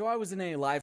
So I was in a live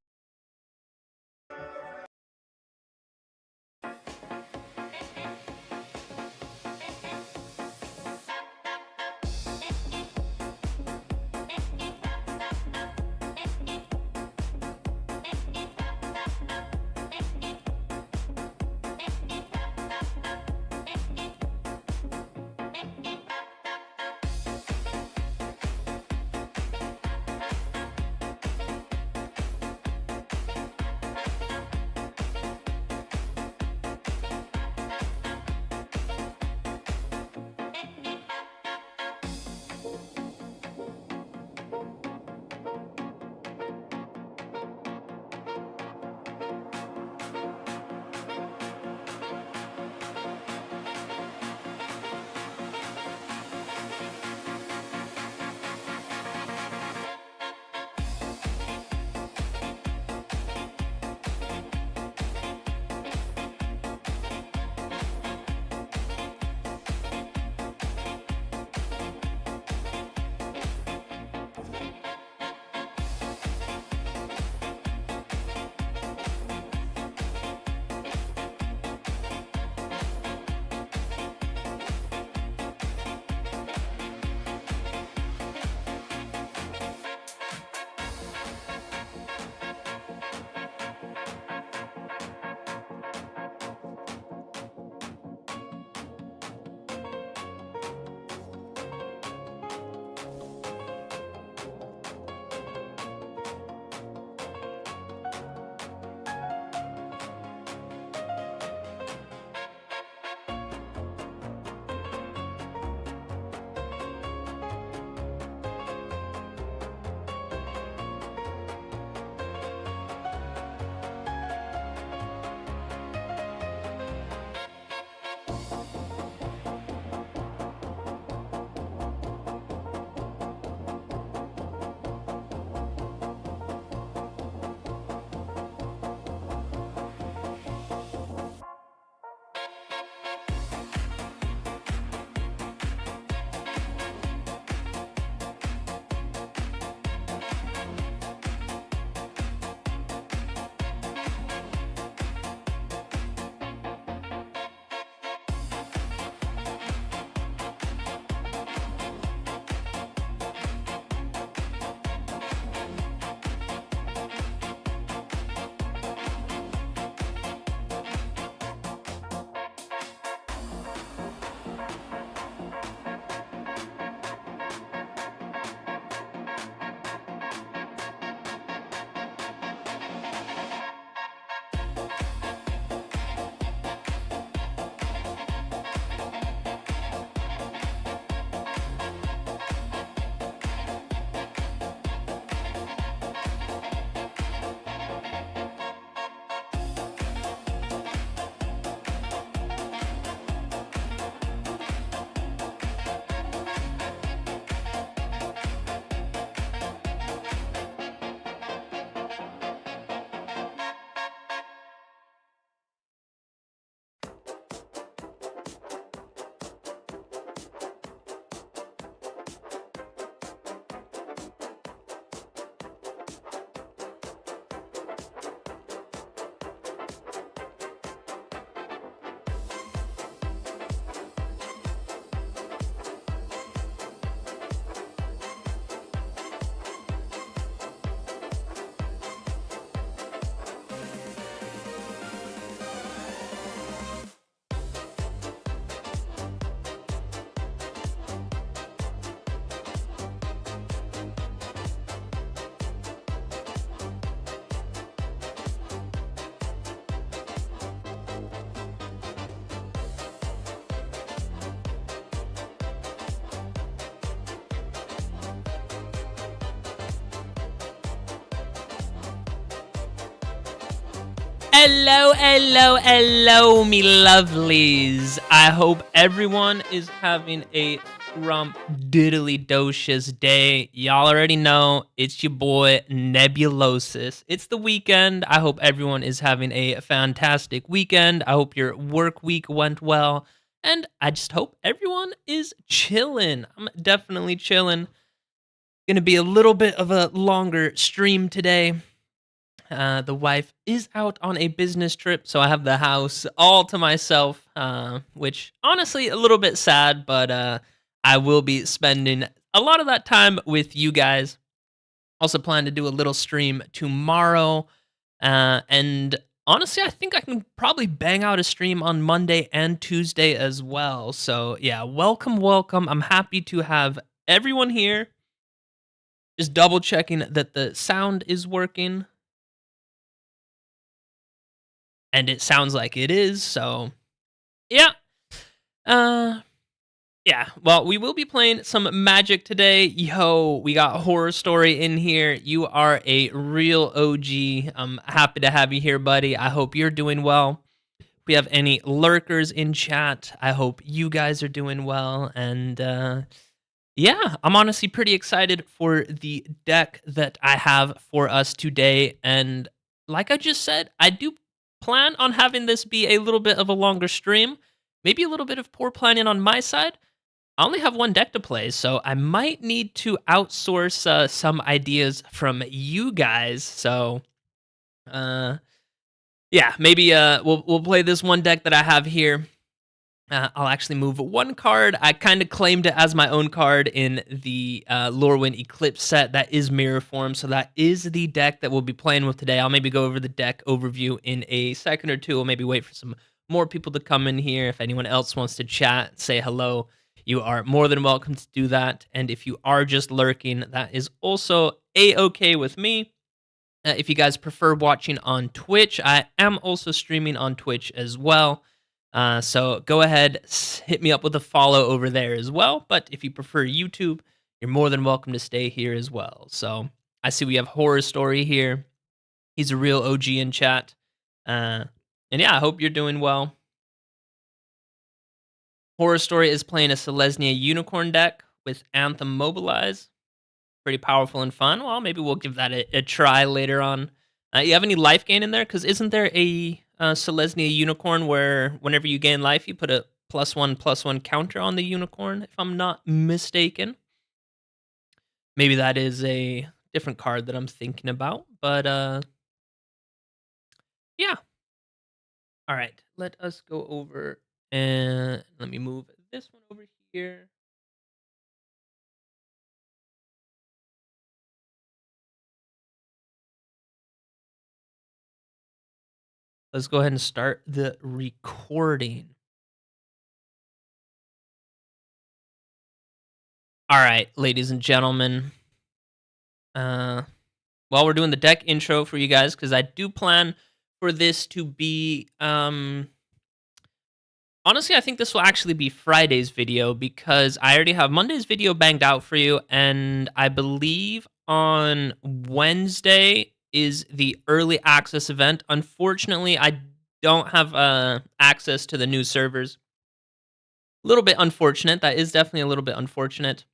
Hello, me lovelies. I hope everyone is having a diddly-docious day. Y'all already know it's your boy Nebulosis. It's the weekend. I hope everyone is having a fantastic weekend. I hope your work week went well. And I just hope everyone is chilling. I'm definitely chilling. Gonna be a little bit of a longer stream today. The wife is out on a business trip, so I have the house all to myself, which honestly a little bit sad, but I will be spending a lot of that time with you guys. Also plan to do a little stream tomorrow, and honestly, I think I can probably bang out a stream on Monday and Tuesday as well. So yeah, welcome, welcome. I'm happy to have everyone here. Just double checking that the sound is working. And it sounds like it is, so yeah. Uh yeah. Well, we will be playing some Magic today. Yo, we got Horror Story in here. You are a real OG. I'm happy to have you here, buddy. I hope you're doing well. If we have any lurkers in chat, I hope you guys are doing well. And yeah, I'm honestly pretty excited for the deck that I have for us today. And like I just said, I do plan on having this be a little bit of a longer stream. Maybe a little bit of poor planning on my side. I only have one deck to play, so I might need to outsource some ideas from you guys. So, uh, yeah, maybe we'll play this one deck that I have here. I'll actually move one card. I kind of claimed it as my own card in the Lorwyn Eclipse set. That is Mirrorform, so that is the deck that we'll be playing with today. I'll maybe go over the deck overview in a second or two. We'll maybe wait for some more people to come in here. If anyone else wants to chat, say hello, you are more than welcome to do that. And if you are just lurking, that is also A-okay with me. If you guys prefer watching on Twitch, I am also streaming on Twitch as well. So go ahead, hit me up with a follow over there as well. But if you prefer YouTube, you're more than welcome to stay here as well. So I see we have Horror Story here. He's a real OG in chat. And yeah, I hope you're doing well. Horror Story is playing a Selesnya Unicorn deck with Anthem Mobilize. Pretty powerful and fun. Well, maybe we'll give that a try later on. You have any life gain in there? Because isn't there a Selesnya Unicorn where whenever you gain life, you put a +1/+1 counter on the Unicorn, if I'm not mistaken? Maybe that is a different card that I'm thinking about. But yeah. All right. Let us go over and let me move this one over here. Let's go ahead and start the recording. All right, ladies and gentlemen. While we're doing the deck intro for you guys, because I do plan for this to be honestly, I think this will actually be Friday's video because I already have Monday's video banged out for you, and I believe on Wednesday is the early access event. Unfortunately, I don't have access to the new servers. A little bit unfortunate. That is definitely a little bit unfortunate.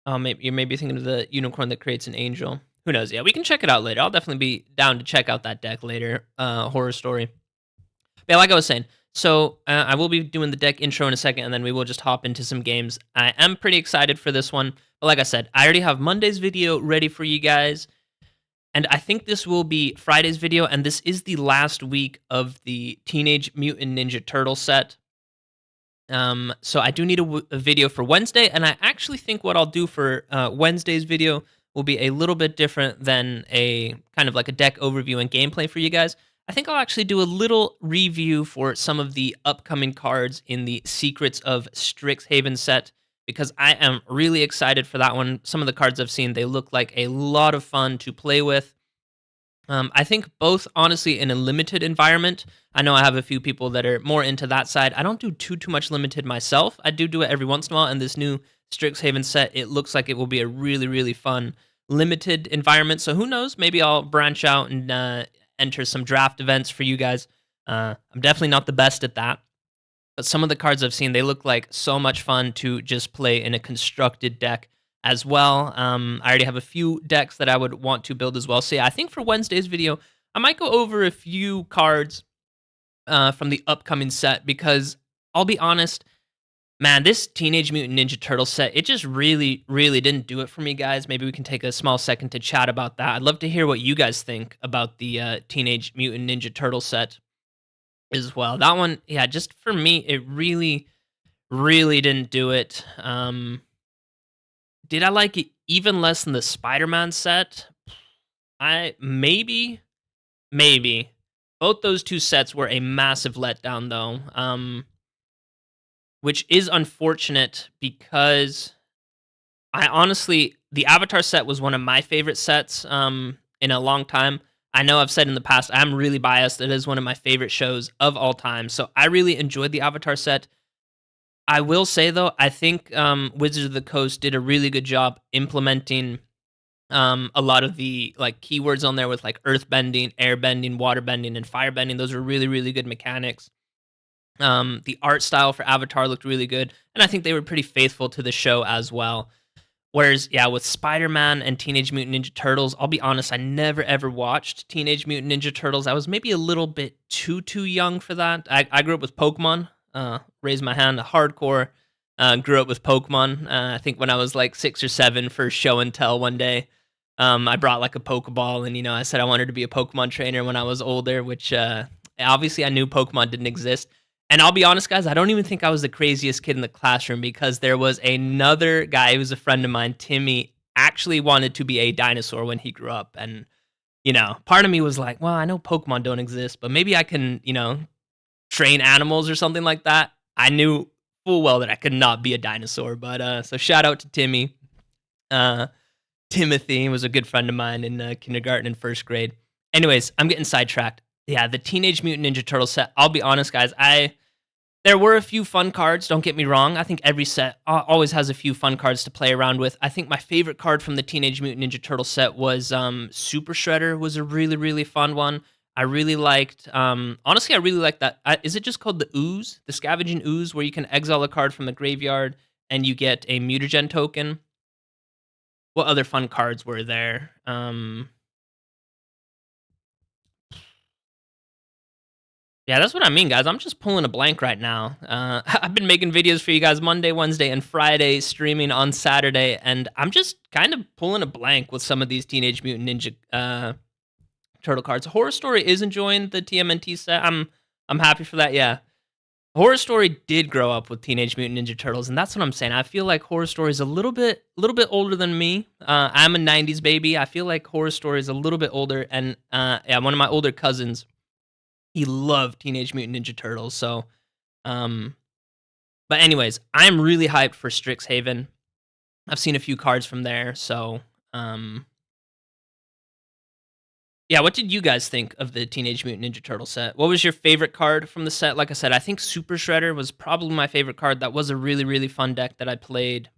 Maybe you're maybe thinking of the unicorn that creates an angel. Who knows? Yeah, we can check it out later. I'll definitely be down to check out that deck later. Horror Story. But yeah, like I was saying, so I will be doing the deck intro in a second, and then we will just hop into some games. I am pretty excited for this one. But like I said, I already have Monday's video ready for you guys. And I think this will be Friday's video, and this is the last week of the Teenage Mutant Ninja Turtle set. So I do need a video for Wednesday, and I actually think what I'll do for Wednesday's video will be a little bit different than a kind of like a deck overview and gameplay for you guys. I think I'll actually do a little review for some of the upcoming cards in the Secrets of Strixhaven set, because I am really excited for that one. Some of the cards I've seen, they look like a lot of fun to play with. I think both, honestly, in a limited environment. I know I have a few people that are more into that side. I don't do too much limited myself. I do it every once in a while, and this new Strixhaven set, it looks like it will be a really, really fun limited environment. So who knows? Maybe I'll branch out and enter some draft events for you guys. I'm definitely not the best at that. But some of the cards I've seen, they look like so much fun to just play in a constructed deck as well. I already have a few decks that I would want to build as well. So yeah, I think for Wednesday's video, I might go over a few cards from the upcoming set, because I'll be honest, Man, this Teenage Mutant Ninja Turtle set, it just really, really didn't do it for me, guys. Maybe we can take a small second to chat about that. I'd love to hear what you guys think about the Teenage Mutant Ninja Turtle set as well. That one, yeah, just for me, it really, really didn't do it. Did I like it even less than the Spider-Man set? I maybe. Both those two sets were a massive letdown, though. Which is unfortunate because I honestly, the Avatar set was one of my favorite sets in a long time. I know I've said in the past, I'm really biased. It is one of my favorite shows of all time. So I really enjoyed the Avatar set. I will say, though, I think Wizards of the Coast did a really good job implementing a lot of the like keywords on there with like earth bending, air bending, water bending, and fire bending. Those were really, really good mechanics. The art style for Avatar looked really good, and I think they were pretty faithful to the show as well. Whereas, yeah, with Spider-Man and Teenage Mutant Ninja Turtles, I'll be honest, I never ever watched Teenage Mutant Ninja Turtles. I was maybe a little bit too young for that. I grew up with Pokemon. Raised my hand, hardcore. Grew up with Pokemon. I think when I was like 6 or 7 for show and tell one day, I brought like a Pokeball, and I said I wanted to be a Pokemon trainer when I was older. Which obviously I knew Pokemon didn't exist. And I'll be honest, guys, I don't even think I was the craziest kid in the classroom because there was another guy who was a friend of mine, Timmy, actually wanted to be a dinosaur when he grew up. And, part of me was like, well, I know Pokemon don't exist, but maybe I can, train animals or something like that. I knew full well that I could not be a dinosaur. But so shout out to Timmy. Timothy was a good friend of mine in kindergarten and first grade. Anyways, I'm getting sidetracked. Yeah, the Teenage Mutant Ninja Turtle set. I'll be honest, guys. There were a few fun cards, don't get me wrong. I think every set always has a few fun cards to play around with. I think my favorite card from the Teenage Mutant Ninja Turtle set was Super Shredder was a really, really fun one. I really liked, honestly, I really liked that. Is it just called the Ooze? The Scavenging Ooze, where you can exile a card from the graveyard and you get a mutagen token? What other fun cards were there? Yeah, that's what I mean, guys. I'm just pulling a blank right now. I've been making videos for you guys Monday, Wednesday, and Friday, streaming on Saturday, and I'm just kind of pulling a blank with some of these Teenage Mutant Ninja Turtle cards. Horror Story is enjoying the TMNT set. I'm happy for that. Yeah, Horror Story did grow up with Teenage Mutant Ninja Turtles, and that's what I'm saying. I feel like Horror Story is a little bit older than me. I'm a '90s baby. I feel like Horror Story is a little bit older, and yeah, one of my older cousins, he loved Teenage Mutant Ninja Turtles. So, um, but anyways, I'm really hyped for Strixhaven. I've seen a few cards from there. So, yeah, what did you guys think of the Teenage Mutant Ninja Turtle set? What was your favorite card from the set? Like I said, I think Super Shredder was probably my favorite card. That was a really, really fun deck that I played.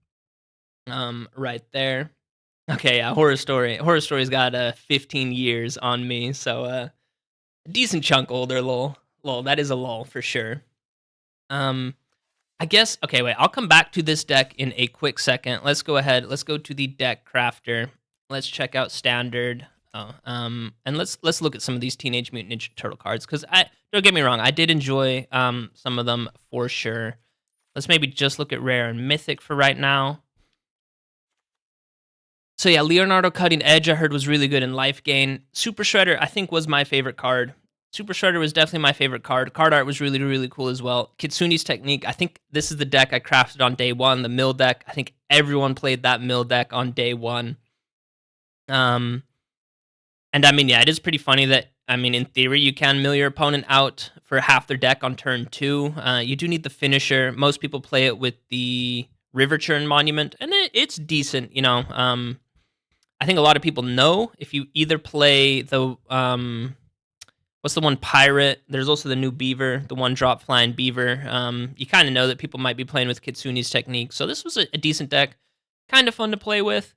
Right there. Okay, yeah, Horror Story. Horror Story's got 15 years on me, so a decent chunk older. Lol, that is a lol for sure. Um, I guess. Okay, wait. I'll come back to this deck in a quick second. Let's go ahead. Let's go to the deck crafter. Let's check out standard. Oh, and let's look at some of these Teenage Mutant Ninja Turtle cards because I don't get me wrong, I did enjoy some of them for sure. Let's maybe just look at rare and mythic for right now. So yeah, Leonardo Cutting Edge I heard was really good in Life Gain. Super Shredder I think was my favorite card. Super Shredder was definitely my favorite card. Card art was really, really cool as well. Kitsune's Technique, I think this is the deck I crafted on day one, the mill deck. I think everyone played that mill deck on day one. And I mean, yeah, it is pretty funny that, I mean, in theory, you can mill your opponent out for half their deck on turn 2. You do need the finisher. Most people play it with the River Churn Monument, and it's decent, I think a lot of people know if you either play the what's the one, Pirate? There's also the new Beaver, the one drop flying Beaver. You kind of know that people might be playing with Kitsune's Technique. So this was a decent deck, kind of fun to play with.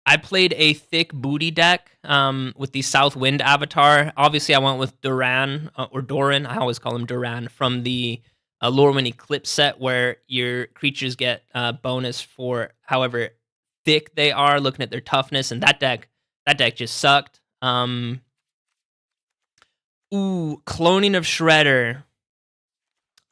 I played a thick booty deck with the Southwind avatar. Obviously, I went with Duran or Doran. I always call him Duran from the Lorwyn Eclipse set, where your creatures get bonus for however thick they are, looking at their toughness, and that deck just sucked. Cloning of Shredder.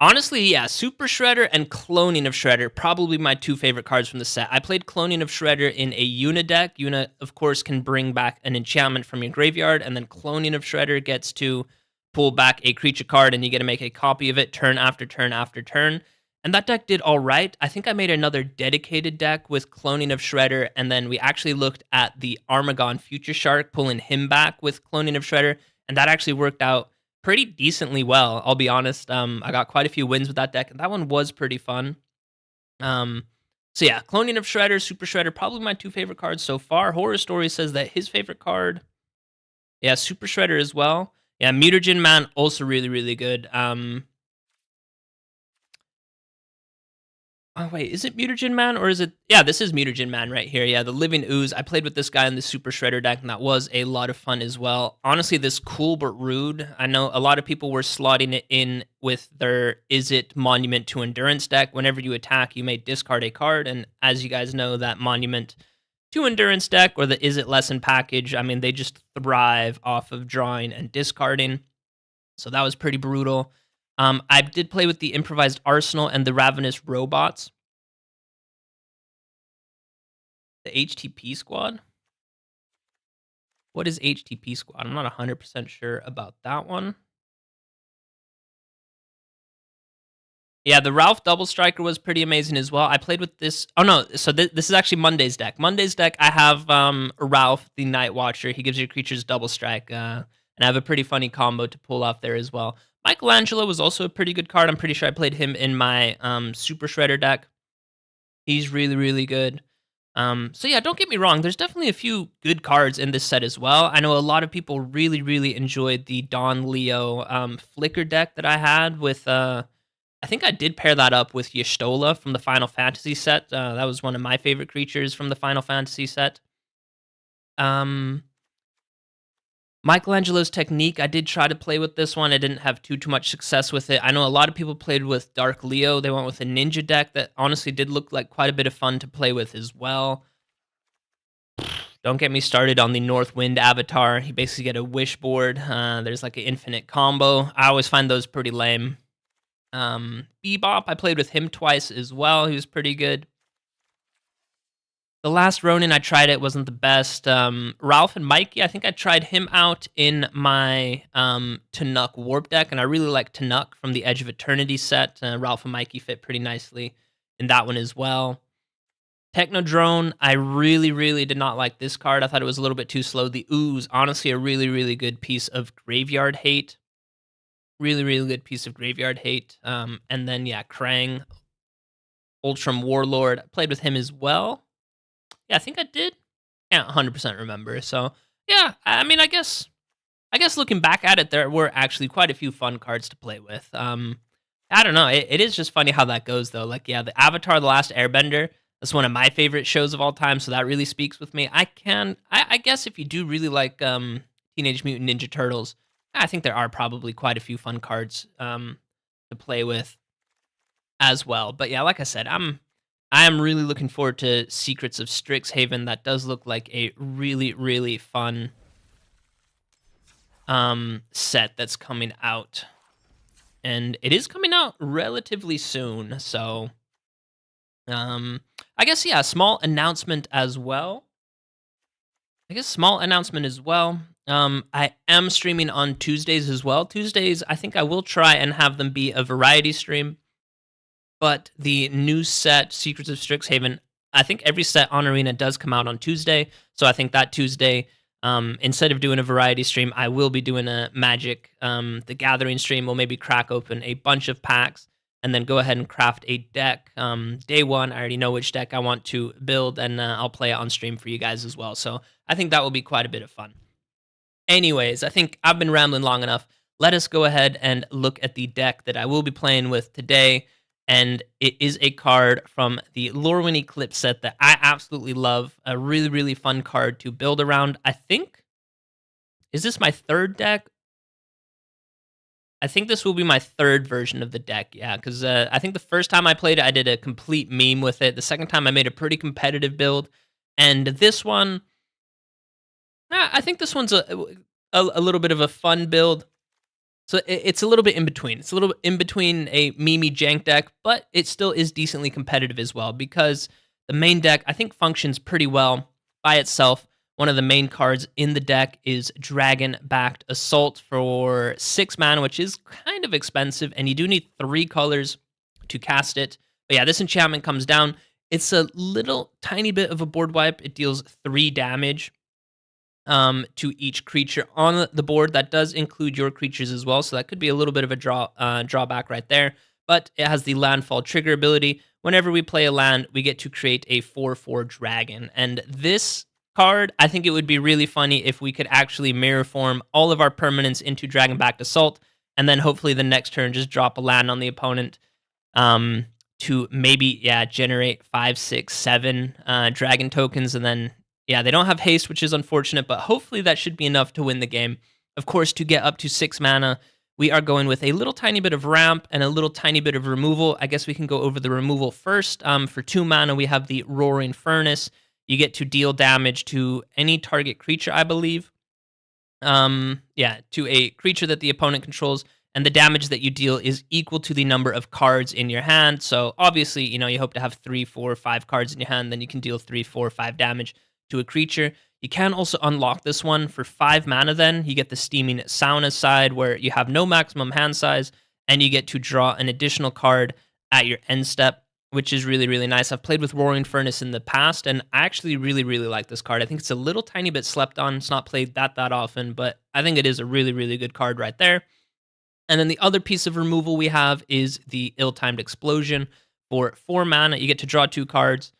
Honestly, yeah, Super Shredder and Cloning of Shredder, probably my two favorite cards from the set. I played Cloning of Shredder in a Una deck. Una, of course, can bring back an enchantment from your graveyard, and then Cloning of Shredder gets to pull back a creature card, and you get to make a copy of it turn after turn after turn. And that deck did all right. I think I made another dedicated deck with Cloning of Shredder, and then we actually looked at the Armagon Future Shark, pulling him back with Cloning of Shredder, and that actually worked out pretty decently well, I'll be honest. I got quite a few wins with that deck, and that one was pretty fun. Um, so yeah, Cloning of Shredder, Super Shredder, probably my two favorite cards so far. Horror Story says that his favorite card, yeah, Super Shredder as well. Yeah, Mutagen Man, also really, really good. Oh wait, is it Mutagen Man or is it? Yeah, this is Mutagen Man right here. Yeah, the Living Ooze. I played with this guy in the Super Shredder deck, and that was a lot of fun as well. Honestly, this cool but rude. I know a lot of people were slotting it in with their Is It Monument to Endurance deck. Whenever you attack, you may discard a card, and as you guys know, that Monument to Endurance deck or the Is It Lesson package, I mean, they just thrive off of drawing and discarding. So that was pretty brutal. I did play with the Improvised Arsenal and the Ravenous Robots. The HTP squad? What is HTP squad? I'm not 100% sure about that one. Yeah, the Ralph Double Striker was pretty amazing as well. I played with this. Oh no, so this is actually Monday's deck. Monday's deck, I have Ralph, the Night Watcher. He gives your creatures double strike, and I have a pretty funny combo to pull off there as well. Michelangelo was also a pretty good card. I'm pretty sure I played him in my Super Shredder deck. He's really, really good. So yeah, don't get me wrong. There's definitely a few good cards in this set as well. I know a lot of people really, really enjoyed the Don Leo Flicker deck that I had with. I think I did pair that up with Y'shtola from the Final Fantasy set. That was one of my favorite creatures from the Final Fantasy set. Michelangelo's Technique, I did try to play with this one. I didn't have too much success with it. I know a lot of people played with Dark Leo. They went with a ninja deck that honestly did look like quite a bit of fun to play with as well. Don't get me started on the North Wind avatar. You basically get a wish board. There's like an infinite combo. I always find those pretty lame. Bebop, I played with him twice as well. He was pretty good. The last Ronin, I tried it, wasn't the best. Ralph and Mikey, I think I tried him out in my Tanuk Warp deck, and I really like Tanuk from the Edge of Eternity set. Ralph and Mikey fit pretty nicely in that one as well. Technodrone, I really, really did not like this card. I thought it was a little bit too slow. The Ooze, honestly, a really, really good piece of graveyard hate. Really, really good piece of graveyard hate. And then, yeah, Krang, Ultram Warlord. I played with him as well. Yeah, I think I did. Can't 100% remember. So, yeah, I mean, I guess looking back at it, there were actually quite a few fun cards to play with. I don't know. It is just funny how that goes, though. Like, yeah, the Avatar: The Last Airbender, that's one of my favorite shows of all time, so that really speaks with me. I guess if you do really like Teenage Mutant Ninja Turtles, I think there are probably quite a few fun cards to play with as well. But yeah, like I said, I am really looking forward to Secrets of Strixhaven. That does look like a really, really fun set that's coming out. And it is coming out relatively soon, so I guess, yeah, small announcement as well. I am streaming on Tuesdays as well. Tuesdays, I think I will try and have them be a variety stream. But the new set, Secrets of Strixhaven, I think every set on Arena does come out on Tuesday. So I think that Tuesday, instead of doing a variety stream, I will be doing a Magic, the Gathering stream. We'll maybe crack open a bunch of packs and then go ahead and craft a deck. Day one, I already know which deck I want to build, and I'll play it on stream for you guys as well. So I think that will be quite a bit of fun. Anyways, I think I've been rambling long enough. Let us go ahead and look at the deck that I will be playing with today. And it is a card from the Lorwyn Eclipse set that I absolutely love. A really, really fun card to build around. I think, is this my third deck? I think this will be my third version of the deck, yeah, because I think the first time I played it, I did a complete meme with it. The second time, I made a pretty competitive build. And this one, I think this one's a little bit of a fun build. So it's a little bit in between. It's a little bit in between a Mimi jank deck, but it still is decently competitive as well because the main deck I think functions pretty well by itself. One of the main cards in the deck is Dragonback Assault for 6 mana, which is kind of expensive, and you do need 3 colors to cast it. But yeah, this enchantment comes down. It's a little tiny bit of a board wipe. It deals 3 damage to each creature on the board. That does include your creatures as well, so that could be a little bit of a drawback right there. But it has the landfall trigger ability. Whenever we play a land, we get to create a 4/4 dragon, and this card, I think it would be really funny if we could actually mirror form all of our permanents into Dragonback Assault, and then hopefully the next turn just drop a land on the opponent. To maybe generate 5, 6, 7 dragon tokens, and then they don't have haste, which is unfortunate, but hopefully that should be enough to win the game. Of course, to get up to 6 mana, we are going with a little tiny bit of ramp and a little tiny bit of removal. I guess we can go over the removal first. For 2 mana, we have the Roaring Furnace. You get to deal damage to any target creature, I believe. To a creature that the opponent controls, and the damage that you deal is equal to the number of cards in your hand. So obviously, you hope to have 3, 4, 5 cards in your hand, then you can deal 3, 4, 5 damage to a creature. You can also unlock this one for 5 mana then. You get the Steaming Sauna side where you have no maximum hand size, and you get to draw an additional card at your end step, which is really, really nice. I've played with Roaring Furnace in the past, and I actually really, really like this card. I think it's a little tiny bit slept on. It's not played that often, but I think it is a really, really good card right there. And then the other piece of removal we have is the Ill-Timed Explosion. For 4 mana, you get to draw 2 cards,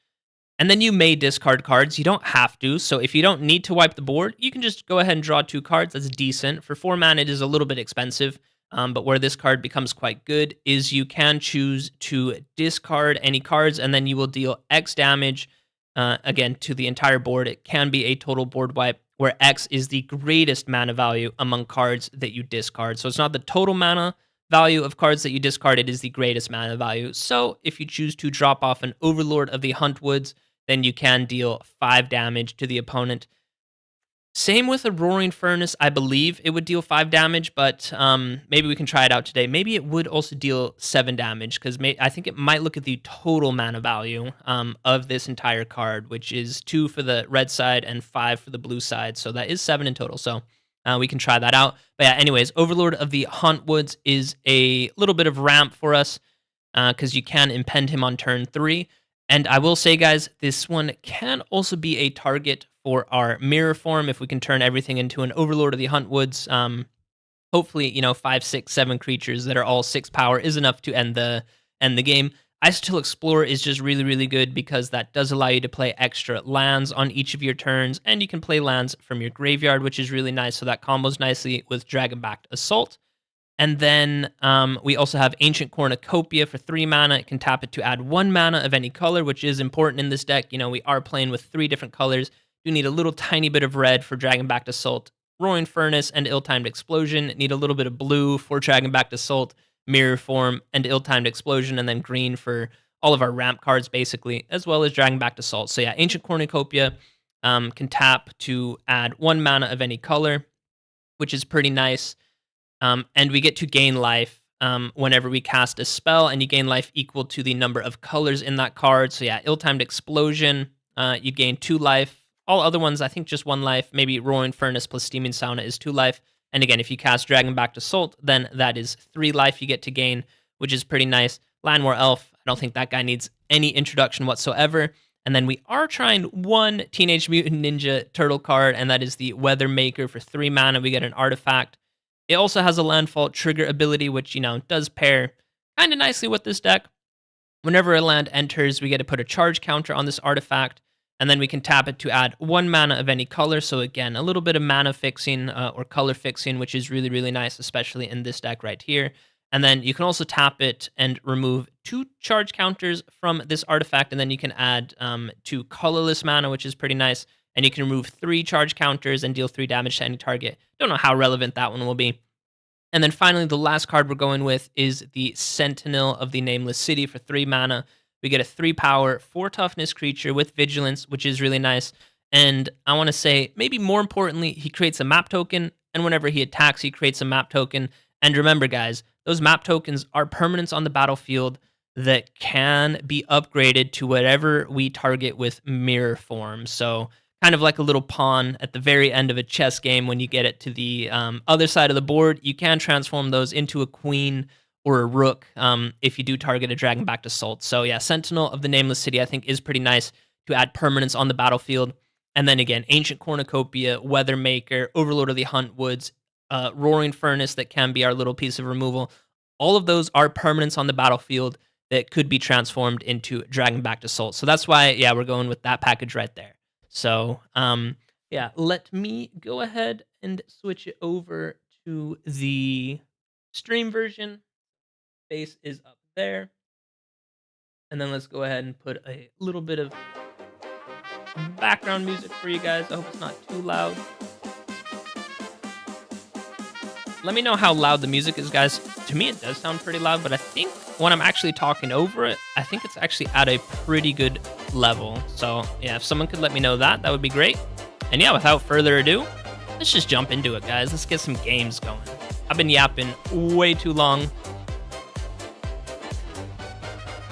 and then you may discard cards. You don't have to, so if you don't need to wipe the board, you can just go ahead and draw 2 cards. That's decent. For 4 mana, it is a little bit expensive, but where this card becomes quite good is you can choose to discard any cards, and then you will deal X damage, again, to the entire board. It can be a total board wipe, where X is the greatest mana value among cards that you discard. So it's not the total mana value of cards that you discard, it is the greatest mana value. So if you choose to drop off an Overlord of the Huntwoods, then you can deal 5 damage to the opponent. Same with a Roaring Furnace. I believe it would deal 5 damage, but maybe we can try it out today. Maybe it would also deal 7 damage, because I think it might look at the total mana value of this entire card, which is 2 for the red side and 5 for the blue side. So that is 7 in total. So we can try that out. But yeah, anyways, Overlord of the Huntwoods is a little bit of ramp for us, because you can impend him on turn 3. And I will say, guys, this one can also be a target for our Mirrorform if we can turn everything into an Overlord of the Huntwoods. Hopefully, 5, 6, 7 creatures that are all 6 power is enough to end the game. Isotil Explorer is just really, really good because that does allow you to play extra lands on each of your turns, and you can play lands from your graveyard, which is really nice. So that combos nicely with Dragonback Assault. And then we also have Ancient Cornucopia for 3 mana. It can tap it to add 1 mana of any color, which is important in this deck. We are playing with 3 different colors. You need a little tiny bit of red for Dragonback Assault, Roaring Furnace, and Ill-Timed Explosion. Need a little bit of blue for Dragonback Assault, Mirrorform, and Ill-Timed Explosion, and then green for all of our ramp cards, basically, as well as Dragonback Assault. So yeah, Ancient Cornucopia can tap to add 1 mana of any color, which is pretty nice. And we get to gain life whenever we cast a spell, and you gain life equal to the number of colors in that card. So yeah, Ill-Timed Explosion, you gain 2 life. All other ones, I think just 1 life. Maybe Roaring Furnace plus Steaming Sauna is 2 life. And again, if you cast Dragonback Assault, then that is 3 life you get to gain, which is pretty nice. Landwar Elf, I don't think that guy needs any introduction whatsoever. And then we are trying 1 Teenage Mutant Ninja Turtle card, and that is the Weather Maker for 3 mana. We get an artifact. It also has a landfall trigger ability, which, does pair kind of nicely with this deck. Whenever a land enters, we get to put a charge counter on this artifact, and then we can tap it to add 1 mana of any color. So again, a little bit of mana fixing or color fixing, which is really, really nice, especially in this deck right here. And then you can also tap it and remove 2 charge counters from this artifact, and then you can add 2 colorless mana, which is pretty nice. And you can remove 3 charge counters and deal 3 damage to any target. Don't know how relevant that one will be. And then finally, the last card we're going with is the Sentinel of the Nameless City for 3 mana. We get a 3 power, 4 toughness creature with vigilance, which is really nice. And I want to say, maybe more importantly, he creates a map token, and whenever he attacks, he creates a map token. And remember, guys, those map tokens are permanents on the battlefield that can be upgraded to whatever we target with Mirrorform. So kind of like a little pawn at the very end of a chess game. When you get it to the other side of the board, you can transform those into a queen or a rook if you do target a Dragonback Assault. So yeah, Sentinel of the Nameless City I think is pretty nice to add permanents on the battlefield. And then again, Ancient Cornucopia, Weathermaker, Overlord of the Huntwoods, Roaring Furnace that can be our little piece of removal. All of those are permanents on the battlefield that could be transformed into Dragonback Assault. So that's why, yeah, we're going with that package right there. So, yeah, let me go ahead and switch it over to the stream version. Base is up there. And then let's go ahead and put a little bit of background music for you guys. I hope it's not too loud. Let me know how loud the music is, guys. To me, it does sound pretty loud, but I think when I'm actually talking over it, I think it's actually at a pretty good level. So, yeah, if someone could let me know that would be great. And yeah, without further ado, let's just jump into it, guys. Let's get some games going. I've been yapping way too long.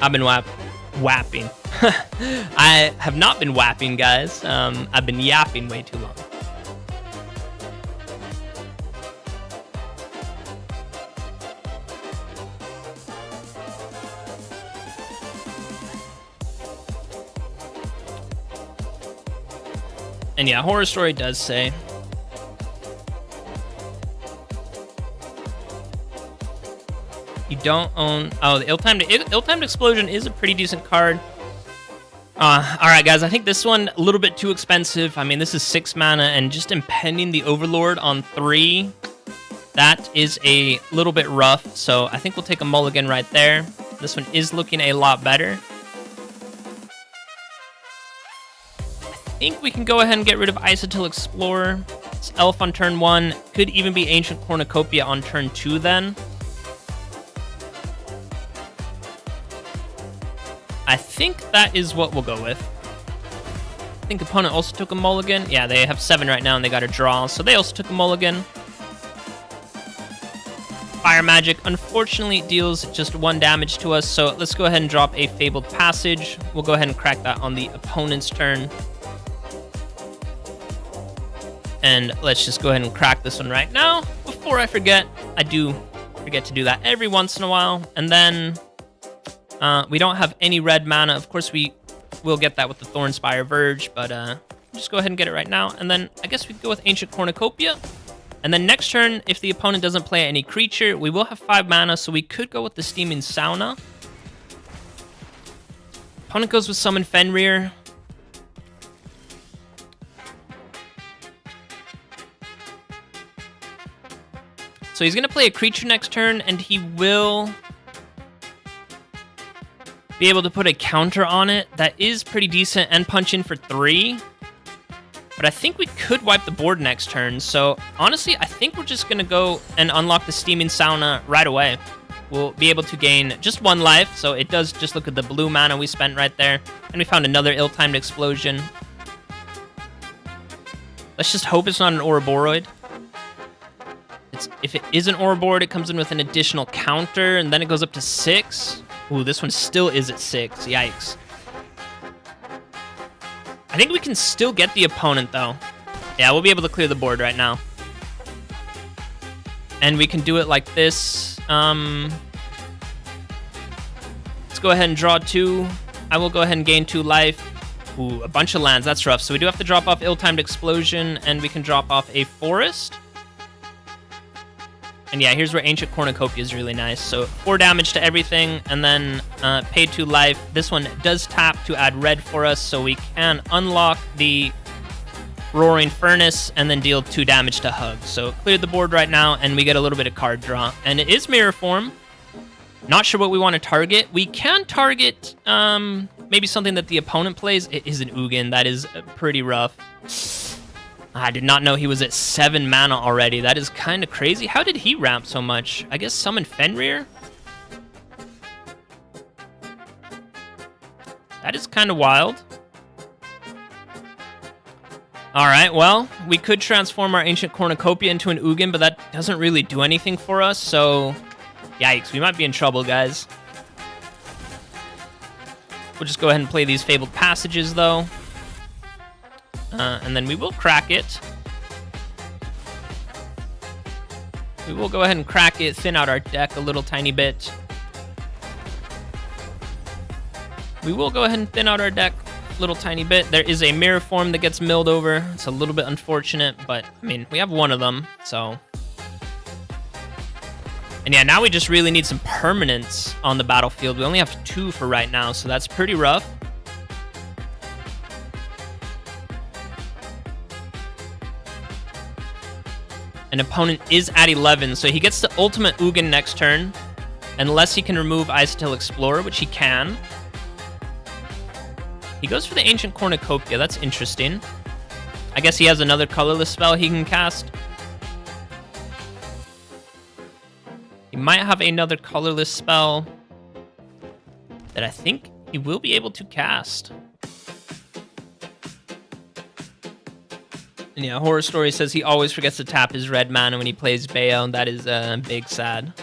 I've been wapping. I have not been wapping, guys. I've been yapping way too long. And yeah, Horror Story does say you don't own... Oh, the Ill-Timed Explosion is a pretty decent card. Alright, guys, I think this one a little bit too expensive. I mean, this is 6 mana, and just impending the Overlord on 3, that is a little bit rough. So I think we'll take a mulligan right there. This one is looking a lot better. I think we can go ahead and get rid of Isotil Explorer. It's Elf on turn 1. Could even be Ancient Cornucopia on turn 2 then. I think that is what we'll go with. I think opponent also took a mulligan. Yeah, they have 7 right now and they got a draw, so they also took a mulligan. Fire Magic, unfortunately, deals just 1 damage to us, so let's go ahead and drop a Fabled Passage. We'll go ahead and crack that on the opponent's turn. And let's just go ahead and crack this one right now. Before I forget, I do forget to do that every once in a while. And then we don't have any red mana. Of course, we will get that with the Thornspire Verge, but just go ahead and get it right now. And then I guess we could go with Ancient Cornucopia. And then next turn, if the opponent doesn't play any creature, we will have 5 mana, so we could go with the Steaming Sauna. Opponent goes with Summon Fenrir. So he's going to play a creature next turn, and he will be able to put a counter on it. That is pretty decent, and punch in for 3. But I think we could wipe the board next turn. So honestly, I think we're just going to go and unlock the Steaming Sauna right away. We'll be able to gain just 1 life. So it does just look at the blue mana we spent right there. And we found another Ill-Timed Explosion. Let's just hope it's not an Ouroboros. If it is an Ouroboros, it comes in with an additional counter, and then it goes up to 6. Ooh, this one still is at 6. Yikes. I think we can still get the opponent, though. Yeah, we'll be able to clear the board right now. And we can do it like this. Let's go ahead and draw 2. I will go ahead and gain 2 life. Ooh, a bunch of lands. That's rough. So we do have to drop off Ill-Timed Explosion, and we can drop off a Forest. And yeah, here's where Ancient Cornucopia is really nice. So 4 damage to everything, and then pay 2 life. This one does tap to add red for us, so we can unlock the Roaring Furnace and then deal 2 damage to Hug. So cleared the board right now, and we get a little bit of card draw. And it is Mirrorform. Not sure what we want to target. We can target maybe something that the opponent plays. It is an Ugin. That is pretty rough. I did not know he was at 7 mana already. That is kind of crazy. How did he ramp so much? I guess Summon Fenrir? That is kind of wild. All right, well, we could transform our Ancient Cornucopia into an Ugin, but that doesn't really do anything for us, so yikes, we might be in trouble, guys. We'll just go ahead and play these Fabled Passages, though. And then we will crack it. We will go ahead and crack it, thin out our deck a little tiny bit. We will go ahead and thin out our deck a little tiny bit. There is a Mirrorform that gets milled over. It's a little bit unfortunate, but, I mean, we have one of them, so... And yeah, now we just really need some permanents on the battlefield. We only have 2 for right now, so that's pretty rough. An opponent is at 11, so he gets the ultimate Ugin next turn, unless he can remove Isotil Explorer, which he can. He goes for the Ancient Cornucopia. That's interesting. I guess he has another colorless spell he can cast. He might have another colorless spell that I think he will be able to cast. And yeah, Horror Story says he always forgets to tap his red mana when he plays Bayo, and that is big sad.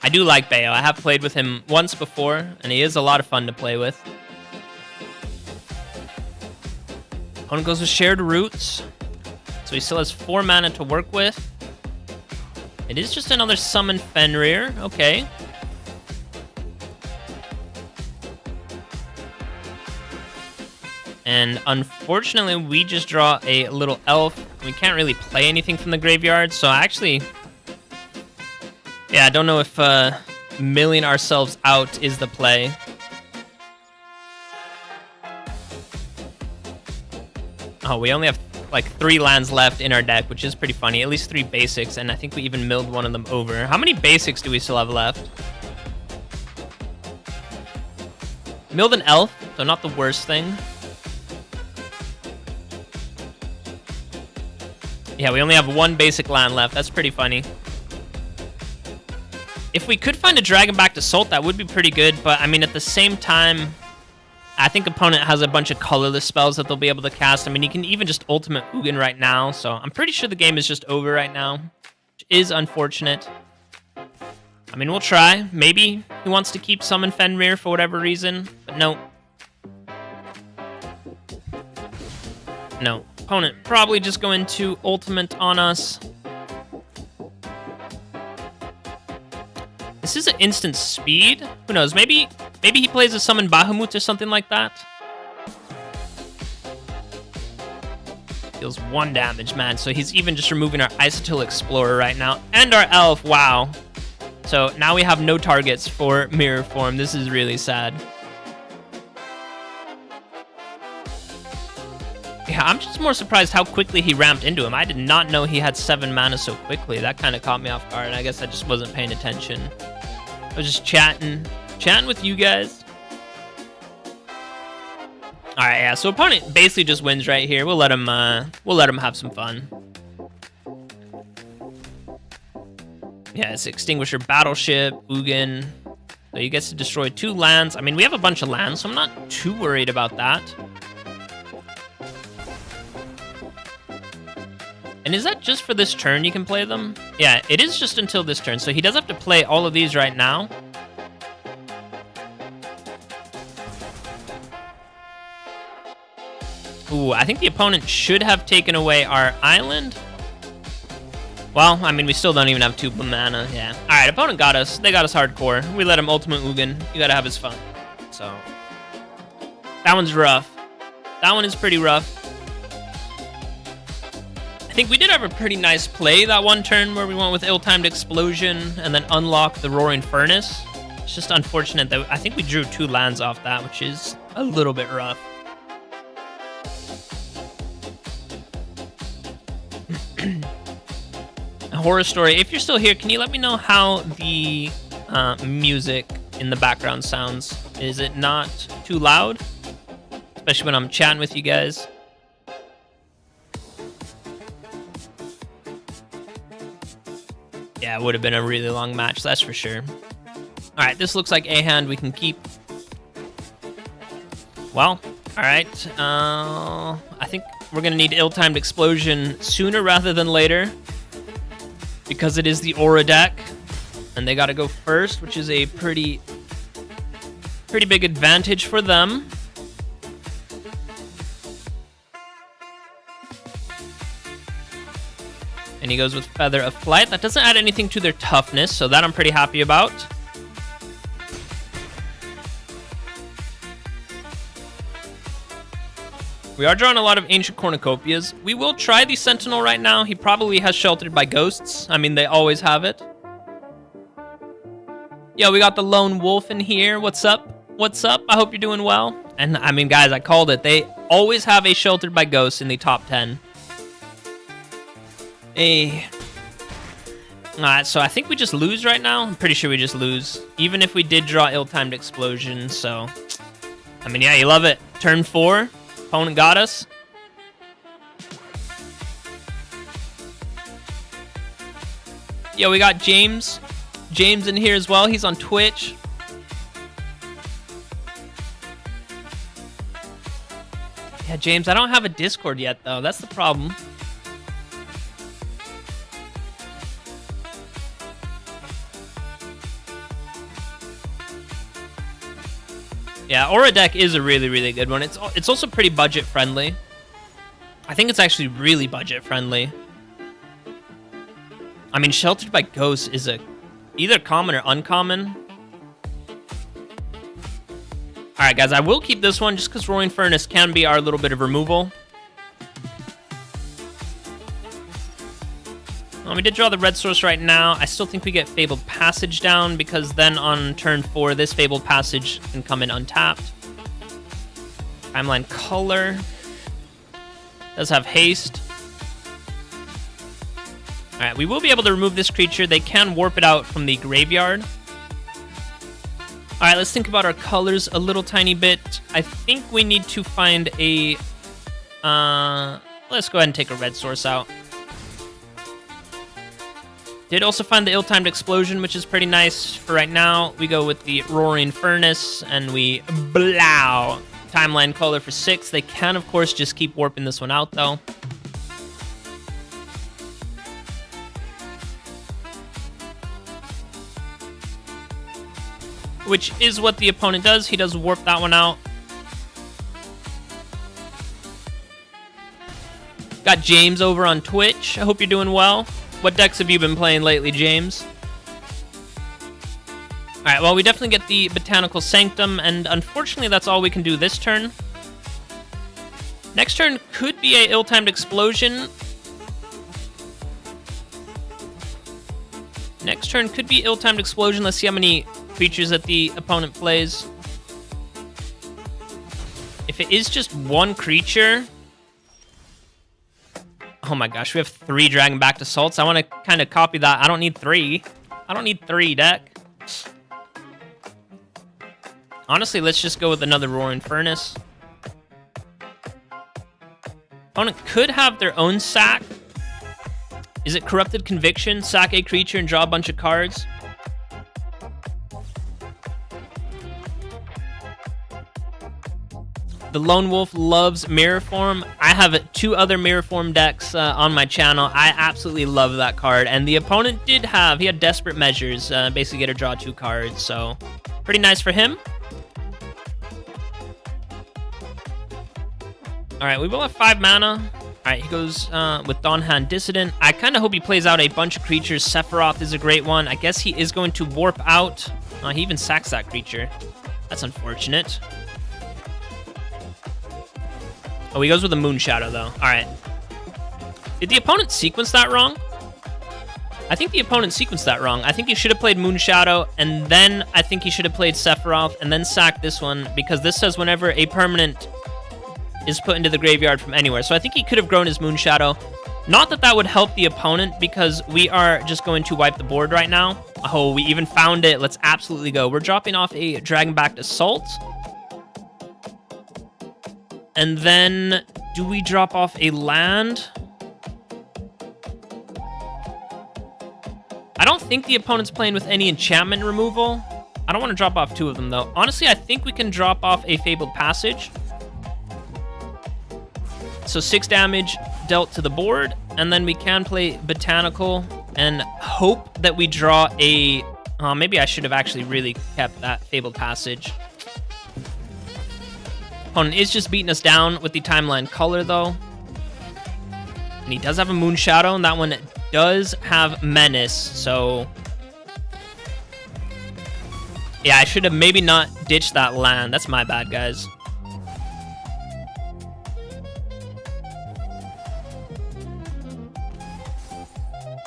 I do like Bayo. I have played with him once before, and he is a lot of fun to play with. Opponent goes with Shared Roots, so he still has 4 mana to work with. It is just another Summon Fenrir. Okay. And unfortunately, we just draw a little elf. We can't really play anything from the graveyard, so actually... Yeah, I don't know if milling ourselves out is the play. Oh, we only have like 3 lands left in our deck, which is pretty funny. At least 3 basics, and I think we even milled one of them over. How many basics do we still have left? Milled an elf, so not the worst thing. Yeah, we only have 1 basic land left. That's pretty funny. If we could find a Dragonback to Assault, that would be pretty good, but I mean, at the same time, I think opponent has a bunch of colorless spells that they'll be able to cast. I mean, he can even just ultimate Ugin right now, so I'm pretty sure the game is just over right now, which is unfortunate. I mean, we'll try. Maybe he wants to keep Summon Fenrir for whatever reason, but no. No. Opponent probably just going to ultimate on us. This is an instant speed. Who knows? Maybe he plays a Summon Bahamut or something like that. Deals 1 damage, man. So he's even just removing our Isotil Explorer right now. And our Elf. Wow. So now we have no targets for Mirrorform. This is really sad. Yeah, I'm just more surprised how quickly he ramped into him. I did not know he had 7 mana so quickly. That kind of caught me off guard. I guess I just wasn't paying attention. I was just chatting with you guys. All right, yeah. So opponent basically just wins right here. We'll let him have some fun. Yeah, it's Extinguisher Battleship, Ugin. So he gets to destroy 2 lands. I mean, we have a bunch of lands, so I'm not too worried about that. And is that just for this turn you can play them? Yeah, it is just until this turn, so he does have to play all of these right now. Ooh, I think the opponent should have taken away our island. Well, I mean, we still don't even have 2 mana, yeah. All right, opponent got us. They got us hardcore. We let him ultimate Ugin. You gotta have his fun. So, that one's rough. That one is pretty rough. I think we did have a pretty nice play that one turn where we went with Ill-Timed Explosion and then unlocked the Roaring Furnace. It's just unfortunate that I think we drew 2 lands off that, which is a little bit rough. Horror Story, if you're still here, can you let me know how the music in the background sounds? Is it not too loud? Especially when I'm chatting with you guys. Yeah, it would have been a really long match, that's for sure. All right, this looks like a hand we can keep. Well, all right. I think we're going to need Ill-Timed Explosion sooner rather than later, because it is the Aura deck, and they got to go first, which is a pretty big advantage for them. And he goes with Feather of Flight. That doesn't add anything to their toughness, so that I'm pretty happy about. We are drawing a lot of Ancient Cornucopias. We will try the Sentinel right now. He probably has Sheltered by Ghosts. I mean, they always have it. Yo, we got the Lone Wolf in here. What's up? What's up? I hope you're doing well. And, I mean, guys, I called it. They always have a Sheltered by Ghosts in the top 10. Alright, so I think we just lose right now. I'm pretty sure we just lose. Even if we did draw Ill-Timed Explosion, so... I mean, yeah, you love it. Turn 4. Opponent got us. Yo, we got James. James in here as well. He's on Twitch. Yeah, James, I don't have a Discord yet, though. That's the problem. Yeah, Aura deck is a really good one. It's also pretty budget friendly. I think it's actually really budget friendly. I mean, Sheltered by Ghosts is either common or uncommon. Alright, guys, I will keep this one just because Roaring Furnace can be our little bit of removal. Well, we did draw the red source right now. I still think we get Fabled Passage down, because then on turn 4, this Fabled Passage can come in untapped. Timeline Color. Does have haste. Alright, we will be able to remove this creature. They can warp it out from the graveyard. Alright, let's think about our colors a little tiny bit. I think we need to find a... let's go ahead and take a red source out. Did also find the Ill-Timed Explosion, which is pretty nice. For right now, we go with the Roaring Furnace, and we blow. Timeline Color for 6. They can, of course, just keep warping this one out, though. Which is what the opponent does. He does warp that one out. Got James over on Twitch. I hope you're doing well. What decks have you been playing lately, James? Alright, well, we definitely get the Botanical Sanctum, and unfortunately, that's all we can do this turn. Next turn could be a Ill-Timed Explosion. Next turn could be Ill-Timed Explosion. Let's see how many creatures that the opponent plays. If it is just one creature... Oh my gosh, we have 3 Dragonback Assaults. I want to kind of copy that. I don't need 3. I don't need 3, deck. Honestly, let's just go with another Roaring Furnace. Opponent could have their own sack. Is it Corrupted Conviction? Sack a creature and draw a bunch of cards? The Lone Wolf loves Mirrorform. I have 2 other Mirrorform decks on my channel. I absolutely love that card. And the opponent he had Desperate Measures. Basically get to draw 2 cards, so pretty nice for him. Alright, we will have 5 mana. Alright, he goes with Dawnhand Dissident. I kind of hope he plays out a bunch of creatures. Sephiroth is a great one. I guess he is going to warp out. He even sacks that creature. That's unfortunate. Oh, he goes with a Moon Shadow, though. Alright. Did the opponent sequence that wrong? I think the opponent sequenced that wrong. I think he should have played Moon Shadow, and then I think he should have played Sephiroth, and then sacked this one, because this says whenever a permanent is put into the graveyard from anywhere. So I think he could have grown his Moon Shadow. Not that that would help the opponent, because we are just going to wipe the board right now. Oh, we even found it. Let's absolutely go. We're dropping off a Dragonback Assault. And then, do we drop off a land? I don't think the opponent's playing with any enchantment removal. I don't want to drop off 2 of them, though. Honestly, I think we can drop off a Fabled Passage. So 6 damage dealt to the board, and then we can play Botanical and hope that we draw a... maybe I should have actually really kept that Fabled Passage. Opponent is just beating us down with the Timeline Color, though. And he does have a Moon Shadow, and that one does have Menace, so... yeah, I should have maybe not ditched that land. That's my bad, guys.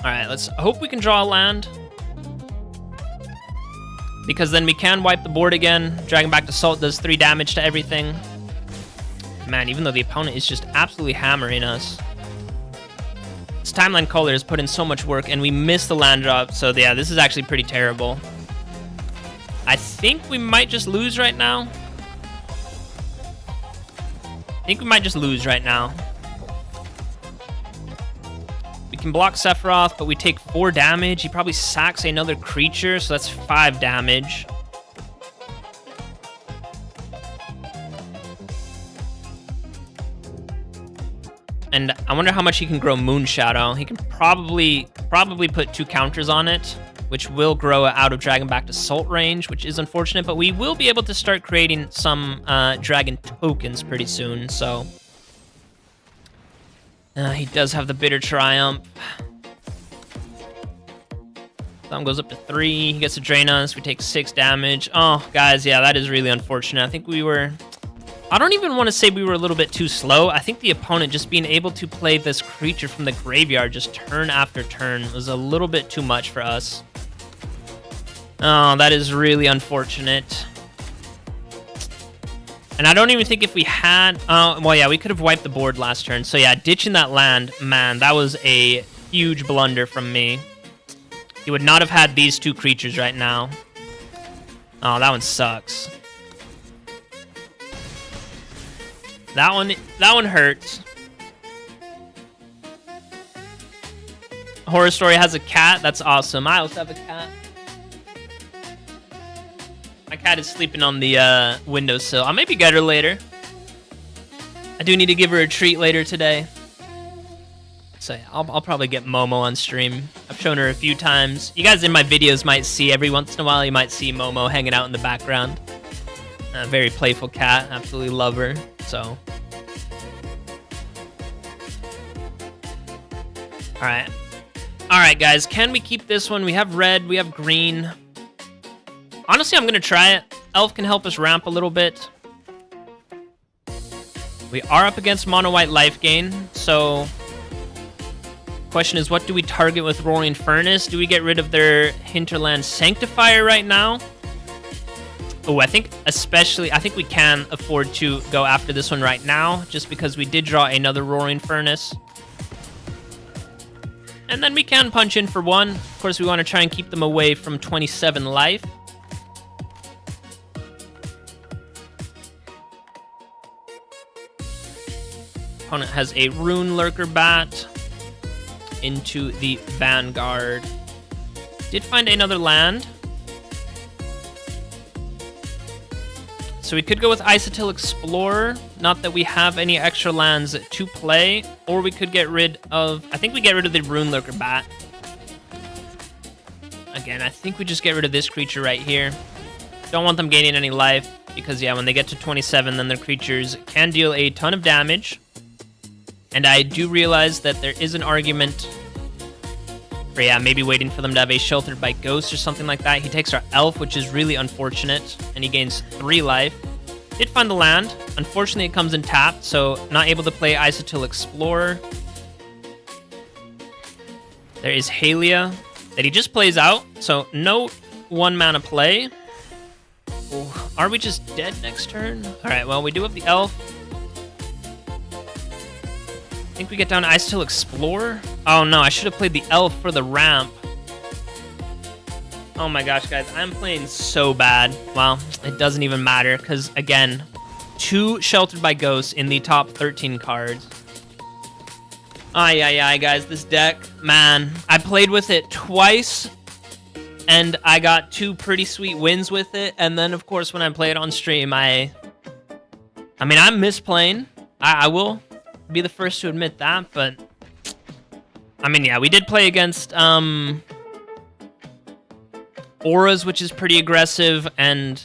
Alright, let's hope we can draw a land. Because then we can wipe the board again. Dragonback Assault does 3 damage to everything. Man, even though the opponent is just absolutely hammering us. This Timeline Color has put in so much work, and we missed the land drop. So yeah, this is actually pretty terrible. I think we might just lose right now. We can block Sephiroth, but we take 4 damage. He probably sacks another creature, so that's 5 damage. And I wonder how much he can grow Moon Shadow. He can probably put 2 counters on it, which will grow out of Dragonback Assault range, which is unfortunate, but we will be able to start creating some dragon tokens pretty soon, so... he does have the Bitter Triumph. Thumb goes up to 3. He gets to drain us. We take 6 damage. Oh, guys, yeah, that is really unfortunate. I think we were... I don't even want to say we were a little bit too slow. I think the opponent just being able to play this creature from the graveyard just turn after turn was a little bit too much for us. Oh, that is really unfortunate. And I don't even think if we had... well, yeah, we could have wiped the board last turn. So, yeah, ditching that land, man, that was a huge blunder from me. He would not have had these 2 creatures right now. Oh, that one sucks. That one hurts. Horror Story has a cat. That's awesome. I also have a cat. My cat is sleeping on the windowsill. I'll maybe get her later. I do need to give her a treat later today. So yeah, I'll probably get Momo on stream. I've shown her a few times. You guys in my videos might see every once in a while, you might see Momo hanging out in the background. A very playful cat. Absolutely love her. So. Alright. Alright, guys. Can we keep this one? We have red. We have green. Honestly, I'm going to try it. Elf can help us ramp a little bit. We are up against mono white life gain. So, question is, what do we target with Roaring Furnace? Do we get rid of their Hinterland Sanctifier right now? Oh, I think we can afford to go after this one right now, just because we did draw another Roaring Furnace. And then we can punch in for 1. Of course, we want to try and keep them away from 27 life. Opponent has a Rune Lurker Bat into the Vanguard. Did find another land. So we could go with Isotil Explorer. Not that we have any extra lands to play. Or we could get rid of... I think we get rid of the Rune Lurker Bat. Again, I think we just get rid of this creature right here. Don't want them gaining any life. Because, yeah, when they get to 27, then their creatures can deal a ton of damage. And I do realize that there is an argument for, yeah, maybe waiting for them to have a Sheltered by Ghosts or something like that. He takes our Elf, which is really unfortunate, and he gains 3 life. Did find the land. Unfortunately, it comes in tapped, so not able to play Isotil Explorer. There is Halia that he just plays out, so no 1-mana play. Oh, are we just dead next turn? All right, well, we do have the Elf. I think we get down to Isotil Explorer. Oh no, I should have played the Elf for the ramp. Oh my gosh, guys, I'm playing so bad. Well, it doesn't even matter, because, again, 2 Sheltered by Ghosts in the top 13 cards. Ay, guys, this deck, man. I played with it twice, and I got 2 pretty sweet wins with it, and then, of course, when I play it on stream, I mean, I'm misplaying. I will be the first to admit that, but I mean, yeah, we did play against auras, which is pretty aggressive, and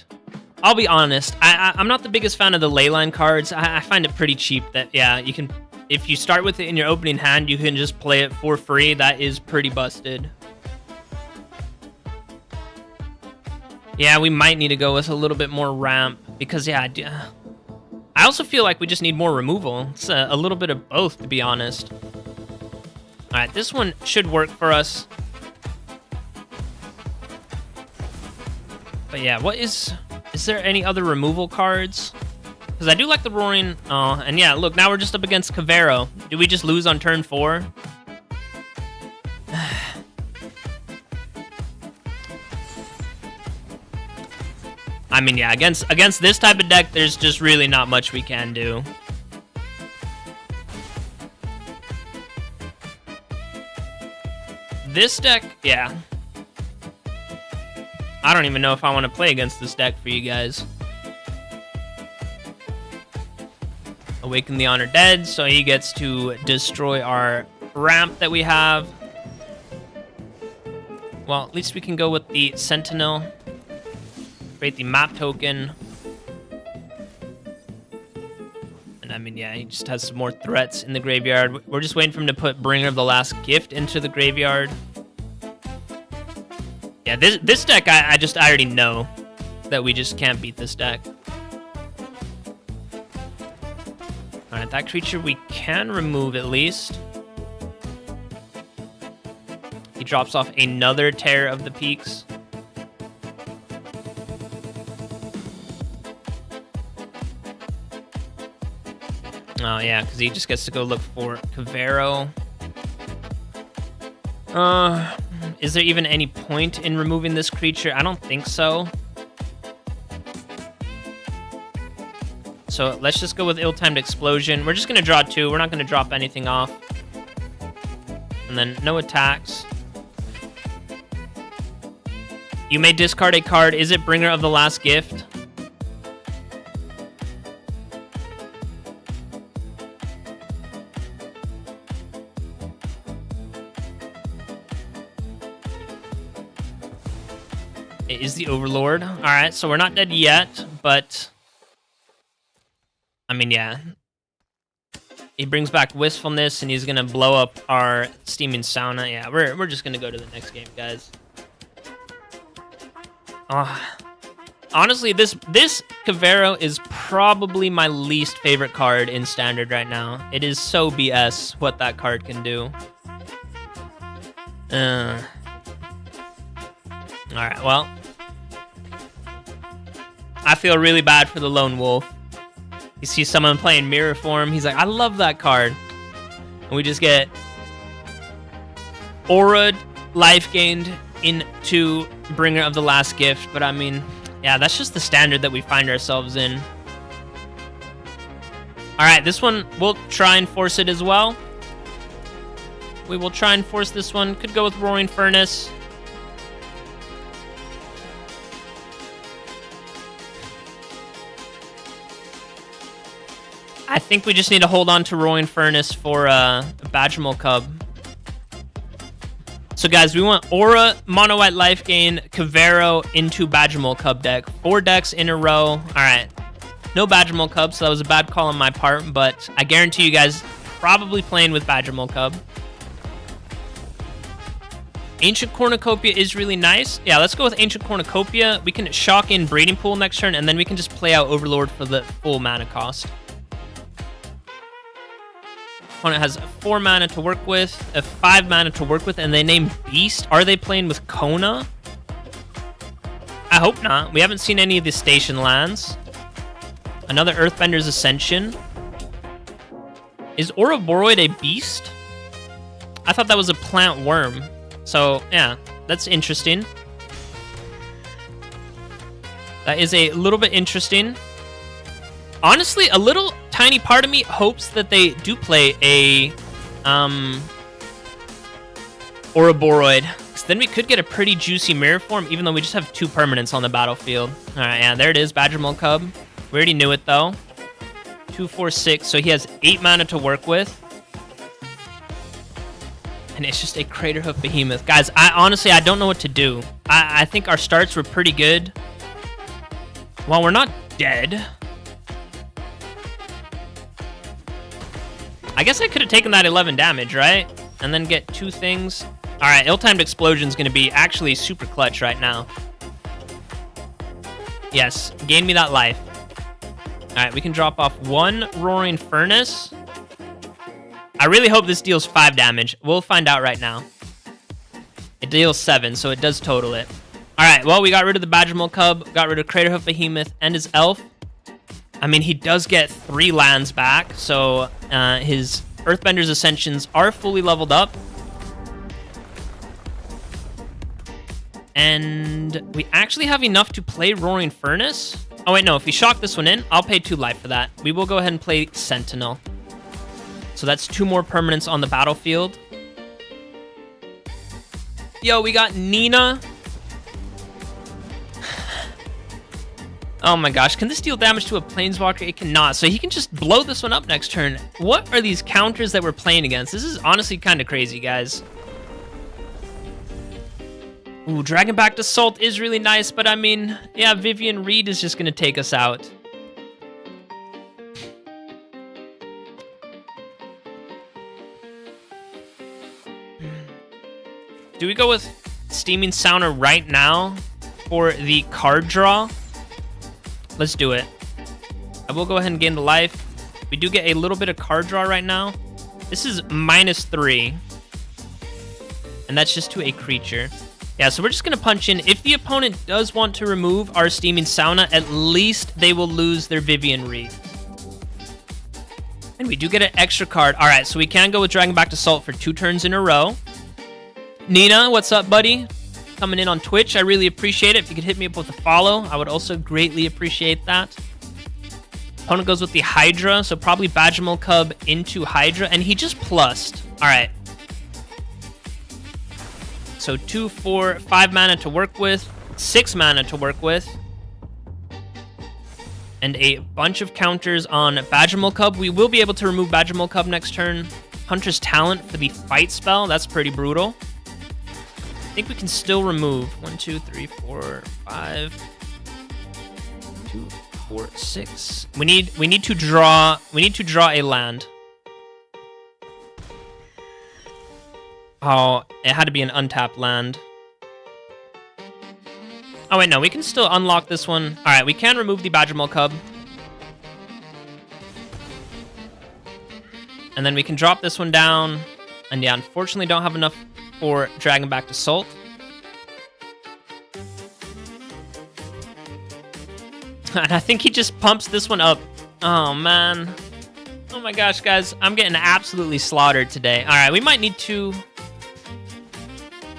I'll be honest, I'm not the biggest fan of the leyline cards. I find it pretty cheap that, yeah, you can, if you start with it in your opening hand, you can just play it for free. That is pretty busted. Yeah, we might need to go with a little bit more ramp, because, yeah, I also feel like we just need more removal. It's a little bit of both, to be honest. All right, this one should work for us. But yeah, what is there any other removal cards? Because I do like the Roaring. Oh, and yeah, look, now we're just up against Cavero. Do we just lose on turn 4? I mean, yeah, against this type of deck, there's just really not much we can do. This deck, yeah. I don't even know if I want to play against this deck for you guys. Awaken the Honored Dead, so he gets to destroy our ramp that we have. Well, at least we can go with the Sentinel. Create the map token. And I mean, yeah, he just has some more threats in the graveyard. We're just waiting for him to put Bringer of the Last Gift into the graveyard. Yeah, this deck, I already know that we just can't beat this deck. Alright, that creature we can remove at least. He drops off another Terror of the Peaks. Oh, yeah, because he just gets to go look for Cavero. Is there even any point in removing this creature? I don't think so. So let's just go with Ill-Timed Explosion. We're just going to draw 2. We're not going to drop anything off. And then no attacks. You may discard a card. Is it Bringer of the Last Gift? It is the Overlord. All right, so we're not dead yet, but I mean, yeah. He brings back Wistfulness, and he's gonna blow up our Steaming Sauna. Yeah, we're just gonna go to the next game, guys. Honestly, this Cavero is probably my least favorite card in Standard right now. It is so BS what that card can do. Alright, well. I feel really bad for the Lone Wolf. You see someone playing Mirrorform, he's like, I love that card. And we just get Aura life gained into Bringer of the Last Gift. But I mean, yeah, that's just the standard that we find ourselves in. Alright, this one, we'll try and force it as well. We will try and force this one. Could go with Roaring Furnace. I think we just need to hold on to Roaring Furnace for a Badgermal Cub. So guys, we want Aura, Mono White Life Gain, Cavero into Badgermal Cub deck. 4 decks in a row. All right. No Badgermal Cub, so that was a bad call on my part, but I guarantee you guys probably playing with Badgermal Cub. Ancient Cornucopia is really nice. Yeah, let's go with Ancient Cornucopia. We can shock in Breeding Pool next turn, and then we can just play out Overlord for the full mana cost. Opponent has 4 mana to work with, 5 mana to work with, and they name Beast. Are they playing with Kona? I hope not. We haven't seen any of the station lands. Another Earthbender's Ascension. Is Ouroboros a beast? I thought that was a plant worm. So, yeah, that's interesting. That is a little bit interesting. Honestly, a little tiny part of me hopes that they do play a Ouroboros. Because then we could get a pretty juicy Mirrorform, even though we just have 2 permanents on the battlefield. Alright, yeah, there it is, Badgermal Cub. We already knew it, though. 2, 4, 6. So he has 8 mana to work with. And it's just a Craterhoof Behemoth. Guys, honestly, I don't know what to do. I think our starts were pretty good. Well, we're not dead. I guess I could have taken that 11 damage, right? And then get 2 things. All right, Ill-Timed Explosion is going to be actually super clutch right now. Yes, gain me that life. All right, we can drop off 1 Roaring Furnace. I really hope this deals 5 damage. We'll find out right now. It deals 7, so it does total it. All right, well, we got rid of the Badgermole Cub, got rid of Craterhoof Behemoth and his Elf. I mean, he does get 3 lands back, so his Earthbender's Ascensions are fully leveled up. And we actually have enough to play Roaring Furnace. Oh, wait, no. If we shock this one in, I'll pay 2 life for that. We will go ahead and play Sentinel. So that's 2 more permanents on the battlefield. Yo, we got Nina. Oh my gosh, can this deal damage to a Planeswalker? It cannot, so he can just blow this one up next turn. What are these counters that we're playing against? This is honestly kind of crazy, guys. Ooh, Dragonback Assault is really nice, but I mean, yeah, Vivian Reed is just going to take us out. Do we go with Steaming Sauna right now for the card draw? Let's do it. I will go ahead and gain the life. We do get a little bit of card draw right now. This is -3. And that's just to a creature. Yeah, so we're just going to punch in. If the opponent does want to remove our Steaming Sauna, at least they will lose their Vivian Reed. And we do get an extra card. All right, so we can go with Dragonback Assault for 2 turns in a row. Nina, what's up, buddy? Coming in on Twitch. I really appreciate it. If you could hit me up with a follow, I would also greatly appreciate that. Opponent goes with the Hydra, so probably Badgermole Cub into Hydra, and he just plussed. All right. So 2, 4, 5 mana to work with, 6 mana to work with, and a bunch of counters on Badgermole Cub. We will be able to remove Badgermole Cub next turn. Hunter's Talent for the fight spell. That's pretty brutal. I think we can still remove 1, 2, 3, 4, 5, 2, 4, 6. We need to draw a land. Oh, it had to be an untapped land. Oh wait, no, we can still unlock this one. All right, we can remove the Badgermole Cub. And then we can drop this one down. And yeah, unfortunately don't have enough for Dragonback Assault. And I think he just pumps this one up. Oh, man. Oh my gosh, guys. I'm getting absolutely slaughtered today. All right, we might need to...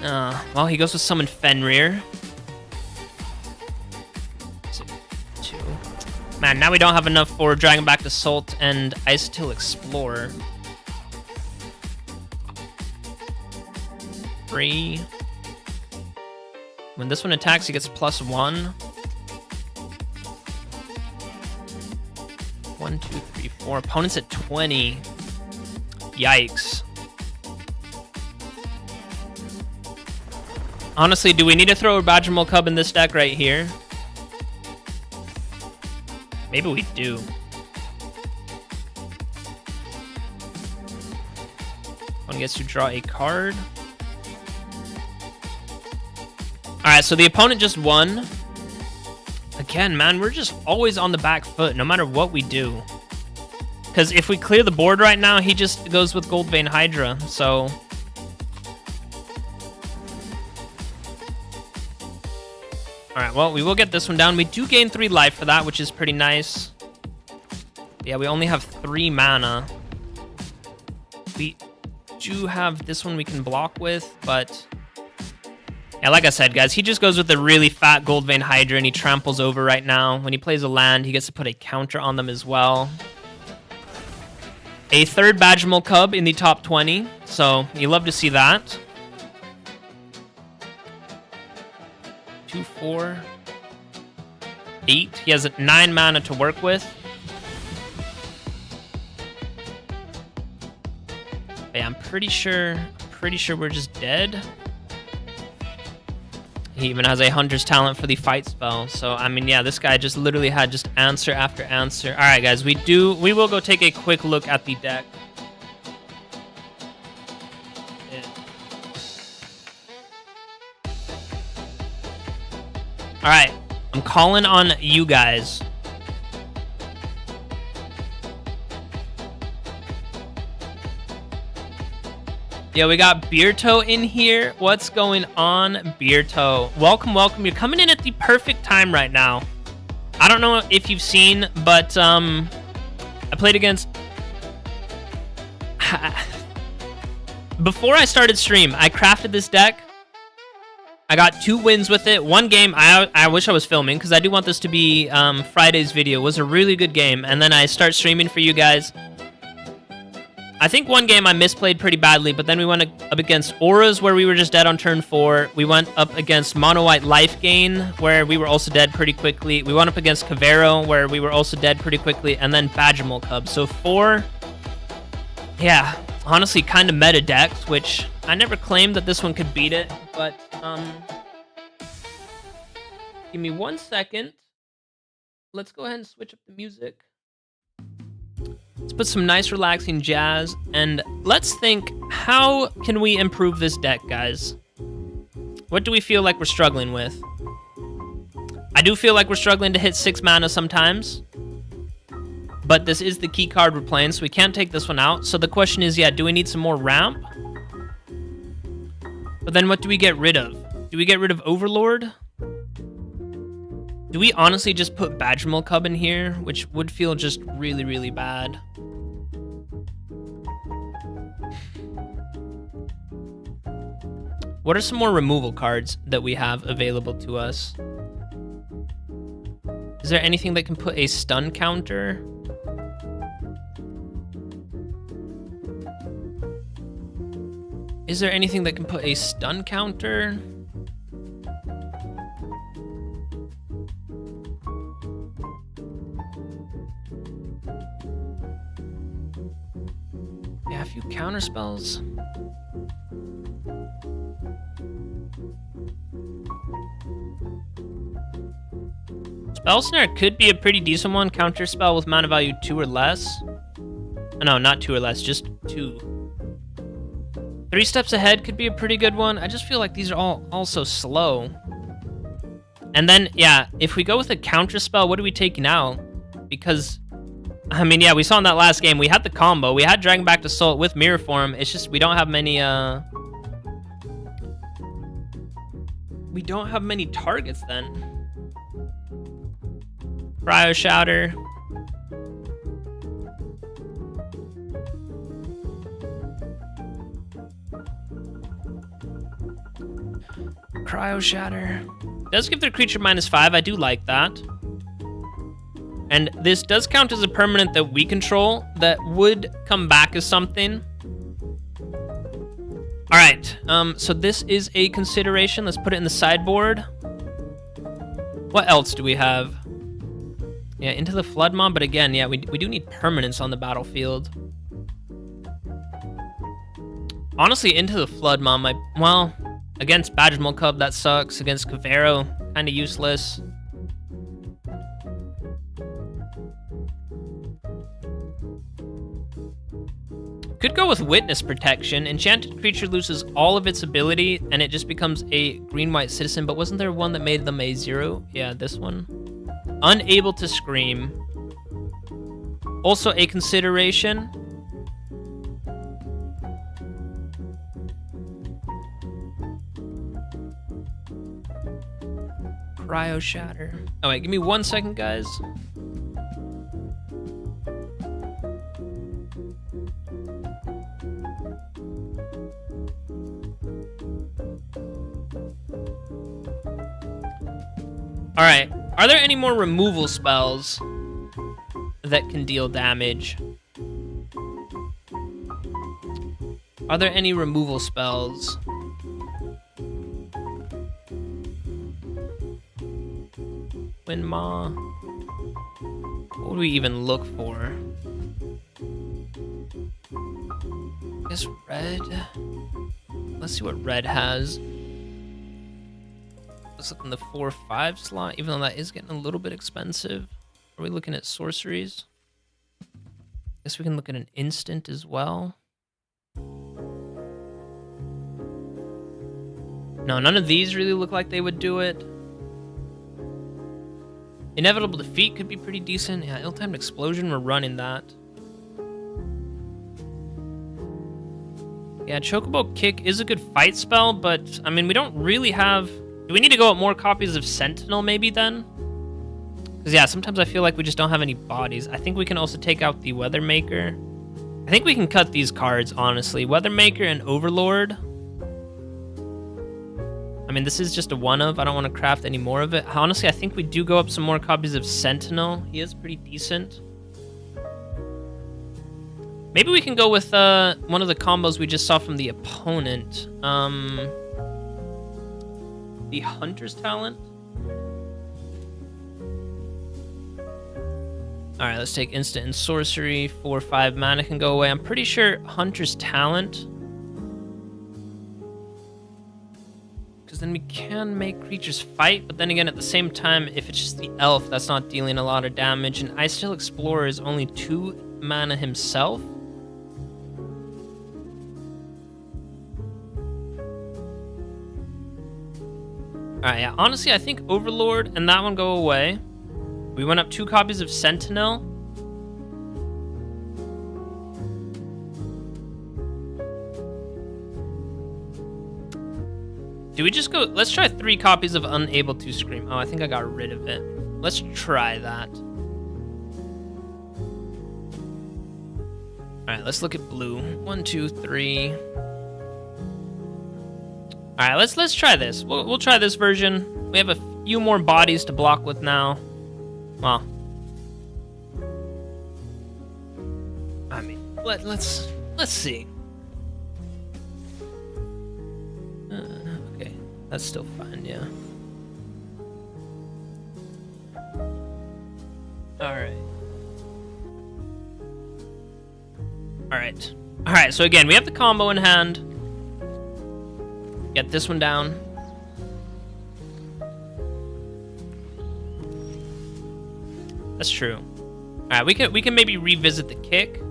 well, he goes with Summon Fenrir. 2. Man, now we don't have enough for Dragonback Assault and Ice-Till Explorer. 3. When this one attacks, he gets +1. 1, 2, 3, 4. Opponent's at 20. Yikes. Honestly, do we need to throw a Badgermole Cub in this deck right here? Maybe we do. One gets to draw a card. Alright, so the opponent just won. Again, man, we're just always on the back foot, no matter what we do. Because if we clear the board right now, he just goes with Goldvein Hydra, so... Alright, well, we will get this one down. We do gain 3 life for that, which is pretty nice. Yeah, we only have 3 mana. We do have this one we can block with, but... Yeah, like I said, guys, he just goes with the really fat Goldvein Hydra, and he tramples over right now. When he plays a land, he gets to put a counter on them as well. A 3rd Badgermole Cub in the top 20, so you love to see that. 2, 4, 8. He has 9 mana to work with. Yeah, I'm pretty sure we're just dead. He even has a Hunter's Talent for the fight spell. So, I mean, yeah, this guy just literally had just answer after answer. All right, guys, we will go take a quick look at the deck. All right, I'm calling on you guys. Yeah, we got Beerto in here. What's going on, Beerto? Welcome, welcome. You're coming in at the perfect time right now. I don't know if you've seen, but I played against... Before I started stream, I crafted this deck. I got 2 wins with it. One game, I wish I was filming, because I do want this to be Friday's video. It was a really good game. And then I start streaming for you guys. I think one game I misplayed pretty badly, but then we went up against Auras, where we were just dead on turn 4. We went up against Mono White Life Gain, where we were also dead pretty quickly. We went up against Cavero, where we were also dead pretty quickly, and then Badgermole Cub. So 4, yeah, honestly, kind of meta decks, which I never claimed that this one could beat it, but give me 1 second. Let's go ahead and switch up the music. Let's put some nice relaxing jazz, and let's think, how can we improve this deck, guys? What do we feel like we're struggling with? I do feel like we're struggling to hit 6 mana sometimes, but this is the key card we're playing, so we can't take this one out. So the question is, yeah, do we need some more ramp? But then what do we get rid of? Do we get rid of Overlord? Do we honestly just put Badgermole Cub in here, which would feel just really, really bad? What are some more removal cards that we have available to us? Is there anything that can put a stun counter? Is there anything that can put a stun counter? Yeah, a few counter spells. Spell Snare could be a pretty decent one. Counter spell with mana value 2 or less. No, not 2 or less, just 2. 3 steps ahead could be a pretty good one. I just feel like these are all so slow. And then, yeah, if we go with a counter spell, what are we taking out? Because, I mean, yeah, we saw in that last game, we had the combo. We had Dragonback to Soul with Mirrorform. It's just we don't have many, we don't have many targets then. Cryo Shatter. Cryo Shatter. Does give their creature -5. I do like that. And this does count as a permanent that we control that would come back as something. All right. So this is a consideration. Let's put it in the sideboard. What else do we have? Yeah, Into the Flood Mob, but again, yeah, we do need permanence on the battlefield. Honestly, Into the Flood Mob, well, against Badgermole Cub, that sucks. Against Cavero, kind of useless. Could go with Witness Protection. Enchanted creature loses all of its ability, and it just becomes a green-white citizen, but wasn't there one that made them a 0? Yeah, this one. Unable to Scream. Also a consideration. Cryo Shatter. Oh wait, give me 1 second, guys. All right. Are there any more removal spells that can deal damage? Are there any removal spells? Windmaw. What would we even look for? I guess red. Let's see what red has. Let's look in the 4/5 slot, even though that is getting a little bit expensive. Are we looking at sorceries? Guess we can look at an instant as well. No, none of these really look like they would do it. Inevitable Defeat could be pretty decent. Yeah, Ill-Timed Explosion, we're running that. Yeah, Chocobo Kick is a good fight spell, but, I mean, we don't really have... Do we need to go with more copies of Sentinel, maybe, then? Because, yeah, sometimes I feel like we just don't have any bodies. I think we can also take out the Weathermaker. I think we can cut these cards, honestly. Weathermaker and Overlord. I mean, this is just a one-of. I don't want to craft any more of it. Honestly, I think we do go up some more copies of Sentinel. He is pretty decent. Maybe we can go with one of the combos we just saw from the opponent. The Hunter's Talent. Alright, let's take Instant and Sorcery. 4/5 mana can go away. I'm pretty sure Hunter's Talent... because then we can make creatures fight, but then again, at the same time, if it's just the elf, that's not dealing a lot of damage, and Icestill Explorer is only 2 mana himself. Alright, yeah, honestly, I think Overlord and that one go away. We went up 2 copies of Sentinel. Do we just go... Let's try 3 copies of Unable to Scream. Oh, I think I got rid of it. Let's try that. Alright, let's look at blue. 1, 2, 3. Alright, let's try this. We'll try this version. We have a few more bodies to block with now. Well. I mean, let's see. That's still fine, yeah. Alright, so again, we have the combo in hand. Get this one down. That's true. Alright, we can maybe revisit the kick.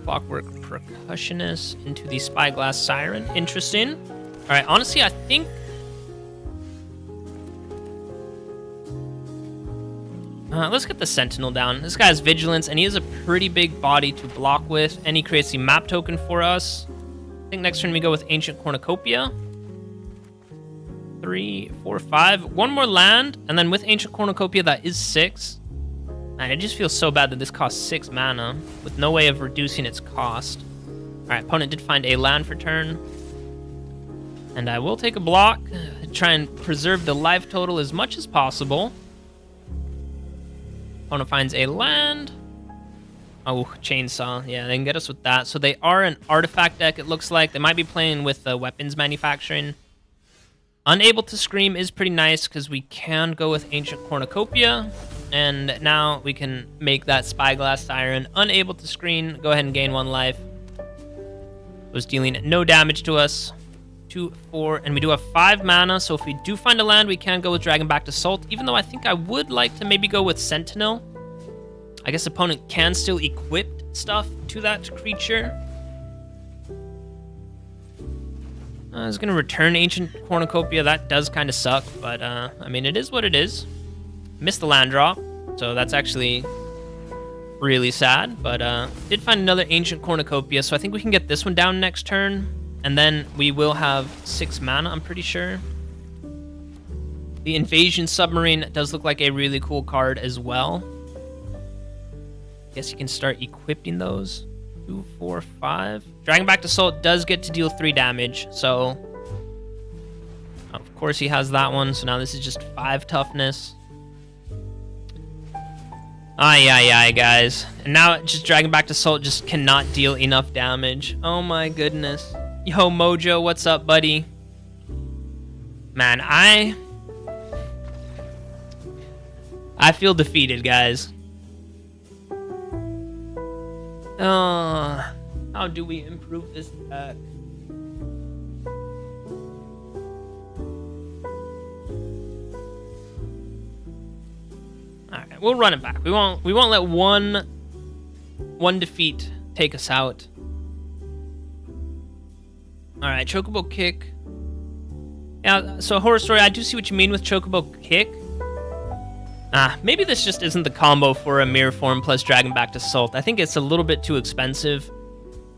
Clockwork Percussionist into the Spyglass Siren. Interesting. Alright, honestly, I think... let's get the Sentinel down. This guy has Vigilance, and he has a pretty big body to block with, and he creates the map token for us. I think next turn we go with Ancient Cornucopia. 3, 4, 5. One more land, and then with Ancient Cornucopia, that is 6. Man, it just feels so bad that this costs 6 mana, with no way of reducing its cost. Alright, opponent did find a land for turn. And I will take a block, try and preserve the life total as much as possible. Opponent finds a land. Oh, Chainsaw. Yeah, they can get us with that. So they are an artifact deck, it looks like. They might be playing with weapons manufacturing. Unable to Scream is pretty nice, because we can go with Ancient Cornucopia. And now we can make that Spyglass Siren. Unable to Scream. Go ahead and gain 1 life. Was dealing no damage to us. 2, 4, and we do have 5 mana. So if we do find a land, we can go with Dragonback Assault. Even though I think I would like to maybe go with Sentinel. I guess opponent can still equip stuff to that creature. I was going to return Ancient Cornucopia. That does kind of suck, but I mean, it is what it is. Missed the land drop, so that's actually really sad, but did find another Ancient Cornucopia, so I think we can get this one down next turn, and then we will have 6 mana, I'm pretty sure. The Invasion Submarine does look like a really cool card as well. Guess you can start equipping those. 2, 4, 5. Dragonback Assault does get to deal 3 damage, so... Of course he has that one, so now this is just 5 toughness. Ay, guys. And now just Dragonback Assault just cannot deal enough damage. Oh my goodness. Yo, Mojo, what's up, buddy? Man, I feel defeated, guys. How do we improve this deck? All right, we'll run it back. We won't let one defeat take us out. All right, Chocobo Kick. Yeah, so Horror Story, I do see what you mean with Chocobo Kick. Maybe this just isn't the combo for a Mirrorform plus Dragonback to Salt. I think it's a little bit too expensive.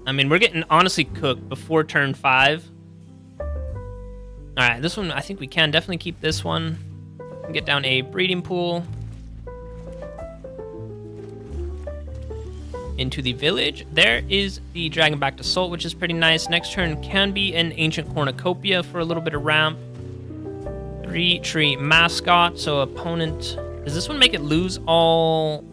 I mean, we're getting honestly cooked before turn 5. All right, this one, I think we can definitely keep this one. Get down a breeding pool. Into the village. There is the Dragonback to Salt, which is pretty nice. Next turn can be an Ancient Cornucopia for a little bit of ramp. 3-tree Mascot, so opponent... Does this one make it lose all...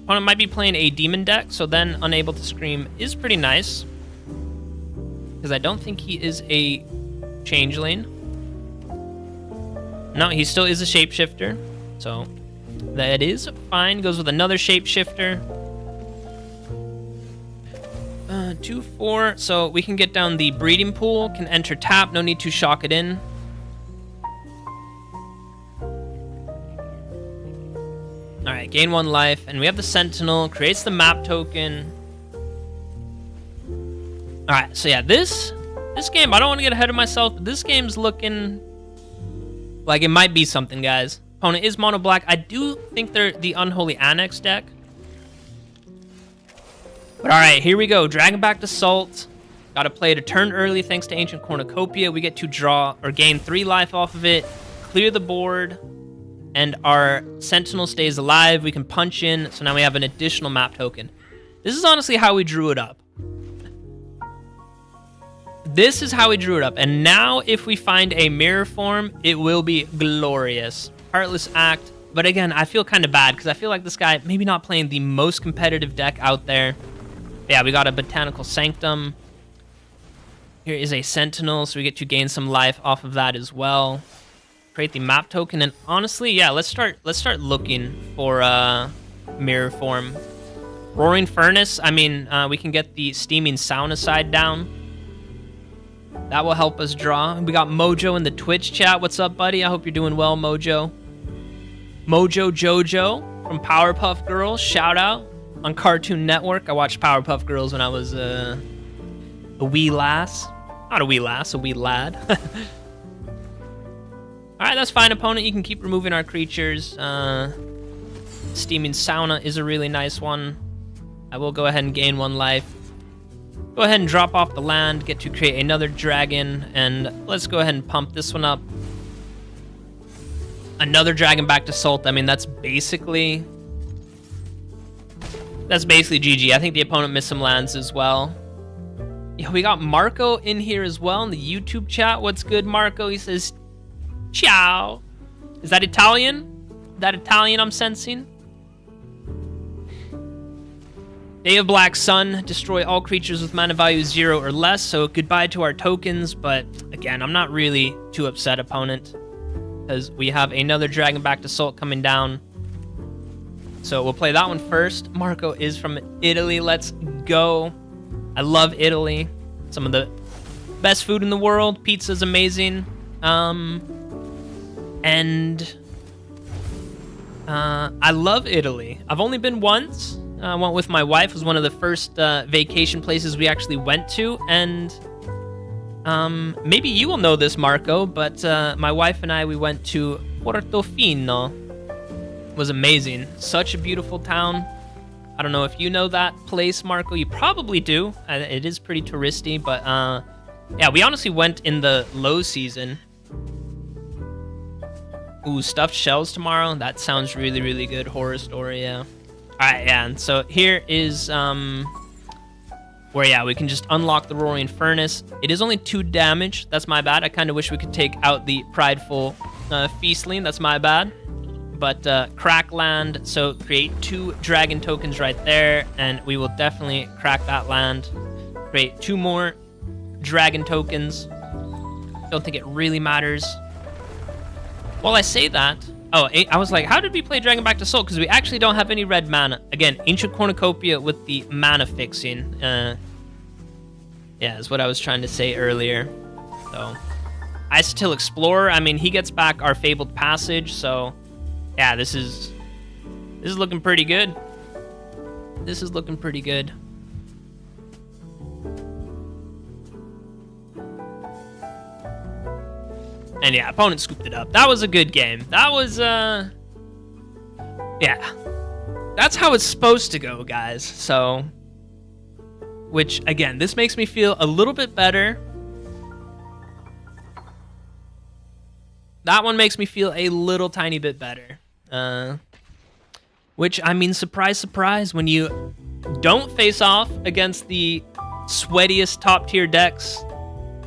Opponent might be playing a Demon deck, so then Unable to Scream is pretty nice. Because I don't think he is a Changeling. No, he still is a Shapeshifter, so... That is fine. Goes with another Shapeshifter. 2-4. So we can get down the breeding pool. Can enter tap. No need to shock it in. Alright, gain 1 life. And we have the Sentinel. Creates the map token. Alright, so yeah, this game, I don't want to get ahead of myself, but this game's looking like it might be something, guys. Opponent is mono black. I do think they're the Unholy Annex deck. But all right, here we go. Dragonback to Salt. Got to play it a turn early thanks to Ancient Cornucopia. We get to draw or gain 3 life off of it, clear the board, and our Sentinel stays alive. We can punch in, so now we have an additional map token. This is honestly how we drew it up. This is how we drew it up. And now if we find a Mirrorform, it will be glorious. Heartless Act, but again, I feel kind of bad because I feel like this guy maybe not playing the most competitive deck out there. Yeah, we got a Botanical Sanctum. Here is a Sentinel, so we get to gain some life off of that as well. Create the map token, and honestly, yeah, let's start looking for Mirrorform. Roaring Furnace. I mean, we can get the Steaming Sauna side down. That will help us draw. We got Mojo in the Twitch chat. What's up, buddy? I hope you're doing well, Mojo. Mojo Jojo from Powerpuff Girls. Shout out on Cartoon Network. I watched Powerpuff Girls when I was a wee lass. Not a wee lass, a wee lad. Alright, that's fine, opponent. You can keep removing our creatures. Steaming Sauna is a really nice one. I will go ahead and gain 1 life. Go ahead and drop off the land, get to create another dragon, and let's go ahead and pump this one up. Another Dragonback to Salt. I mean, that's basically GG. I think the opponent missed some lands as well. Yeah, we got Marco in here as well in the YouTube chat. What's good, Marco? He says, ciao. Is that Italian? That Italian I'm sensing? Day of Black Sun, destroy all creatures with mana value 0 or less, so goodbye to our tokens, but again, I'm not really too upset, opponent, because we have another Dragonback to Salt coming down. So we'll play that one first. Marco is from Italy, let's go. I love Italy. Some of the best food in the world, pizza's amazing. And I love Italy. I've only been once. I went with my wife. It was one of the first vacation places we actually went to, and maybe you will know this, Marco, but my wife and I, we went to Portofino. It was amazing. Such a beautiful town. I don't know if you know that place, Marco. You probably do. It is pretty touristy, but yeah, we honestly went in the low season. Ooh, stuffed shells tomorrow. That sounds really, really good. Horror Story, yeah. Alright, yeah, and so here is where, yeah, we can just unlock the Roaring Furnace. It is only 2 damage. That's my bad. I kind of wish we could take out the Prideful Feastling. That's my bad. But crack land, so create 2 dragon tokens right there, and we will definitely crack that land. Create 2 more dragon tokens. Don't think it really matters. While I say that, Oh, I was like, how did we play Dragonback to Soul? Because we actually don't have any red mana. Again, Ancient Cornucopia with the mana fixing. Yeah, is what I was trying to say earlier. So, Isotil Explorer. I mean, he gets back our Fabled Passage. So, yeah, this is looking pretty good. This is looking pretty good. And yeah, opponent scooped it up. That was a good game. That was, yeah. That's how it's supposed to go, guys. So, which, again, this makes me feel a little bit better. That one makes me feel a little tiny bit better. Which, I mean, surprise, surprise, when you don't face off against the sweatiest top-tier decks,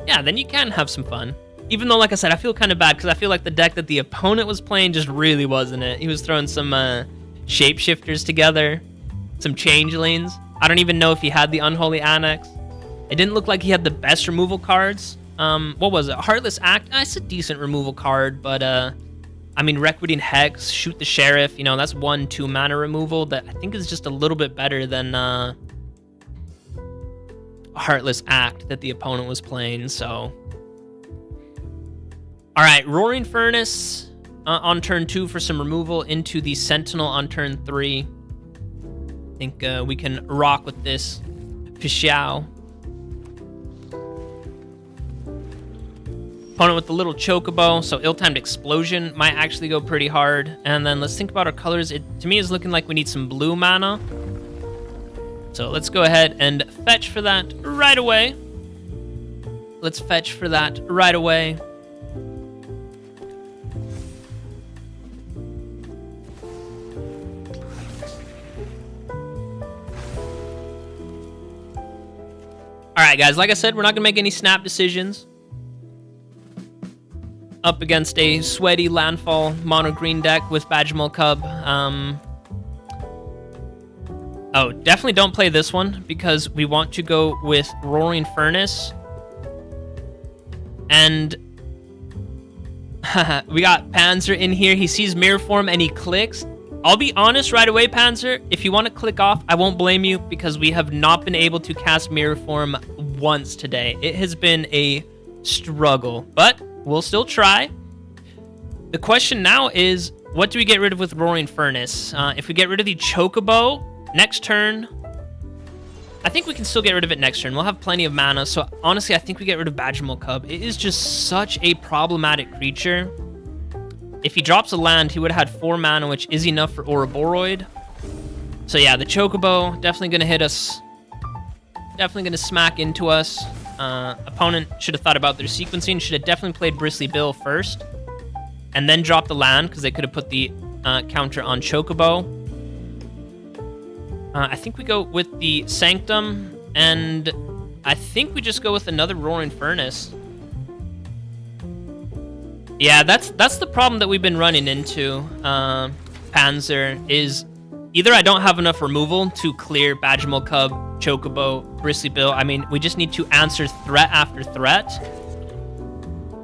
yeah, then you can have some fun. Even though, like I said, I feel kind of bad because I feel like the deck that the opponent was playing just really wasn't it. He was throwing some shapeshifters together, some changelings. I don't even know if he had the Unholy Annex. It didn't look like he had the best removal cards. What was it? Heartless Act? It's a decent removal card, but I mean, Requiting Hex, Shoot the Sheriff, you know, that's 1/2 mana removal that I think is just a little bit better than Heartless Act that the opponent was playing, so... All right, Roaring Furnace on turn 2 for some removal into the Sentinel on turn 3. I think we can rock with this. Pixiao. Opponent with the little Chocobo, so Ill-Timed Explosion might actually go pretty hard. And then let's think about our colors. It, to me, is looking like we need some blue mana. So let's go ahead and fetch for that right away. Let's fetch for that right away. All right, guys, like I said, we're not going to make any snap decisions. Up against a sweaty landfall mono green deck with Badgermole Cub. Oh, definitely don't play this one because we want to go with Roaring Furnace. And we got Panzer in here. He sees Mirrorform and he clicks. I'll be honest right away, Panzer. If you want to click off, I won't blame you because we have not been able to cast Mirrorform once today. It has been a struggle, but we'll still try. The question now is, what do we get rid of with Roaring Furnace? If we get rid of the Chocobo next turn, I think we can still get rid of it next turn. We'll have plenty of mana, so honestly, I think we get rid of Badgermole Cub. It is just such a problematic creature. If he drops a land, he would have had 4 mana, which is enough for Ouroboros. So yeah, the Chocobo, definitely going to hit us. Definitely going to smack into us. Opponent should have thought about their sequencing. Should have definitely played Bristly Bill first. And then dropped the land, because they could have put the counter on Chocobo. I think we go with the Sanctum, and I think we just go with another Roaring Furnace. Yeah, that's the problem that we've been running into, Panzer, is either I don't have enough removal to clear Badgermole Cub, Chocobo, Bristly Bill. I mean, we just need to answer threat after threat.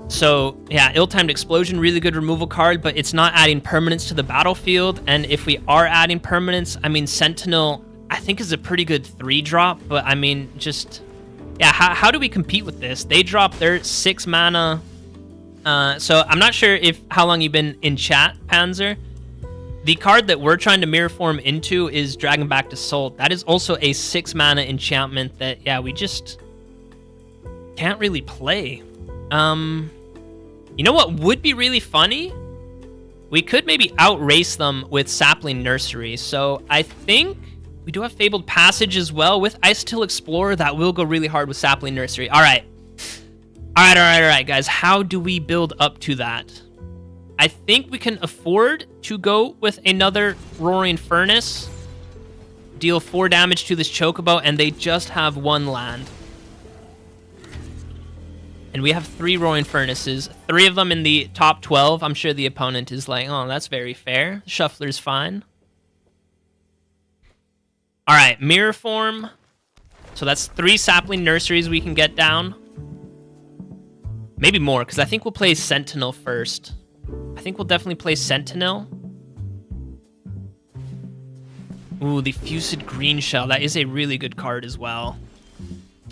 So, yeah, Ill-Timed Explosion, really good removal card, but it's not adding permanents to the battlefield. And if we are adding permanents, I mean, Sentinel, I think is a pretty good 3-drop, but I mean, just, yeah, how do we compete with this? They drop their 6 mana. So I'm not sure how long you've been in chat, Panzer. The card that we're trying to Mirrorform into is Dragonback to Soul. That is also a 6 mana enchantment that, yeah, we just can't really play. You know what would be really funny? We could maybe outrace them with Sapling Nursery. So I think we do have Fabled Passage as well with Isotil Explorer. That will go really hard with Sapling Nursery. All right. All right, guys. How do we build up to that? I think we can afford to go with another Roaring Furnace. Deal 4 damage to this Chocobo, and they just have 1 land. And we have 3 Roaring Furnaces. 3 of them in the top 12. I'm sure the opponent is like, oh, that's very fair. Shuffler's fine. All right, Mirrorform. So that's 3 Sapling Nurseries we can get down. Maybe more, because I think we'll play Sentinel first. I think we'll definitely play Sentinel. Ooh, the Fused Green Shell. That is a really good card as well.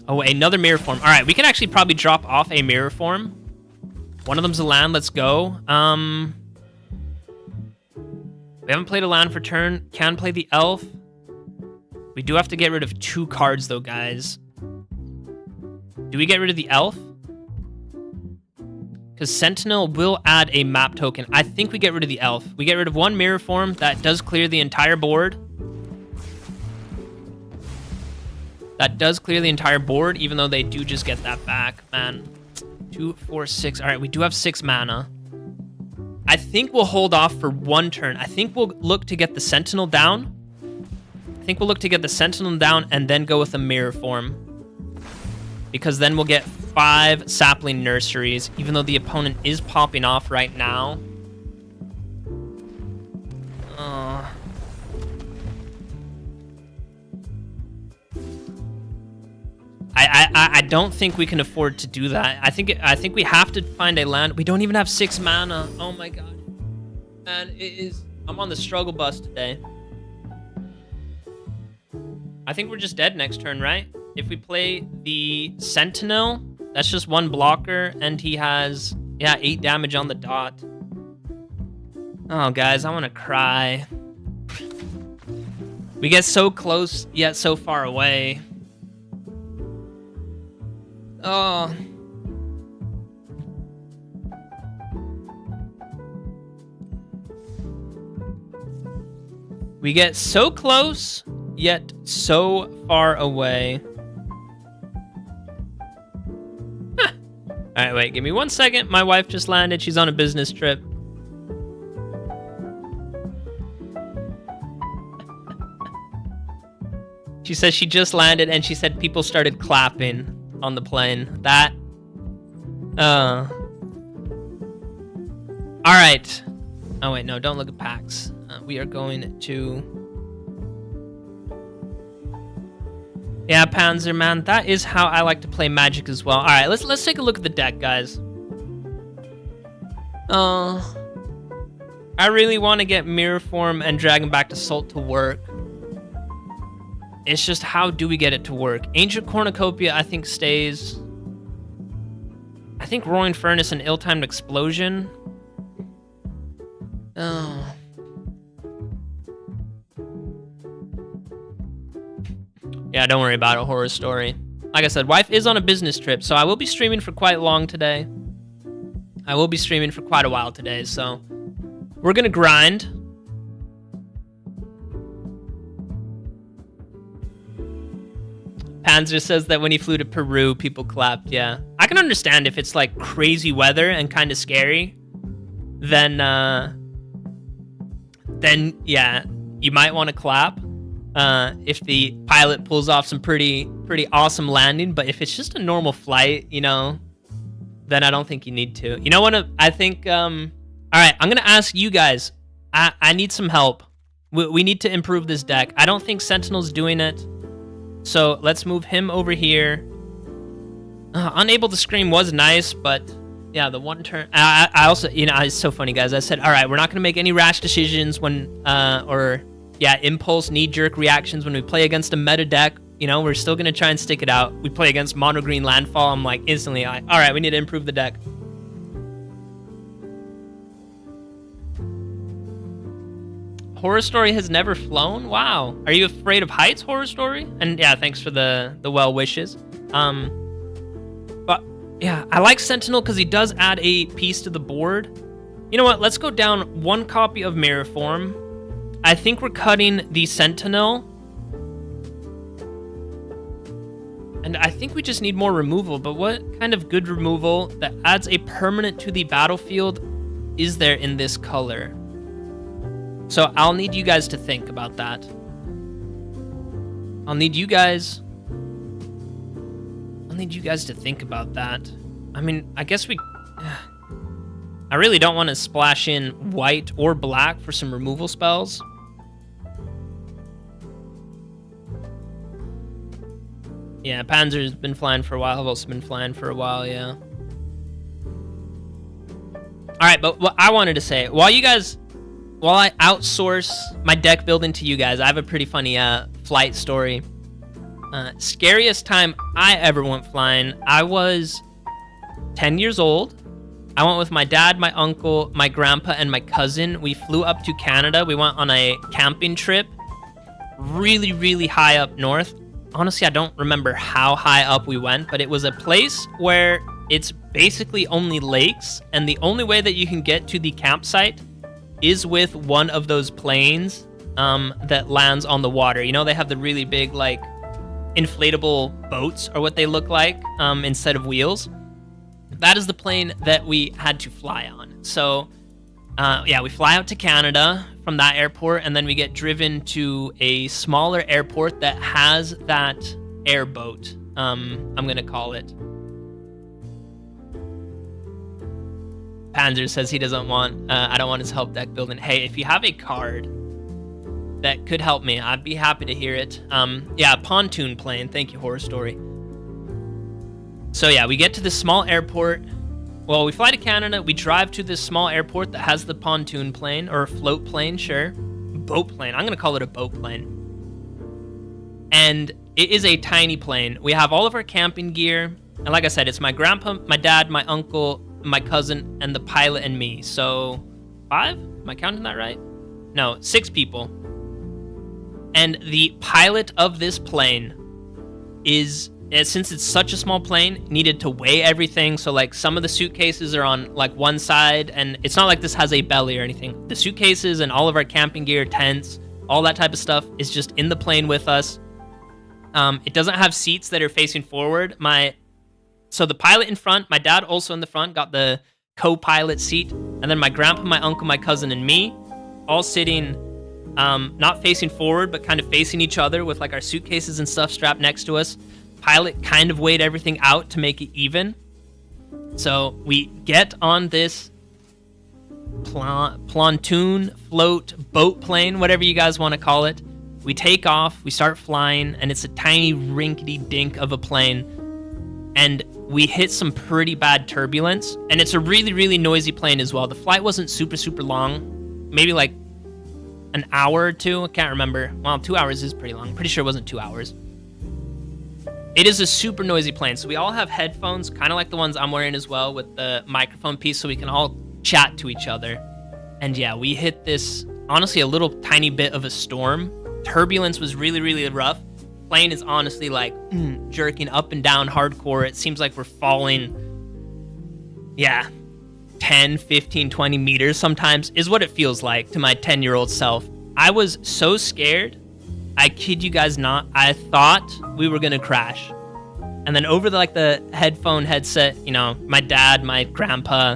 Oh, another Mirrorform. All right, we can actually probably drop off a Mirrorform. One of them's a land. Let's go. We haven't played a land for turn. Can play the Elf. We do have to get rid of 2 cards, though, guys. Do we get rid of the Elf? Because Sentinel will add a map token. I think we get rid of the Elf. We get rid of 1 Mirrorform. That does clear the entire board. That does clear the entire board, even though they do just get that back. Man, 2, 4, 6. All right, we do have 6 mana. I think we'll hold off for 1 turn. I think we'll look to get the Sentinel down. And then go with a Mirrorform. Because then we'll get 5 Sapling Nurseries, even though the opponent is popping off right now. I don't think we can afford to do that. I think we have to find a land. We don't even have 6 mana. Oh my god. Man, I'm on the struggle bus today. I think we're just dead next turn, right? If we play the Sentinel, that's just 1 blocker, and he has, 8 damage on the dot. Oh, guys, I want to cry. We get so close, yet so far away. Oh. We get so close, yet so far away. Huh. All right, wait, give me 1 second. My wife just landed. She's on a business trip. She says she just landed, and she said people started clapping on the plane. That, all right. Oh, wait, no, don't look at packs. We are going to... Yeah, Panzer, man, that is how I like to play Magic as well. All right, let's take a look at the deck, guys. I really want to get Mirrorform and Dragonback to Salt to work. It's just, how do we get it to work? Ancient Cornucopia, I think, stays. I think Roaring Furnace and Ill-Timed Explosion. Oh. Yeah, don't worry about it, Horror Story. Like I said, wife is on a business trip, so I will be streaming for quite long today. I will be streaming for quite a while today, so we're gonna grind. Panzer says that when he flew to Peru, people clapped. Yeah, I can understand if it's like crazy weather and kind of scary. Then yeah, you might want to clap. If the pilot pulls off some pretty awesome landing, but if it's just a normal flight, you know, then I don't think you need to. You know what? I think. All right, I'm gonna ask you guys. I need some help. We need to improve this deck. I don't think Sentinel's doing it. So let's move him over here. Unable to Scream was nice, but yeah, the 1 turn. I also, you know, it's so funny, guys. I said, all right, we're not going to make any rash decisions when, impulse, knee-jerk reactions when we play against a meta deck. You know, we're still going to try and stick it out. We play against Mono Green Landfall. I'm like, instantly, all right, we need to improve the deck. Horror Story has never flown? Wow. Are you afraid of heights, Horror Story? And yeah, thanks for the well wishes. But yeah, I like Sentinel because he does add a piece to the board. You know what? Let's go down 1 copy of Mirrorform. I think we're cutting the Sentinel. And I think we just need more removal. But what kind of good removal that adds a permanent to the battlefield is there in this color? So I'll need you guys to think about that. I'll need you guys to think about that. I mean, I guess I really don't want to splash in white or black for some removal spells. Yeah, Panzer's been flying for a while. I've also been flying for a while, yeah. All right, but what I wanted to say, while I outsource my deck building to you guys, I have a pretty funny flight story. Scariest time I ever went flying, I was 10 years old. I went with my dad, my uncle, my grandpa, and my cousin. We flew up to Canada. We went on a camping trip really, really high up north. Honestly, I don't remember how high up we went, but it was a place where it's basically only lakes, and the only way that you can get to the campsite is with one of those planes that lands on the water. You know, they have the really big, like, inflatable boats, or what they look like, instead of wheels. That is the plane that we had to fly on. So, yeah, we fly out to Canada from that airport, and then we get driven to a smaller airport that has that airboat, I'm going to call it. Panzer says he doesn't want, I don't want his help deck building. Hey, if you have a card that could help me, I'd be happy to hear it. Yeah, pontoon plane. Thank you, Horror Story. So yeah, we get to this small airport. Well, we fly to Canada. We drive to this small airport that has the pontoon plane, or a float plane, sure. Boat plane. I'm going to call it a boat plane. And it is a tiny plane. We have all of our camping gear. And like I said, it's my grandpa, my dad, my uncle, my cousin, and the pilot and me. So 5? Am I counting that right? No, 6 people. And the pilot of this plane is, since it's such a small plane, needed to weigh everything. So like some of the suitcases are on like one side, and it's not like this has a belly or anything. The suitcases and all of our camping gear, tents, all that type of stuff is just in the plane with us. It doesn't have seats that are facing forward. So the pilot in front, my dad also in the front, got the co-pilot seat, and then my grandpa, my uncle, my cousin, and me all sitting not facing forward, but kind of facing each other with like our suitcases and stuff strapped next to us. Pilot kind of weighed everything out to make it even. So we get on this pontoon, float, boat plane, whatever you guys want to call it. We take off, we start flying, and it's a tiny rinkety-dink of a plane. And we hit some pretty bad turbulence, and it's a really, really noisy plane as well. The flight wasn't super, super long, maybe like an hour or 2. I can't remember. Well, 2 hours is pretty long. I'm pretty sure it wasn't 2 hours. It is a super noisy plane, so we all have headphones, kind of like the ones I'm wearing as well, with the microphone piece, so we can all chat to each other. And yeah, we hit this, honestly, a little tiny bit of a storm. Turbulence was really, really rough. Plane is honestly like jerking up and down hardcore. It seems like we're falling, yeah, 10, 15, 20 meters sometimes is what it feels like to my 10-year-old self. I was so scared. I kid you guys not. I thought we were going to crash. And then over the headphone headset, you know, my dad, my grandpa,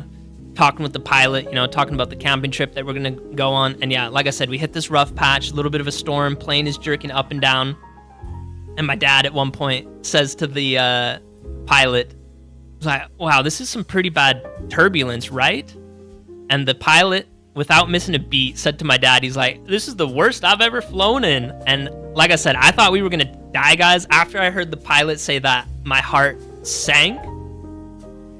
talking with the pilot, you know, talking about the camping trip that we're going to go on. And yeah, like I said, we hit this rough patch, a little bit of a storm. Plane is jerking up and down. And my dad at one point says to the pilot, like, wow, this is some pretty bad turbulence, right? And the pilot, without missing a beat, said to my dad, he's like, this is the worst I've ever flown in. And like I said, I thought we were going to die, guys. After I heard the pilot say that, my heart sank.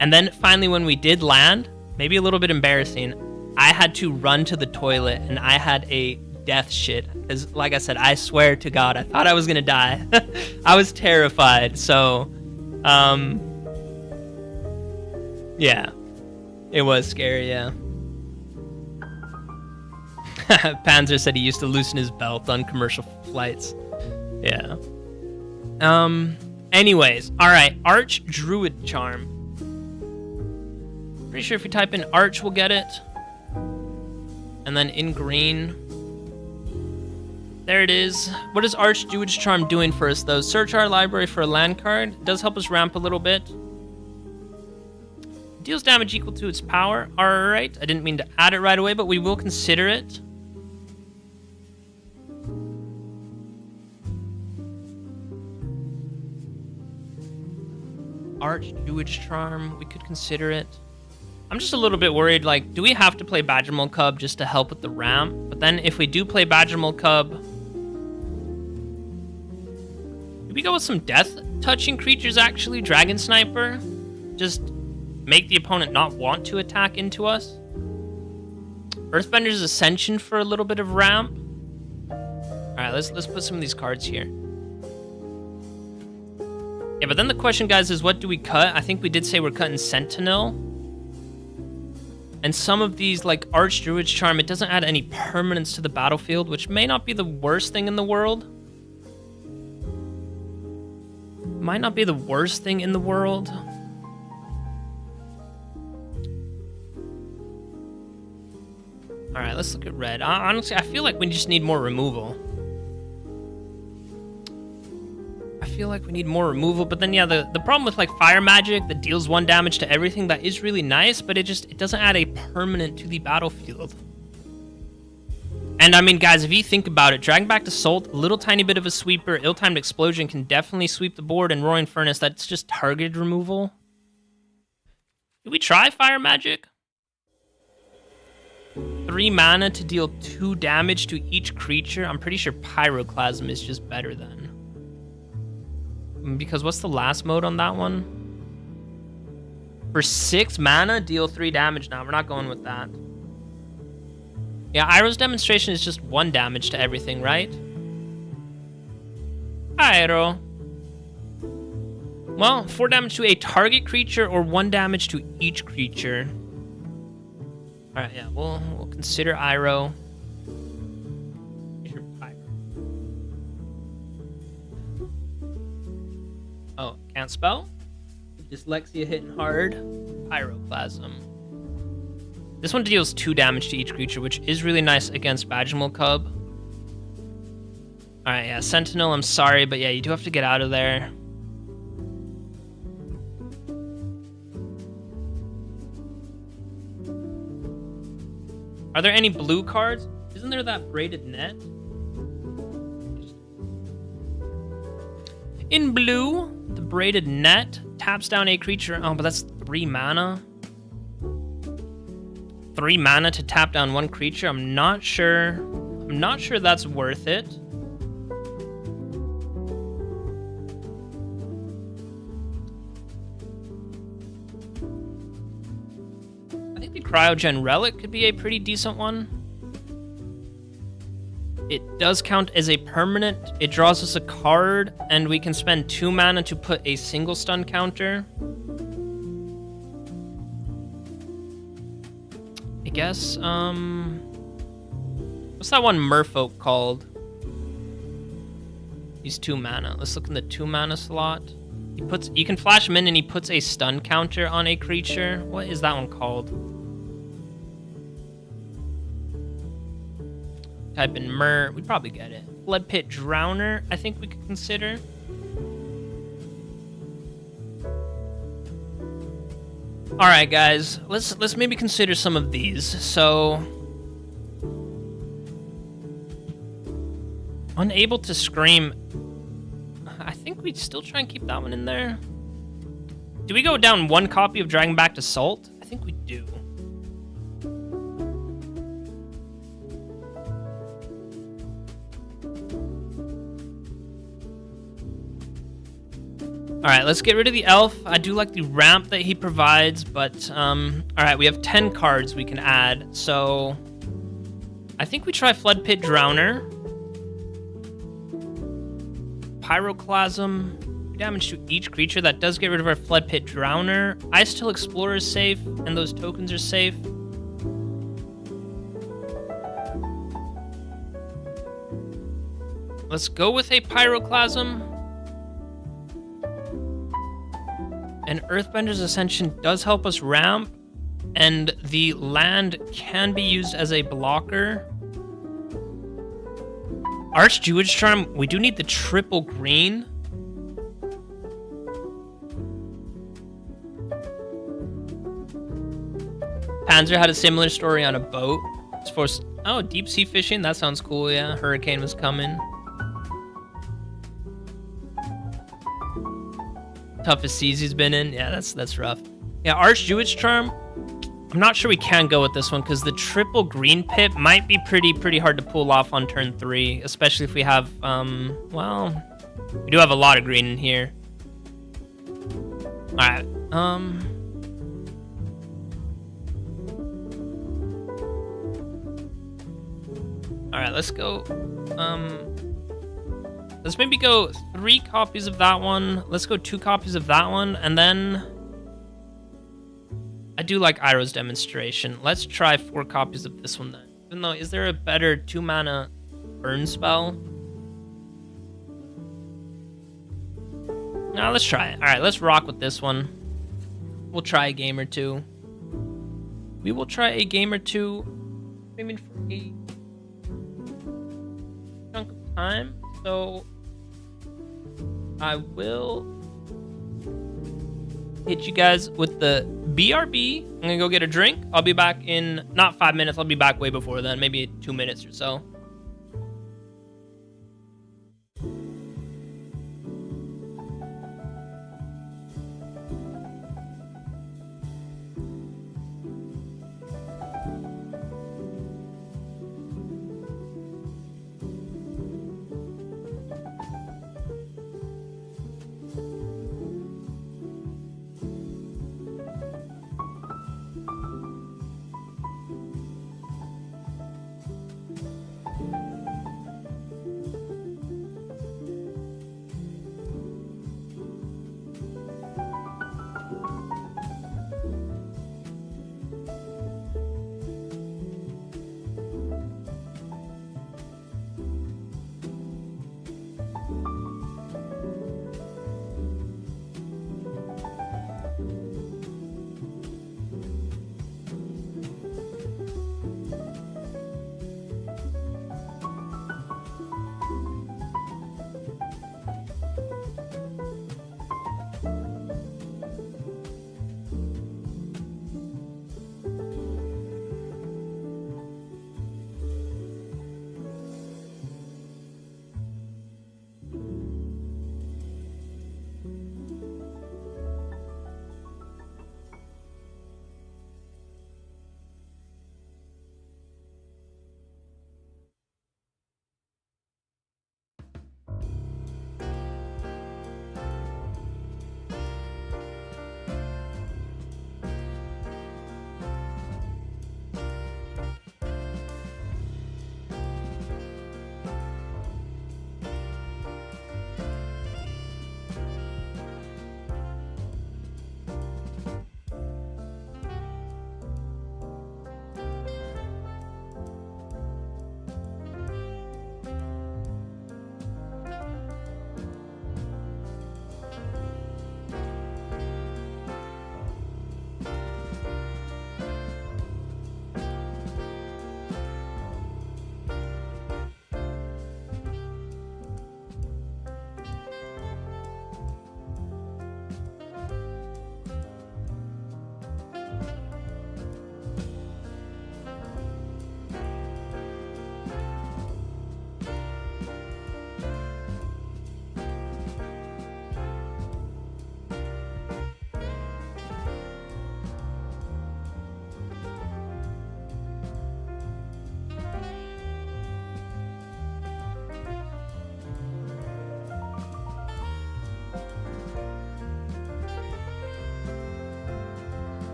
And then finally, when we did land, maybe a little bit embarrassing, I had to run to the toilet, and I had a death shit. Because like I said, I swear to God, I thought I was going to die. I was terrified. So, yeah, it was scary, yeah. Panzer said he used to loosen his belt on commercial flights. Yeah. Anyways, all right. Arch Druid Charm. Pretty sure if you type in Arch, we'll get it. And then in green. There it is. What is Arch Druid Charm doing for us, though? Search our library for a land card. It does help us ramp a little bit. Deals damage equal to its power. All right. I didn't mean to add it right away, but we will consider it. Arch Druid Charm. We could consider it. I'm just a little bit worried, like, do we have to play Badgermole Cub just to help with the ramp? But then if we do play Badgermole Cub, do we go with some death-touching creatures, actually? Dragon Sniper? Just make the opponent not want to attack into us. Earthbender's Ascension for a little bit of ramp. All right, let's put some of these cards here. Yeah, but then the question, guys, is what do we cut? I think we did say we're cutting Sentinel. And some of these, like Archdruid's Charm, it doesn't add any permanence to the battlefield, which may not be the worst thing in the world. Might not be the worst thing in the world. All right, let's look at red. Honestly, I feel like we just need more removal. But then, yeah, the problem with, like, fire magic that deals 1 damage to everything, that is really nice, but it doesn't add a permanent to the battlefield. And, I mean, guys, if you think about it, Dragonback Assault, a little tiny bit of a sweeper, Ill-Timed Explosion can definitely sweep the board, and Roaring Furnace, that's just targeted removal. Did we try fire magic? 3 mana to deal 2 damage to each creature. I'm pretty sure Pyroclasm is just better than. Because what's the last mode on that one? For 6 mana, deal 3 damage now. We're not going with that. Yeah, Iroh's Demonstration is just 1 damage to everything, right? Iroh. Well, 4 damage to a target creature or 1 damage to each creature. Alright, yeah, we'll consider Iroh. Oh, can't spell? Dyslexia hitting hard. Pyroclasm. This one deals 2 damage to each creature, which is really nice against Badgermal Cub. Alright, yeah, Sentinel, I'm sorry, but yeah, you do have to get out of there. Are there any blue cards? Isn't there that Braided Net? In blue, the Braided Net taps down a creature. Oh, but that's 3 mana. 3 mana to tap down 1 creature. I'm not sure that's worth it. I think the Cryogen Relic could be a pretty decent one. It does count as a permanent. It draws us a card, and we can spend 2 mana to put a single stun counter. I guess, what's that one Merfolk called? He's 2 mana. Let's look in the 2 mana slot. You can flash him in, and he puts a stun counter on a creature. What is that one called? Type in Mer, we'd probably get it. Flood Pit Drowner, I think we could consider. All right, guys, let's maybe consider some of these. So, Unable to Scream. I think we'd still try and keep that one in there. Do we go down 1 copy of Dragonback Assault? I think we do. All right, let's get rid of the elf. I do like the ramp that he provides, but all right, we have 10 cards we can add. So I think we try Flood Pit Drowner. Pyroclasm, damage to each creature. That does get rid of our Flood Pit Drowner. Ice-Till Explorer is safe, and those tokens are safe. Let's go with a Pyroclasm. And Earthbender's Ascension does help us ramp, and the land can be used as a blocker. Archdruid's Charm, we do need the triple green. Panzer had a similar story on a boat. It's for, oh, deep sea fishing, that sounds cool, yeah. Hurricane was coming. Toughest seas he's been in. Yeah, that's rough. Yeah, Archdruid's Charm. I'm not sure we can go with this one because the triple green pit might be pretty hard to pull off on turn 3, especially if we have, well, we do have a lot of green in here. All right, All right, let's go. Let's maybe go 3 copies of that one. Let's go 2 copies of that one, and then I do like Iroh's demonstration. Let's try 4 copies of this one then. Even though, is there a better 2-mana burn spell? No, let's try it. All right, let's rock with this one. We'll try a game or 2. We will try a game or 2, maybe for a chunk of time. So I will hit you guys with the BRB. I'm gonna go get a drink. I'll be back in not 5 minutes. I'll be back way before then, maybe 2 minutes or so.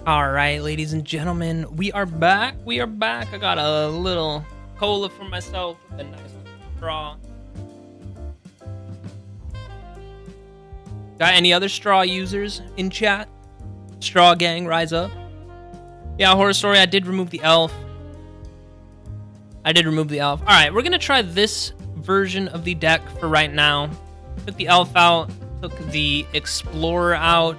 All right, ladies and gentlemen, we are back. We are back. I got a little cola for myself with a nice straw. Got any other straw users in chat? Straw gang, rise up. Yeah, horror story. I did remove the elf. All right, we're gonna try this version of the deck for right now. Took the elf out. Took the explorer out.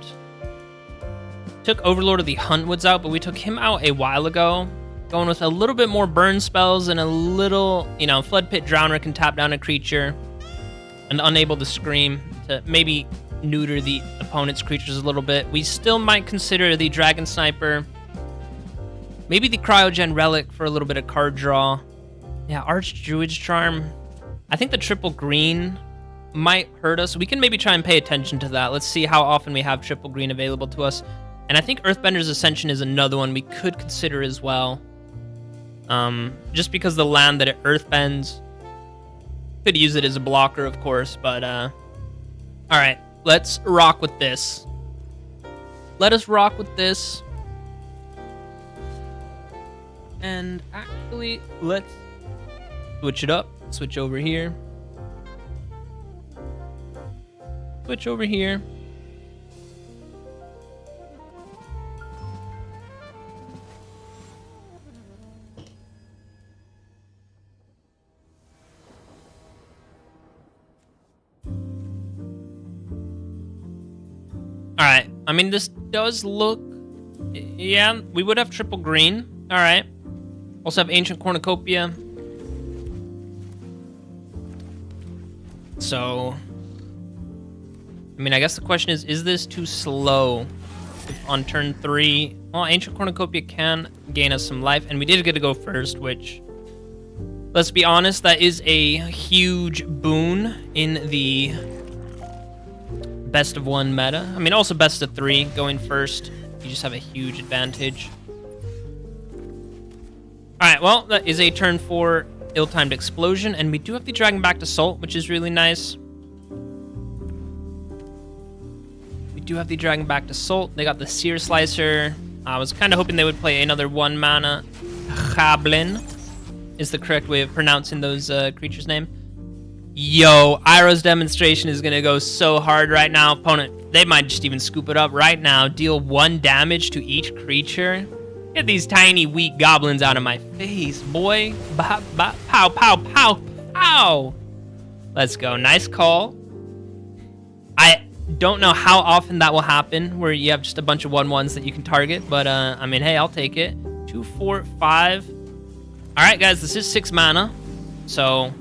Took Overlord of the Huntwoods out, but we took him out a while ago. Going with a little bit more burn spells and a little, Flood Pit Drowner can tap down a creature and Unable to Scream to maybe neuter the opponent's creatures a little bit. We still might consider the Dragon Sniper. Maybe the Cryogen Relic for a little bit of card draw. Yeah, Archdruid's Charm. I think the triple green might hurt us. We can maybe try and pay attention to that. Let's see how often we have triple green available to us. And I think Earthbender's Ascension is another one we could consider as well. Just because the land that it earthbends. Could use it as a blocker, of course, but alright, let's rock with this. Let us rock with this. And actually, let's switch it up. Switch over here. Switch over here. Alright, I mean, this does look... Yeah, we would have triple green. Alright. Also have Ancient Cornucopia. So... I mean, I guess the question is this too slow on turn 3? Well, Ancient Cornucopia can gain us some life, and we did get to go first, which... Let's be honest, that is a huge boon in the... best of 1 meta. I mean, also best of 3 going first. You just have a huge advantage. Alright, well, that is a turn 4 ill-timed explosion, and we do have the Dragonback Assault, which is really nice. We do have the Dragonback Assault. They got the Seer Slicer. I was kind of hoping they would play another 1 mana. Chablin is the correct way of pronouncing those creatures' name. Yo, Iroh's Demonstration is going to go so hard right now. Opponent, they might just even scoop it up right now. Deal 1 damage to each creature. Get these tiny, weak goblins out of my face, boy. Pow, pow, pow, pow. Let's go. Nice call. I don't know how often that will happen, where you have just a bunch of 1/1s that you can target. But, I mean, hey, I'll take it. 2, 4, 5. All right, guys, this is 6 mana. So...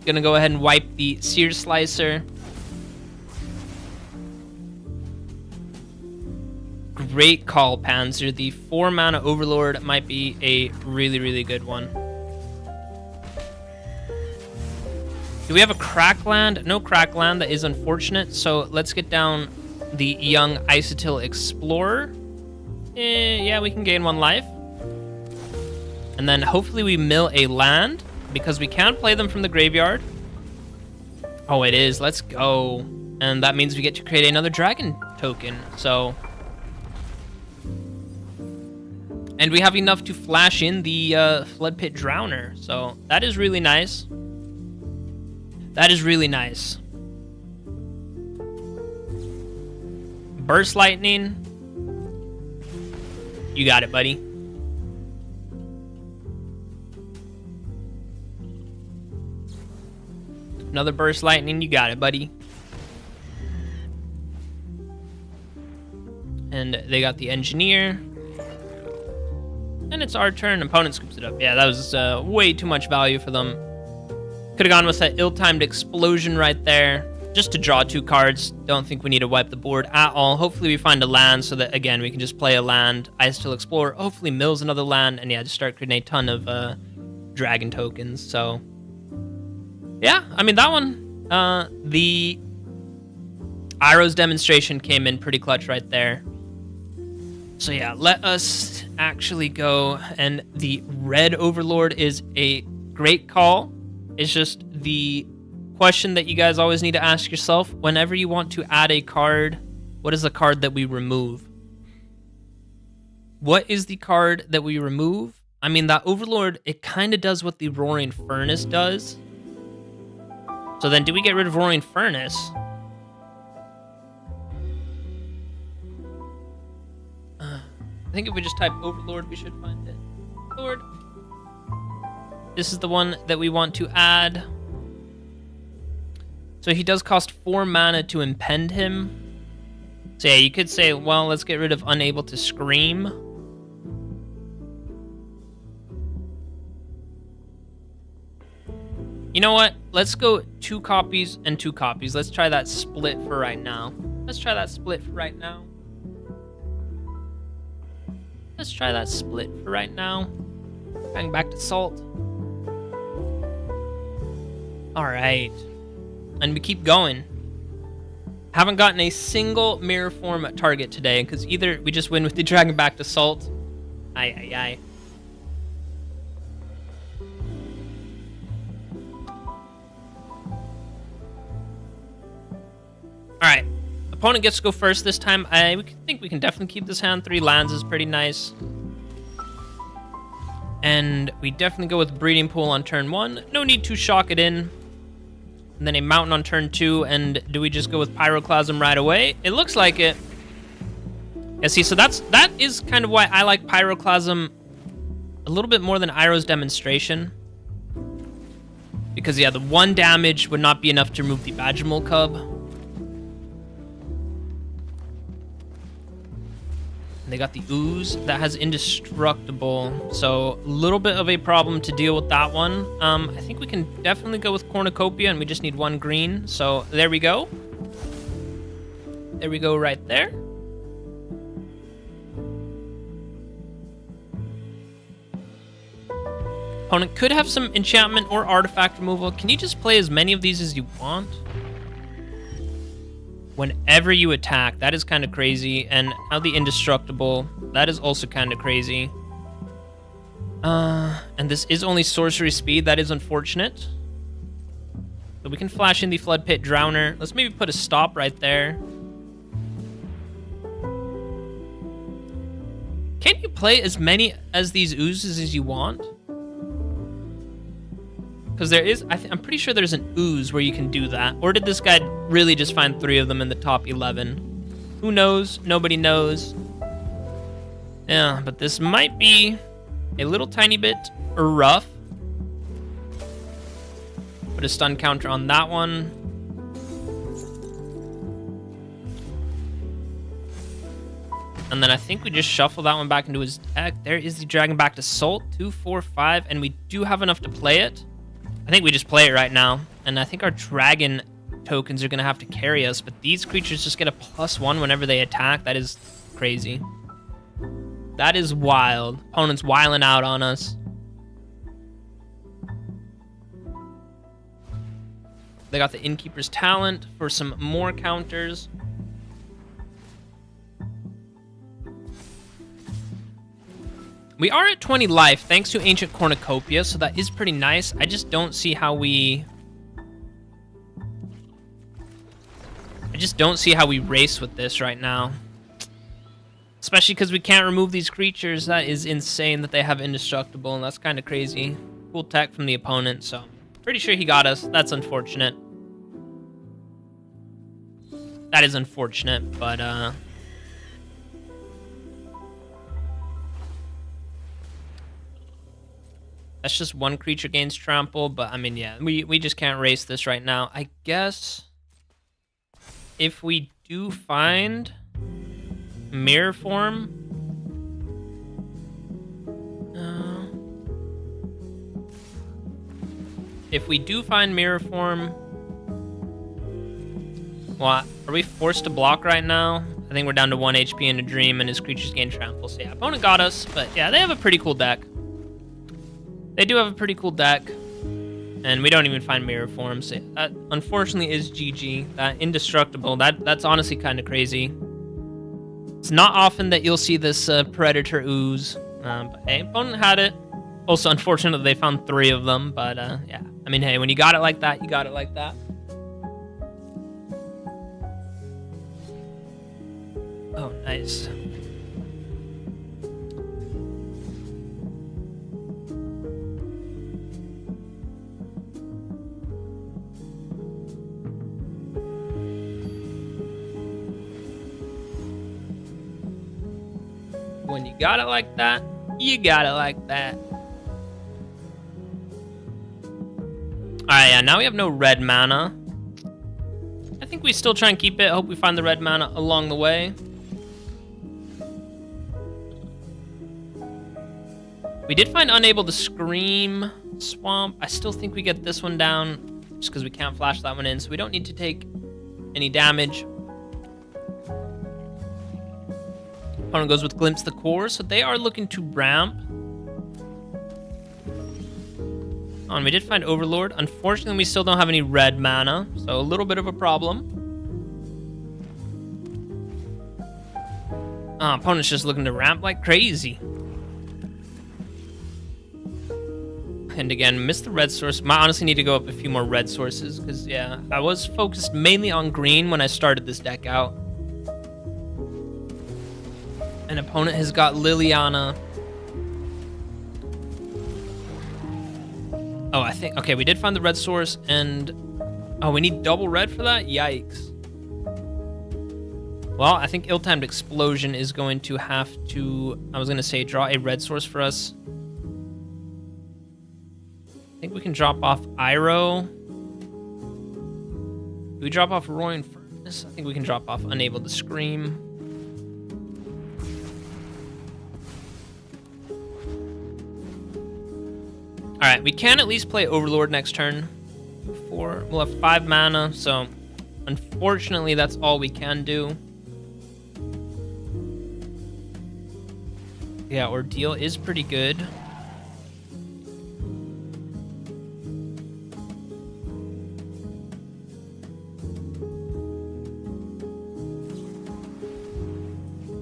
Gonna go ahead and wipe the Seer Slicer. Great call, Panzer. The 4 mana Overlord might be a really, really good one. Do we have a Crackland? No Crackland. That is unfortunate. So let's get down the young Isotil Explorer. Yeah, we can gain 1 life. And then hopefully we mill a land, because we can't play them from the graveyard. Oh, it is. Let's go. And that means we get to create another dragon token. So... And we have enough to flash in the Flood Pit Drowner. So that is really nice. That is really nice. Burst Lightning. You got it, buddy. Another Burst Lightning. You got it, buddy. And they got the Engineer. And it's our turn. Opponent scoops it up. Yeah, that was way too much value for them. Could have gone with that ill-timed Explosion right there. Just to draw 2 cards. Don't think we need to wipe the board at all. Hopefully we find a land so that, again, we can just play a land. Isotil Explorer. Hopefully mills another land. And yeah, just start creating a ton of dragon tokens. So... yeah, I mean, that one, the Iroh's Demonstration came in pretty clutch right there. So yeah, let us actually go, and the Red Overlord is a great call. It's just the question that you guys always need to ask yourself, whenever you want to add a card, what is the card that we remove? What is the card that we remove? I mean, that Overlord, it kind of does what the Roaring Furnace does. So then, do we get rid of Roaring Furnace? I think if we just type Overlord, we should find it. Lord. This is the one that we want to add. So he does cost 4 mana to impend him. So yeah, you could say, well, let's get rid of Unable to Scream. You know what? Let's go 2 copies and 2 copies. Let's try that split for right now. Let's try that split for right now. Let's try that split for right now. Bang back to Salt. All right. And we keep going. Haven't gotten a single Mirrorform target today, because either we just win with the Dragonback Assault. Aye. Alright. Opponent gets to go first this time. I think we can definitely keep this hand. 3 lands is pretty nice. And we definitely go with Breeding Pool on turn 1. No need to shock it in. And then a Mountain on turn 2. And do we just go with Pyroclasm right away? It looks like it. Yeah, see, so that is kind of why I like Pyroclasm a little bit more than Iroh's Demonstration. Because, yeah, the 1 damage would not be enough to remove the Badgermole Cub. And they got the Ooze that has Indestructible, so a little bit of a problem to deal with that one. I think we can definitely go with Cornucopia, and we just need 1 green. So there we go. There we go right there. Opponent could have some enchantment or artifact removal. Can you just play as many of these as you want? Whenever you attack, that is kind of crazy. And now the Indestructible, that is also kind of crazy. And this is only sorcery speed, that is unfortunate. So we can flash in the Flood Pit Drowner. Let's maybe put a stop right there. Can't you play as many as these oozes as you want? Because there is, I'm pretty sure there's an ooze where you can do that. Or did this guy really just find 3 of them in the top 11? Who knows? Nobody knows. Yeah, but this might be a little tiny bit rough. Put a stun counter on that one. And then I think we just shuffle that one back into his deck. There is the Dragonback Assault, 2, 4, 5, and we do have enough to play it. I think we just play it right now. And I think our dragon tokens are going to have to carry us. But these creatures just get a +1 whenever they attack. That is crazy. That is wild. Opponent's wiling out on us. They got the Innkeeper's Talent for some more counters. We are at 20 life, thanks to Ancient Cornucopia, so that is pretty nice. I just don't see how we... race with this right now. Especially because we can't remove these creatures. That is insane that they have Indestructible, and that's kind of crazy. Cool tech from the opponent, so... Pretty sure he got us. That's unfortunate. That is unfortunate, but, that's just 1 creature gains trample, but I mean, yeah, we just can't race this right now. I guess if we do find Mirrorform, what? Are we forced to block right now? I think we're down to 1 HP in a Dream, and his creatures gain trample. So yeah, opponent got us, but yeah, they have a pretty cool deck. They do have a pretty cool deck, and we don't even find Mirrorform, so that unfortunately is GG. That Indestructible, that's honestly kind of crazy. It's not often that you'll see this Predator Ooze, but hey, opponent had it. Also, unfortunate they found 3 of them, but yeah. I mean, hey, when you got it like that, you got it like that. Oh, nice. When you got it like that, you got it like that. Alright, yeah, now we have no red mana. I think we still try and keep it. Hope we find the red mana along the way. We did find Unable to Scream Swamp. I still think we get this one down just because we can't flash that one in, so we don't need to take any damage. Opponent goes with Glimpse the Core, so they are looking to ramp. And we did find Overlord. Unfortunately, we still don't have any red mana, so a little bit of a problem. Opponent's just looking to ramp like crazy. And again, missed the red source. Might honestly need to go up a few more red sources because, yeah, I was focused mainly on green when I started this deck out. An opponent has got Liliana. Oh, I think... Okay, we did find the red source, and... Oh, we need double red for that? Yikes. Well, I think Ill-Timed Explosion is going to have to... I was going to say draw a red source for us. I think we can drop off Iroh. Do we drop off Roaring Furnace? I think we can drop off Unable to Scream. Alright, we can at least play Overlord next turn. We'll have 5 mana, so unfortunately that's all we can do. Yeah, Ordeal is pretty good.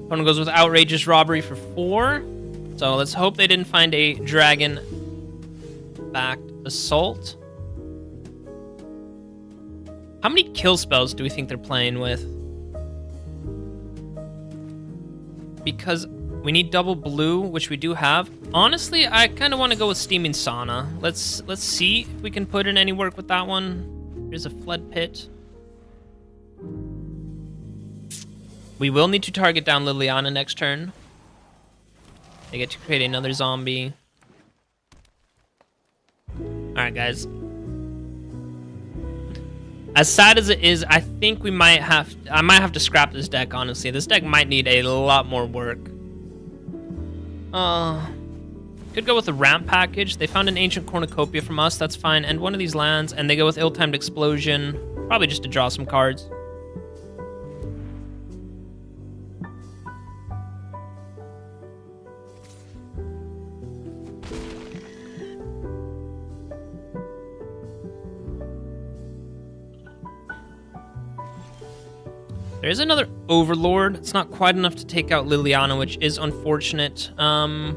Opponent goes with Outrageous Robbery for 4. So let's hope they didn't find a Dragonback Assault. How many kill spells do we think they're playing with? Because we need double blue, which we do have. Honestly, I kind of want to go with Steaming Sauna. Let's see if we can put in any work with that one. Here's a Flood Pit. We will need to target down Liliana next turn. They get to create another zombie. Alright, guys. As sad as it is, I think I might have to scrap this deck, honestly. This deck might need a lot more work. Could go with a ramp package. They found an Ancient Cornucopia from us, that's fine. And one of these lands, and they go with Ill-Timed Explosion. Probably just to draw some cards. There is another Overlord. It's not quite enough to take out Liliana, which is unfortunate. And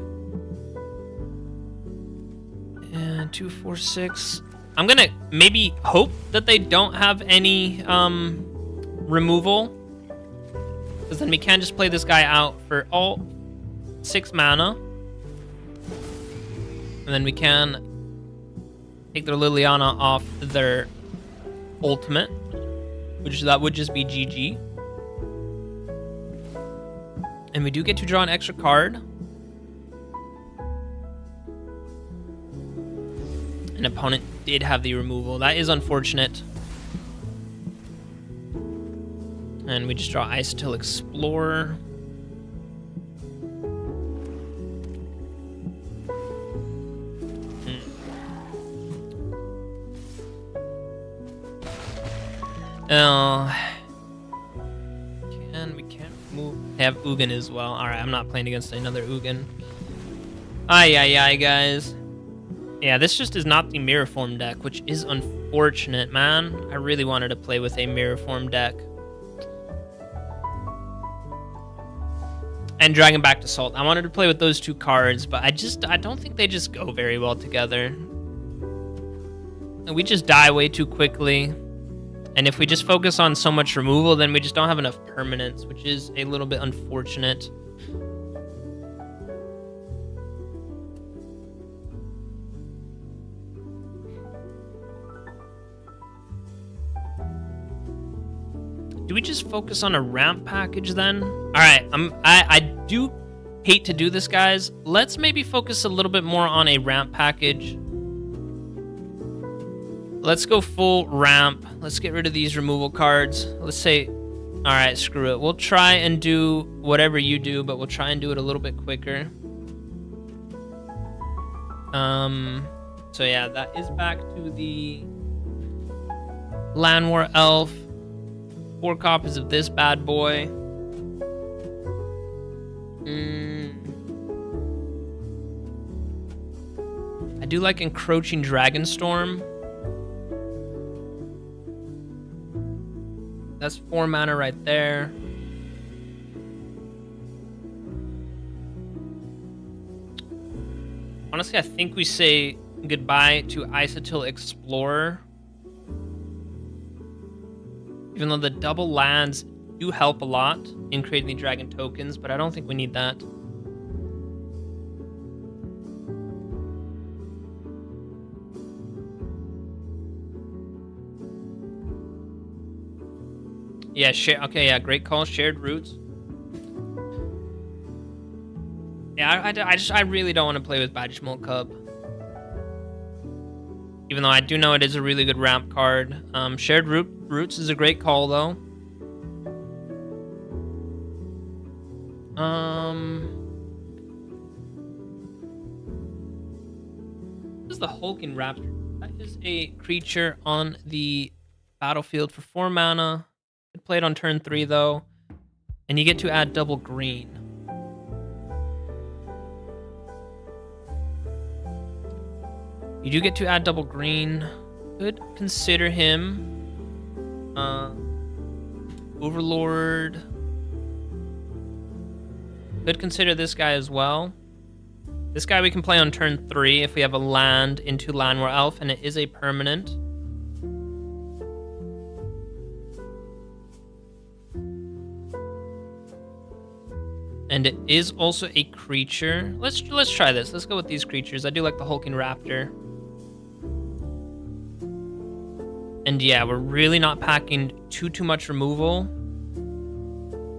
2, 4, 6. I'm gonna maybe hope that they don't have any removal, because then we can just play this guy out for all 6 mana, and then we can take their Liliana off their ultimate, which that would just be GG. And we do get to draw an extra card. An opponent did have the removal. That is unfortunate. And we just draw Isotil Explorer. We can't move. They have Ugin as well. Alright, I'm not playing against another Ugin. Ay, guys. Yeah, this just is not the Mirrorform deck, which is unfortunate, man. I really wanted to play with a Mirrorform deck. And Dragonback Assault. I wanted to play with those 2 cards, but I don't think they just go very well together. And we just die way too quickly. And if we just focus on so much removal, then we just don't have enough permanence, which is a little bit unfortunate. Do we just focus on a ramp package then? All right, I do hate to do this, guys. Let's maybe focus a little bit more on a ramp package. Let's go full ramp. Let's get rid of these removal cards. Let's say, all right, screw it. We'll try and do whatever you do, but we'll try and do it a little bit quicker. So yeah, that is back to the Land War Elf. 4 copies of this bad boy. I do like Encroaching Dragonstorm. That's 4 mana right there. Honestly, I think we say goodbye to Isotil Explorer. Even though the double lands do help a lot in creating the dragon tokens, but I don't think we need that. Yeah, okay, yeah, great call. Shared roots. Yeah, I really don't want to play with Badgemole Cub. Even though I do know it is a really good ramp card. Shared roots is a great call, though. This is the Hulking Raptor. That is a creature on the battlefield for 4 mana. Could play it on turn 3, though. And you get to add double green. You do get to add double green. Could consider him. Overlord. Could consider this guy as well. This guy we can play on turn 3 if we have a land into Llanowar Elf, and it is a permanent. And it is also a creature. Let's try this. Let's go with these creatures. I do like the Hulking Raptor. And yeah, we're really not packing too much removal.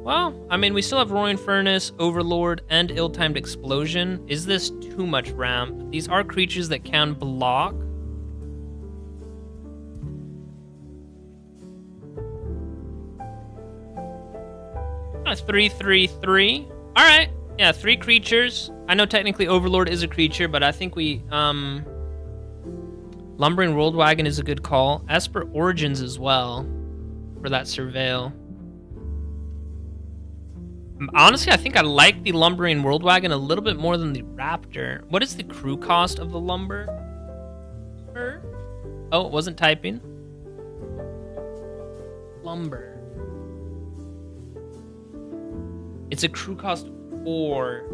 Well, I mean, we still have Roaring Furnace, Overlord, and Ill-Timed Explosion. Is this too much ramp? These are creatures that can block. A 3/3/3. All right. Yeah, 3 creatures. I know technically Overlord is a creature, but I think we Lumbering Worldwagon is a good call. Esper Origins as well for that Surveil. Honestly, I think I like the Lumbering Worldwagon a little bit more than the Raptor. What is the crew cost of the Lumber? Oh, it wasn't typing. Lumber. It's a crew cost 4.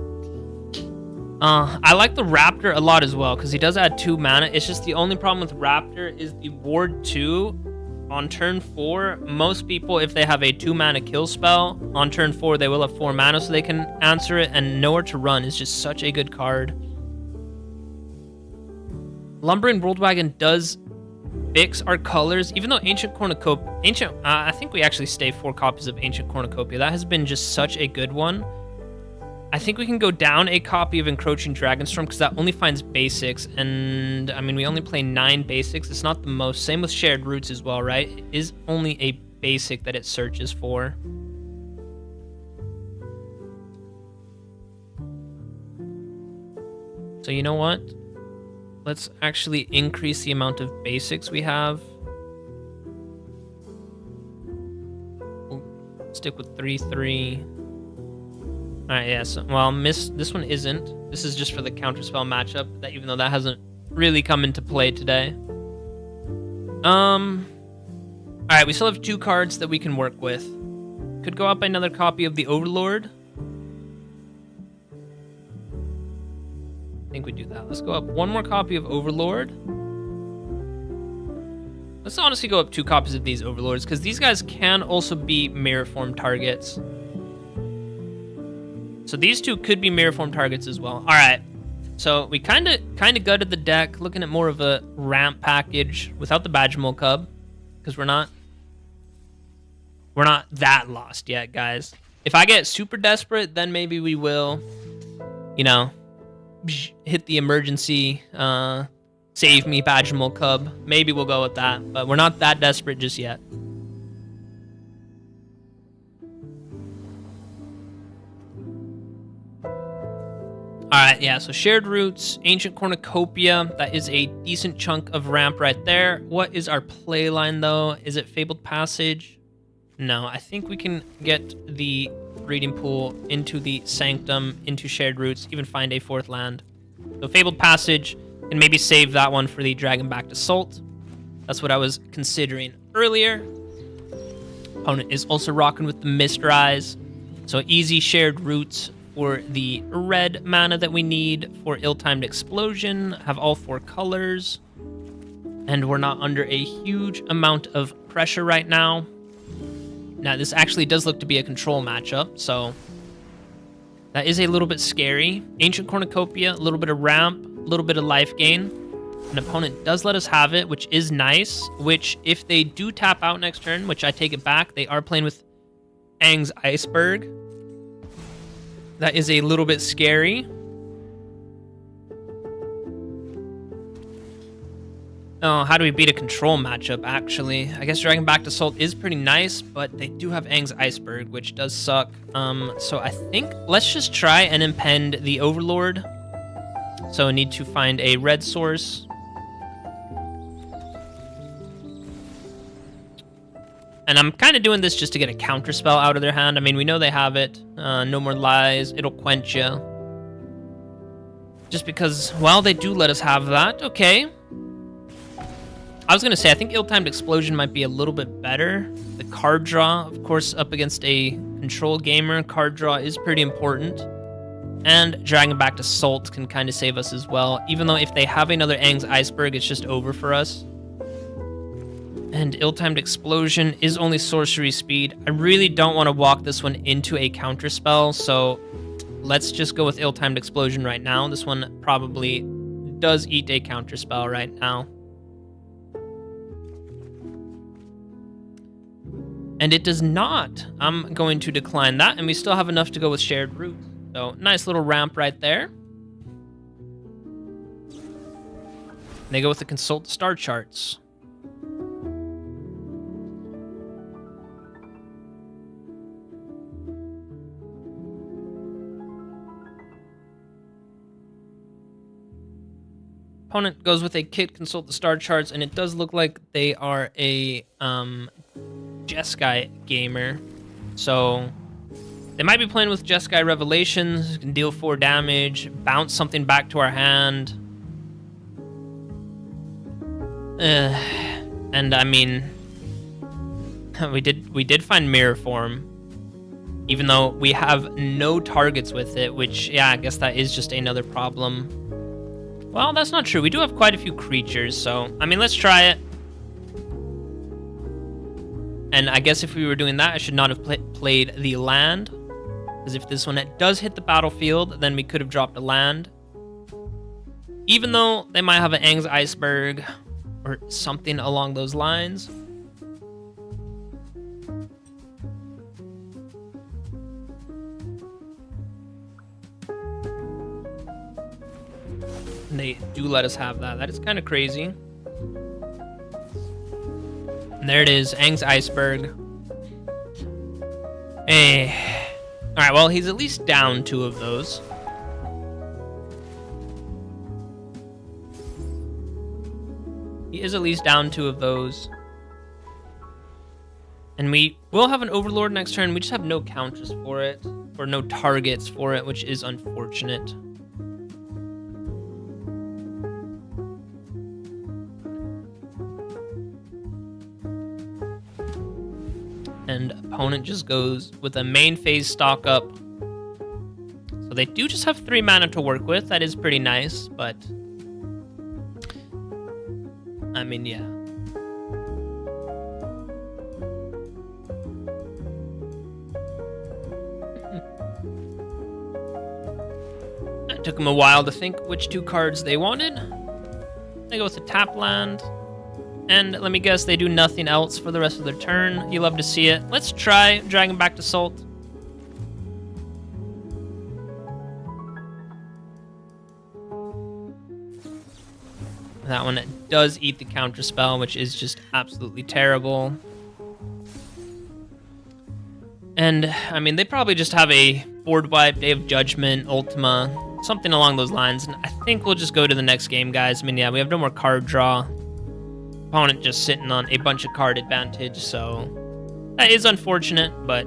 I like the Raptor a lot as well because he does add 2 mana. It's just the only problem with Raptor is the Ward 2 on turn 4. Most people, if they have a 2 mana kill spell on turn 4, they will have 4 mana so they can answer it, and Nowhere to Run is just such a good card. Lumbering Worldwagon does fix our colors, even though Ancient Cornucopia, I think we actually stay 4 copies of Ancient Cornucopia. That has been just such a good one. I think we can go down a copy of Encroaching Dragonstorm because that only finds basics, and I mean, we only play 9 basics. It's not the most. Same with Shared Roots as well, right? It is only a basic that it searches for. So you know what? Let's actually increase the amount of basics we have. We'll stick with 3/3. Alright, yeah, so, well, this one isn't. This is just for the counterspell matchup, that even though that hasn't really come into play today. Alright, we still have 2 cards that we can work with. Could go up another copy of the Overlord. I think we do that. Let's go up 1 more copy of Overlord. Let's honestly go up 2 copies of these Overlords, because these guys can also be Mirrorform targets. So these 2 could be Mirrorform targets as well. All right. So we kind of gutted the deck, looking at more of a ramp package without the Badgemole Cub, because we're not that lost yet, guys. If I get super desperate, then maybe we will, you know, hit the emergency save me Badgemole Cub. Maybe we'll go with that, but we're not that desperate just yet. Alright, yeah, so Shared Roots, Ancient Cornucopia, that is a decent chunk of ramp right there. What is our play line, though? Is it Fabled Passage? No, I think we can get the Breeding Pool into the Sanctum, into Shared Roots, even find a 4th land. So Fabled Passage, and maybe save that one for the Dragonback Assault. That's what I was considering earlier. Opponent is also rocking with the Mist Rise. So easy Shared Roots for the red mana that we need for Ill-Timed Explosion. Have all 4 colors. And we're not under a huge amount of pressure right now. Now, this actually does look to be a control matchup, so that is a little bit scary. Ancient Cornucopia, a little bit of ramp, a little bit of life gain. An opponent does let us have it, which is nice, which if they do tap out next turn, which I take it back, they are playing with Aang's Iceberg. That is a little bit scary. Oh, how do we beat a control matchup, actually? I guess Dragonback Assault is pretty nice, but they do have Aang's Iceberg, which does suck. So I think let's just try and impend the Overlord. So I need to find a red source. And I'm kind of doing this just to get a counterspell out of their hand. I mean, we know they have it. No More Lies. It'll quench you. Just because, well, they do let us have that. Okay. I was going to say, I think Ill-Timed Explosion might be a little bit better. The card draw, of course, up against a control gamer, card draw is pretty important. And Dragonback Assault can kind of save us as well. Even though if they have another Aang's Iceberg, it's just over for us. And Ill-Timed Explosion is only sorcery speed. I really don't want to walk this one into a counterspell, so let's just go with Ill-Timed Explosion right now. This one probably does eat a counterspell right now. And it does not. I'm going to decline that, and we still have enough to go with Shared Root. So, nice little ramp right there. They go with the Consult Star Charts. Opponent goes with a Kit, Consult the Star Charts, and it does look like they are a Jeskai gamer. So they might be playing with Jeskai Revelations, can deal 4 damage, bounce something back to our hand. And I mean, we did find Mirrorform, even though we have no targets with it, which, yeah, I guess that is just another problem. Well, that's not true. We do have quite a few creatures, so, I mean, let's try it. And I guess if we were doing that, I should not have played the land. Because if this one does hit the battlefield, then we could have dropped a land. Even though they might have an Aang's Iceberg or something along those lines. And they do let us have that. That is kind of crazy. And there it is, Aang's Iceberg. Hey. Alright, well, he's at least down 2 of those. He is at least down 2 of those. And we will have an Overlord next turn. We just have no counters for it. Or no targets for it, which is unfortunate. And opponent just goes with a main phase stock up. So they do just have 3 mana to work with. That is pretty nice, but I mean, yeah. It took them a while to think which 2 cards they wanted. They go with the tap land. And let me guess, they do nothing else for the rest of their turn. You love to see it. Let's try Dragonback Assault. That one does eat the counterspell, which is just absolutely terrible. And, I mean, they probably just have a board wipe, Day of Judgment, Ultima, something along those lines. And I think we'll just go to the next game, guys. I mean, yeah, we have no more card draw. Opponent just sitting on a bunch of card advantage, so that is unfortunate, but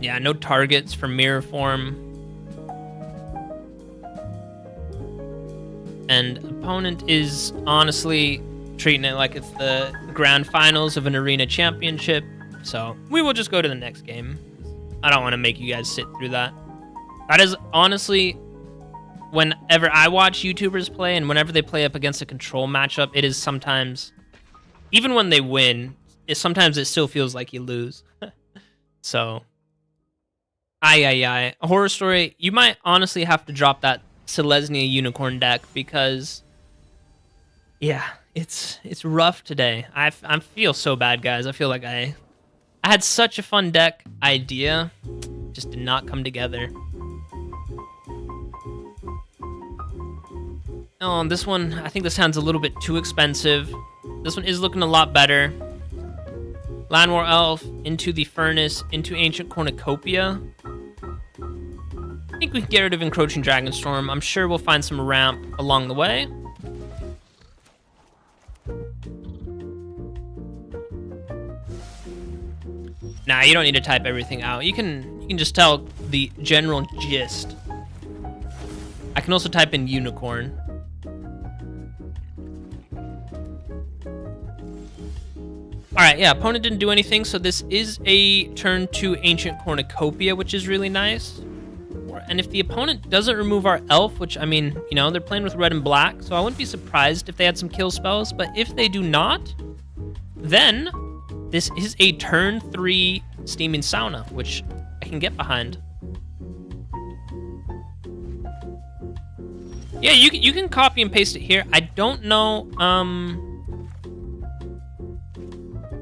yeah, no targets for Mirrorform. And opponent is honestly treating it like it's the grand finals of an arena championship. So we will just go to the next game. I don't want to make you guys sit through that. That is honestly, whenever I watch YouTubers play and whenever they play up against a control matchup, it is sometimes, even when they win, sometimes it still feels like you lose. So, a horror story. You might honestly have to drop that Selesnya unicorn deck because, yeah, it's rough today. I feel so bad, guys. I feel like I had such a fun deck idea, just did not come together. Oh, this one, I think this hand's a little bit too expensive. This one is looking a lot better. Land War Elf, into the Furnace, into Ancient Cornucopia. I think we can get rid of Encroaching Dragonstorm. I'm sure we'll find some ramp along the way. Nah, you don't need to type everything out. You can just tell the general gist. I can also type in unicorn. Alright, yeah, opponent didn't do anything, so this is a turn to Ancient Cornucopia, which is really nice. And if the opponent doesn't remove our elf, which, I mean, you know, they're playing with red and black, so I wouldn't be surprised if they had some kill spells, but if they do not, then this is a turn 3 Steaming Sauna, which I can get behind. Yeah, you can copy and paste it here. I don't know,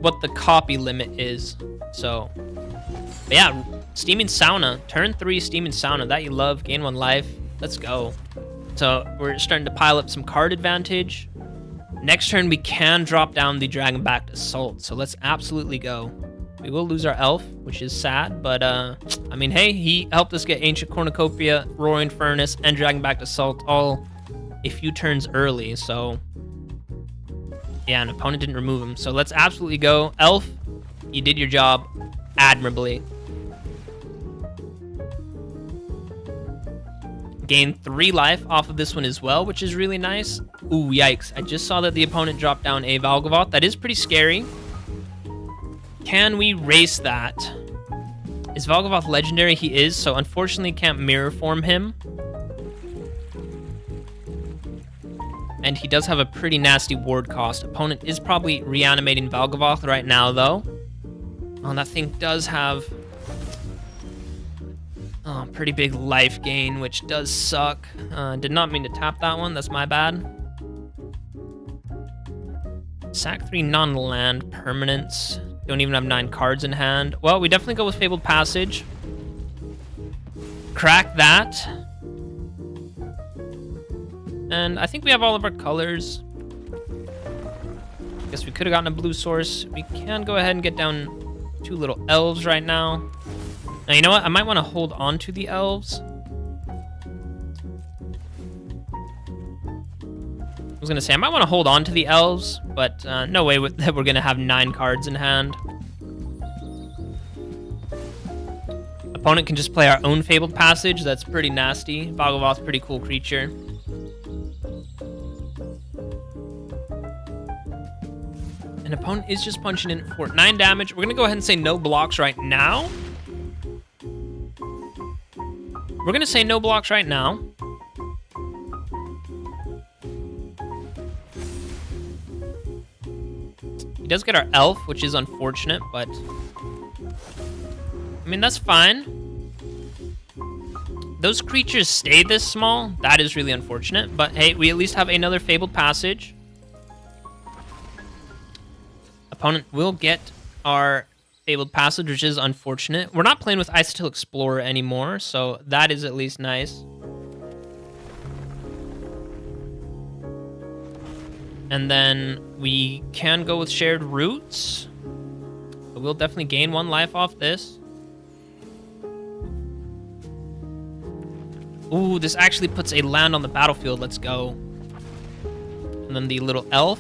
what the copy limit is. So, but yeah, Steaming Sauna, turn 3 Steaming Sauna, that you love, gain 1 life. Let's go. So we're starting to pile up some card advantage. Next turn we can drop down the Dragonback Assault, so let's absolutely go. We will lose our elf, which is sad, but I mean, hey, he helped us get Ancient Cornucopia, Roaring Furnace, and Dragonback Assault all a few turns early, so yeah, an opponent didn't remove him. So let's absolutely go. Elf, you did your job admirably. Gained 3 life off of this one as well, which is really nice. Ooh, yikes. I just saw that the opponent dropped down a Valgavoth. That is pretty scary. Can we race that? Is Valgavoth legendary? He is, so unfortunately can't Mirrorform him. And he does have a pretty nasty ward cost. Opponent is probably reanimating Valgavoth right now, though. Oh, that thing does have pretty big life gain, which does suck. Did not mean to tap that one. That's my bad. Sack 3 non-land permanents. Don't even have 9 cards in hand. Well, we definitely go with Fabled Passage. Crack that. And I think we have all of our colors. Guess we could have gotten a blue source. We can go ahead and get down 2 little elves right now. Now, you know what? I might want to hold on to the elves. I was going to say, I might want to hold on to the elves, but no way that we're going to have 9 cards in hand. Opponent can just play our own Fabled Passage. That's pretty nasty. Valgavoth's a pretty cool creature. And opponent is just punching in for 9 damage. We're going to go ahead and say no blocks right now. We're going to say no blocks right now. He does get our elf, which is unfortunate, but I mean, that's fine. Those creatures stay this small. That is really unfortunate, but hey, we at least have another Fabled Passage. Opponent will get our Fabled Passage, which is unfortunate. We're not playing with Isotil Explorer anymore, so that is at least nice. And then we can go with Shared Roots. But we'll definitely gain 1 life off this. Ooh, this actually puts a land on the battlefield. Let's go. And then the little elf.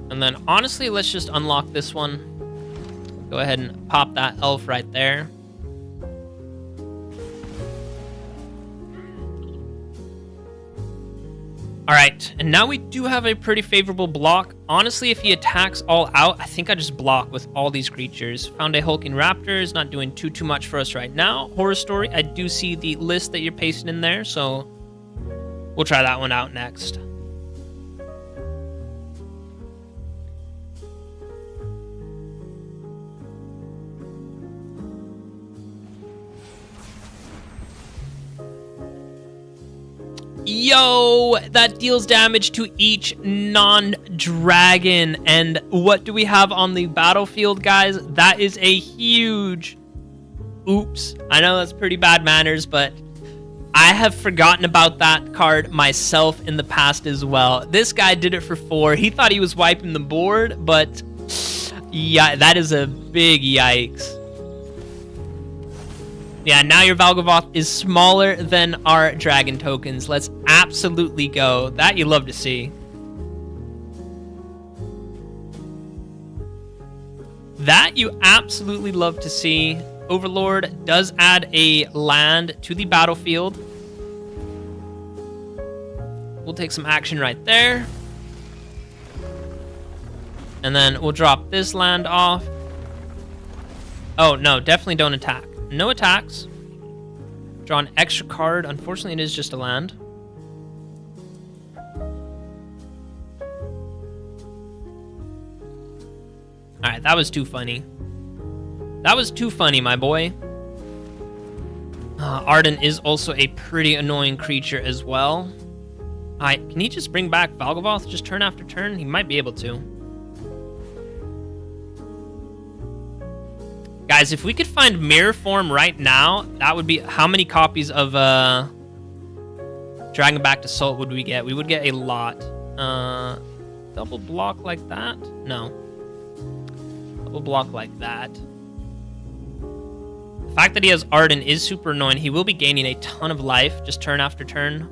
And then, honestly, let's just unlock this one. Go ahead and pop that elf right there. All right, and now we do have a pretty favorable block. Honestly, if he attacks all out, I think I just block with all these creatures. Found a Hulking Raptor is not doing too much for us right now. Horror Story, I do see the list that you're pasting in there, so we'll try that one out next. Yo, that deals damage to each non-dragon. And what do we have on the battlefield, guys? That is a huge... Oops. I know that's pretty bad manners, but I have forgotten about that card myself in the past as well. This guy did it for 4. He thought he was wiping the board, but yeah, that is a big yikes. Yeah, now your Valgavoth is smaller than our dragon tokens. Let's absolutely go. That you love to see. That you absolutely love to see. Overlord does add a land to the battlefield. We'll take some action right there. And then we'll drop this land off. Oh, no, definitely don't attack. No attacks. Draw an extra card. Unfortunately, it is just a land. Alright, that was too funny. That was too funny, my boy. Arden is also a pretty annoying creature as well. Can he just bring back Valgavoth just turn after turn? He might be able to. Guys, if we could find Mirrorform right now, that would be... How many copies of Dragonback Assault would we get? We would get a lot. Double block like that? No. Double block like that. The fact that he has Arden is super annoying. He will be gaining a ton of life just turn after turn.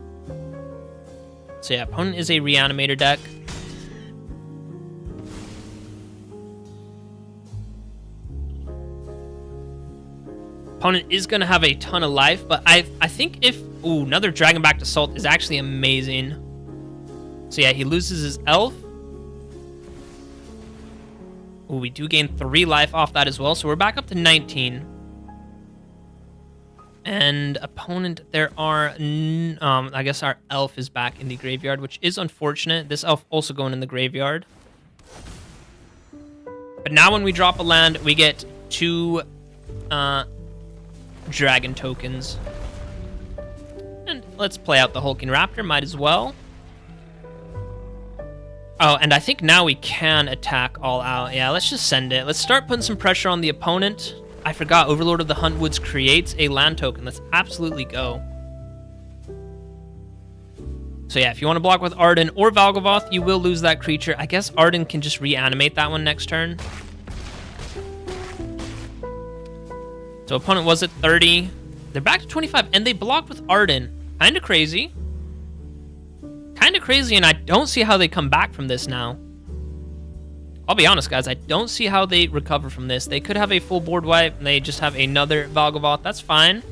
So yeah, opponent is a Reanimator deck. Opponent is going to have a ton of life, but I think if... Ooh, another Dragonback Assault is actually amazing. So yeah, he loses his elf. Ooh, we do gain 3 life off that as well, so we're back up to 19. And opponent, there are... I guess our elf is back in the graveyard, which is unfortunate. This elf also going in the graveyard. But now when we drop a land, we get 2... dragon tokens. And let's play out the Hulking Raptor, might as well. Oh, and I think now we can attack all out. Yeah, let's just send it. Let's start putting some pressure on the opponent. I forgot, Overlord of the Huntwoods creates a land token. Let's absolutely go. So yeah, if you want to block with Arden or Valgavoth, you will lose that creature. I guess Arden can just reanimate that one next turn. So opponent was at 30. They're back to 25, and they blocked with Arden. Kind of crazy. Kind of crazy, and I don't see how they come back from this now. I'll be honest, guys. I don't see how they recover from this. They could have a full board wipe, and they just have another Valgavoth. That's fine.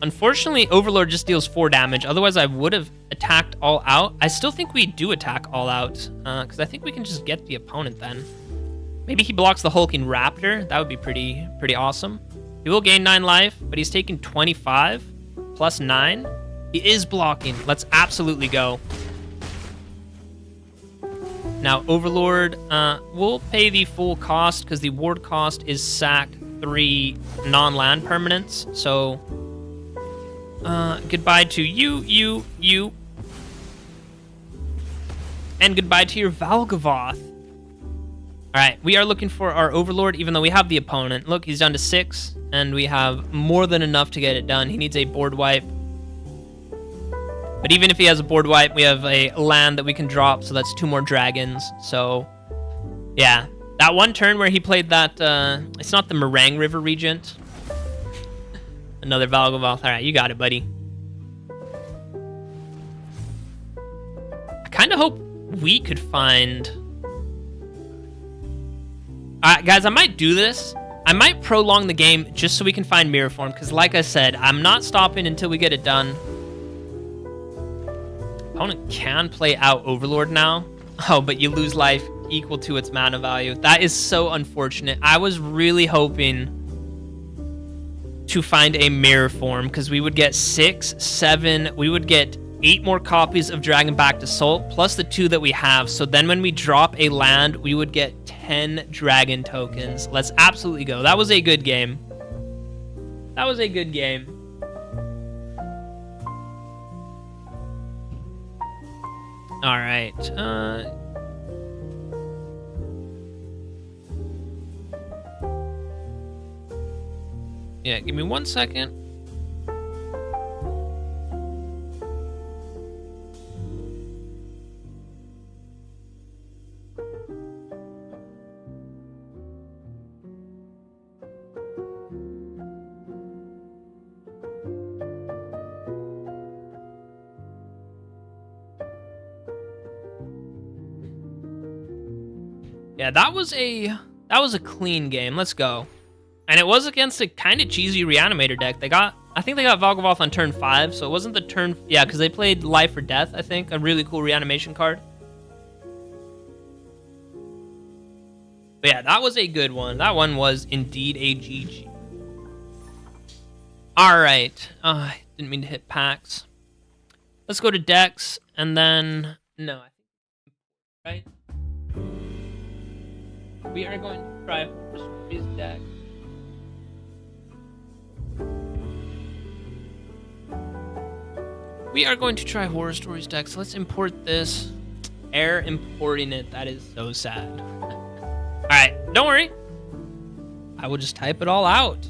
Unfortunately, Overlord just deals 4 damage. Otherwise, I would have attacked all out. I still think we do attack all out, because I think we can just get the opponent then. Maybe he blocks the Hulking Raptor. That would be pretty awesome. He will gain 9 life, but he's taking 25 plus 9. He is blocking. Let's absolutely go. Now, Overlord will pay the full cost, because the ward cost is sack 3 non-land permanents, so... goodbye to you. And goodbye to your Valgavoth. Alright, we are looking for our Overlord, even though we have the opponent. Look, he's down to 6, and we have more than enough to get it done. He needs a board wipe. But even if he has a board wipe, we have a land that we can drop, so that's 2 more dragons. So, yeah. That one turn where he played that, it's not the Meringue River Regent. Another Valgavoth. Alright, you got it, buddy. I kind of hope we could find... Alright, guys, I might do this. I might prolong the game just so we can find Mirrorform, because like I said, I'm not stopping until we get it done. Opponent can play out Overlord now. Oh, but you lose life equal to its mana value. That is so unfortunate. I was really hoping to find a Mirrorform, because we would get 6, 7, we would get 8 more copies of Dragonback Assault, plus the 2 that we have. So then when we drop a land, we would get 10 dragon tokens. Let's absolutely go. That was a good game. That was a good game. All right. Yeah, give me 1 second. Yeah, that was a clean game. Let's go. And it was against a kind of cheesy Reanimator deck. I think they got Valgavoth on turn 5, so it wasn't the turn... Yeah, because they played Life or Death, I think. A really cool Reanimation card. But yeah, that was a good one. That one was indeed a GG. Alright. I didn't mean to hit packs. Let's go to decks, and then... No, I think... Right? We are going to try Horror deck. We are going to try Horror Stories deck, so let's import this. Error importing it, that is so sad. Alright, don't worry. I will just type it all out.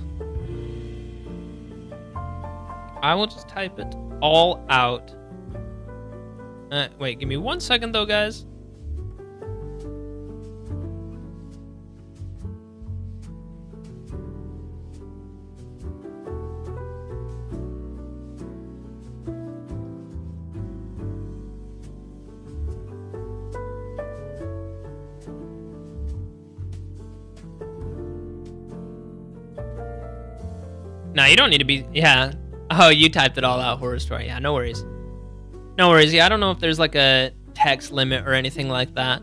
I will just type it all out. Wait, give me 1 second though, guys. No, you don't need to be... Yeah. Oh, you typed it all out, Horror Story. Yeah, no worries. No worries. Yeah, I don't know if there's like a text limit or anything like that.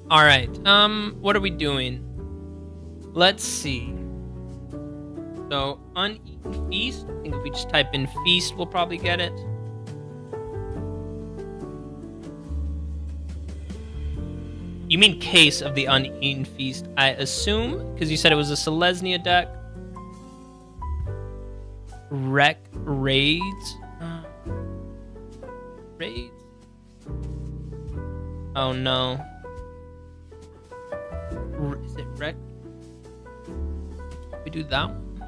All right. What are we doing? Let's see. So, uneaten feast. I think if we just type in feast, we'll probably get it. You mean case of the uneaten feast, I assume, because you said it was a Selesnya deck. Wreck raids. Raids. Oh no. Is it Rec? We do that one.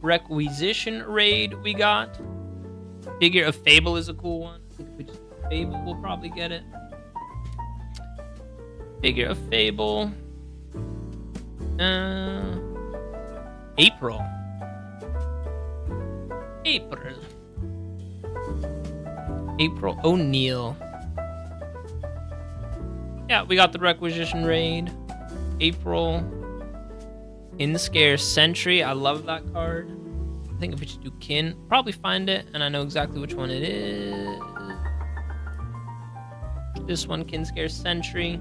Requisition raid we got. Figure of Fable is a cool one. I think if we just Fable, we'll probably get it. Figure of Fable. April. April O'Neil. Yeah, we got the Requisition raid. April in the Scare Sentry. I love that card. I think if we should do Kin, probably find it, and I know exactly which one it is. This one, Kin Scare Sentry.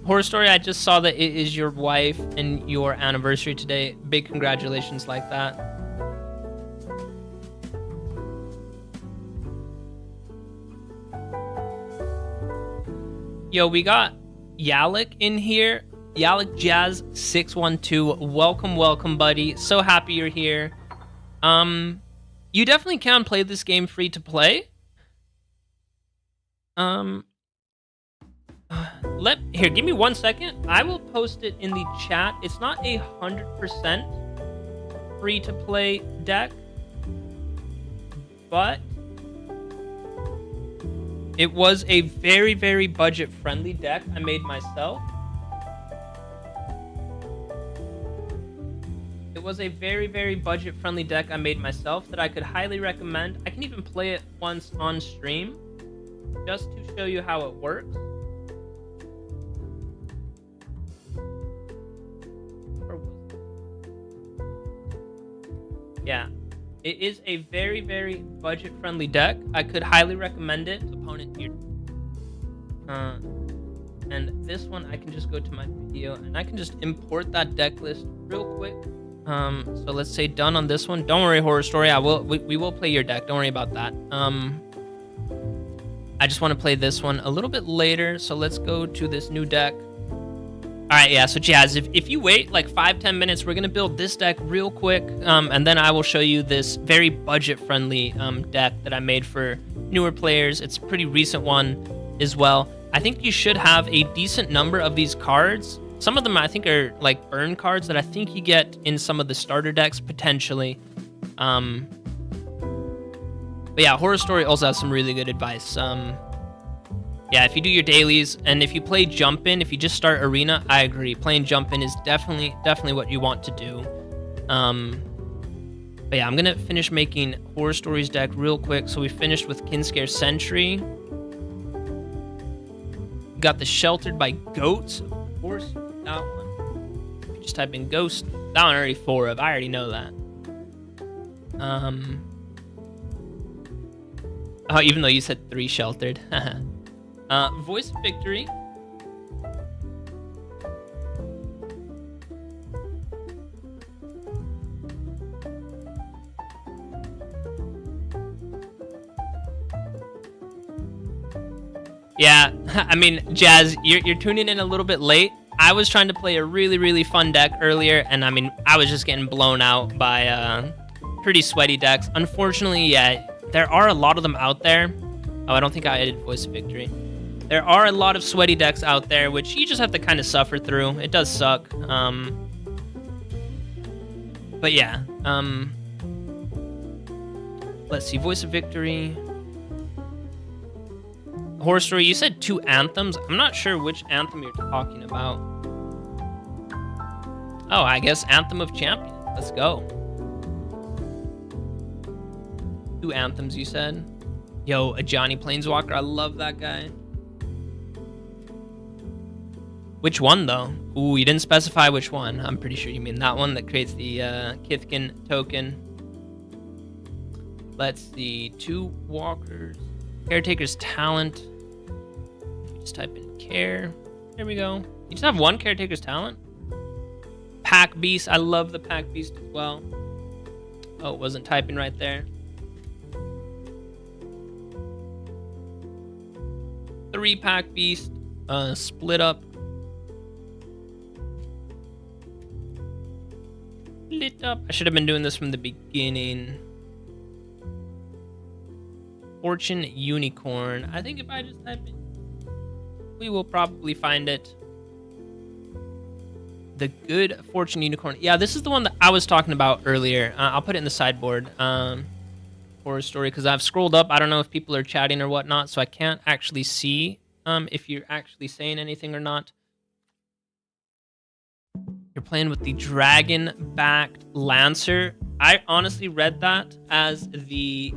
Horror Story, I just saw that it is your wife and your anniversary today. Big congratulations like that. Yo, we got Yalik in here. Yalik Jazz 612. Welcome, welcome, buddy. So happy you're here. You definitely can play this game free to play. Here, give me 1 second. I will post it in the chat. It's not 100% free to play deck, but it was a very, very budget friendly deck I made myself. It was a very, very budget friendly deck I made myself that I could highly recommend. I can even play it once on stream just to show you how it works. Yeah, it is a very, very budget-friendly deck. I could highly recommend it. Opponent here. And this one, I can just go to my video and I can just import that deck list real quick. So let's say done on this one. Don't worry, Horror Story. We will play your deck. Don't worry about that. I just want to play this one a little bit later. So let's go to this new deck. All right, yeah, so Jazz, if you wait like 5-10 minutes, we're going to build this deck real quick, and then I will show you this very budget-friendly deck that I made for newer players. It's a pretty recent one as well. I think you should have a decent number of these cards. Some of them I think are like burn cards that I think you get in some of the starter decks, potentially. But yeah, Horror Story also has some really good advice. Yeah, if you do your dailies, and if you play Jump In, if you just start Arena, I agree. Playing Jump In is definitely what you want to do. But yeah, I'm going to finish making Horror Stories deck real quick. So we finished with Kinscare Sentry. We got the Sheltered by Goats. Of course, that one. You just type in Ghost. That one already 4 of. I already know that. Oh, even though you said 3 Sheltered. Voice of Victory. Yeah, I mean, Jazz, you're tuning in a little bit late. I was trying to play a really, really fun deck earlier, and I mean, I was just getting blown out by pretty sweaty decks. Unfortunately, yeah, there are a lot of them out there. Oh, I don't think I added Voice of Victory. There are a lot of sweaty decks out there, which you just have to kind of suffer through. It does suck. But yeah. Let's see. Voice of Victory. Horror Story, you said 2 anthems. I'm not sure which anthem you're talking about. Oh, I guess Anthem of Champions. Let's go. 2 anthems, you said? Yo, a Johnny Planeswalker. I love that guy. Which one, though? Ooh, you didn't specify which one. I'm pretty sure you mean that one that creates the Kithkin token. Let's see. 2 walkers. Caretaker's Talent. Just type in Care. There we go. You just have 1 Caretaker's Talent? Pack Beast. I love the Pack Beast as well. Oh, it wasn't typing right there. 3 Pack Beast. Split up. Lit up. I should have been doing this from the beginning. Fortune Unicorn. I think if I just type in, we will probably find it. The Good Fortune Unicorn. Yeah, this is the one that I was talking about earlier. I'll put it in the sideboard. Horror Story, because I've scrolled up. I don't know if people are chatting or whatnot, so I can't actually see if you're actually saying anything or not. You're playing with the Dragon-backed Lancer. I honestly read that as the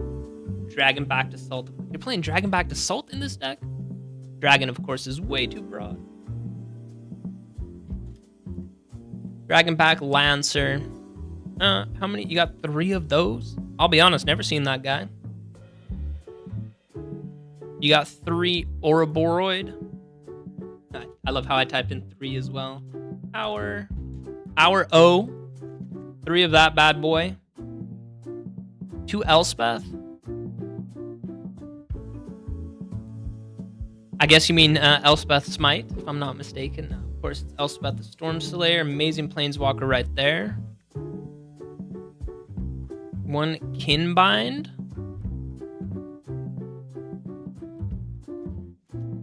Dragon-backed Assault. You're playing Dragon-backed Assault in this deck? Dragon, of course, is way too broad. Dragon-backed Lancer. How many? You got 3 of those? I'll be honest, never seen that guy. You got 3 Ouroboros. I love how I typed in 3 as well. Our O. 3 of that bad boy. 2 Elspeth. I guess you mean Elspeth Smite, if I'm not mistaken. Of course, it's Elspeth the Stormslayer. Amazing Planeswalker right there. 1 Kinbind.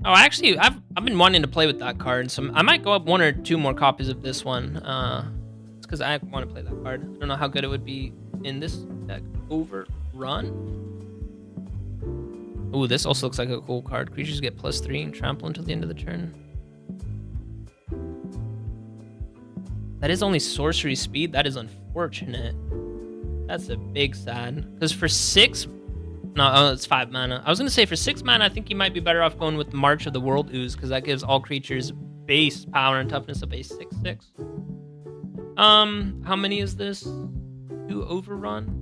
Oh, actually, I've been wanting to play with that card, so I might go up 1 or 2 more copies of this one. It's because I want to play that card. I don't know how good it would be in this deck. Overrun. Ooh, this also looks like a cool card. Creatures get +3 and trample until the end of the turn. That is only sorcery speed. That is unfortunate. That's a big sad. Because for 6... No, oh, it's 5 mana. I was going to say for 6 mana, I think you might be better off going with March of the World Ooze, because that gives all creatures base power and toughness of a 6/6. How many is this? 2 overrun?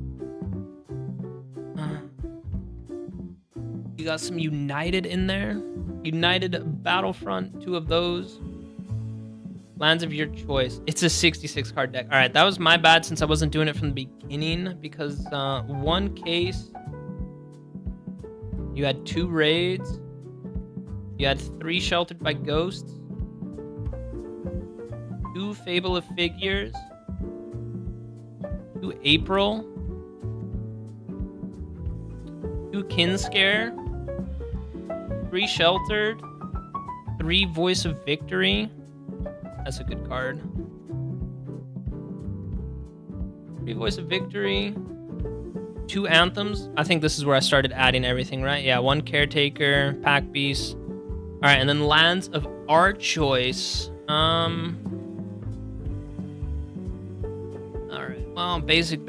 You got some United in there. United Battlefront, 2 of those. Lands of your choice. It's a 66 card deck. All right, that was my bad since I wasn't doing it from the beginning, because one case... You had 2 raids. You had 3 Sheltered by Ghosts. 2 Fable of Figures. 2 April. 2 Kinscare. 3 Sheltered. 3 Voice of Victory. That's a good card. 3 Voice of Victory. 2 Anthems. I think this is where I started adding everything, right? Yeah, 1 Caretaker, Pack Beast. All right, and then lands of our choice. All right, well, basic.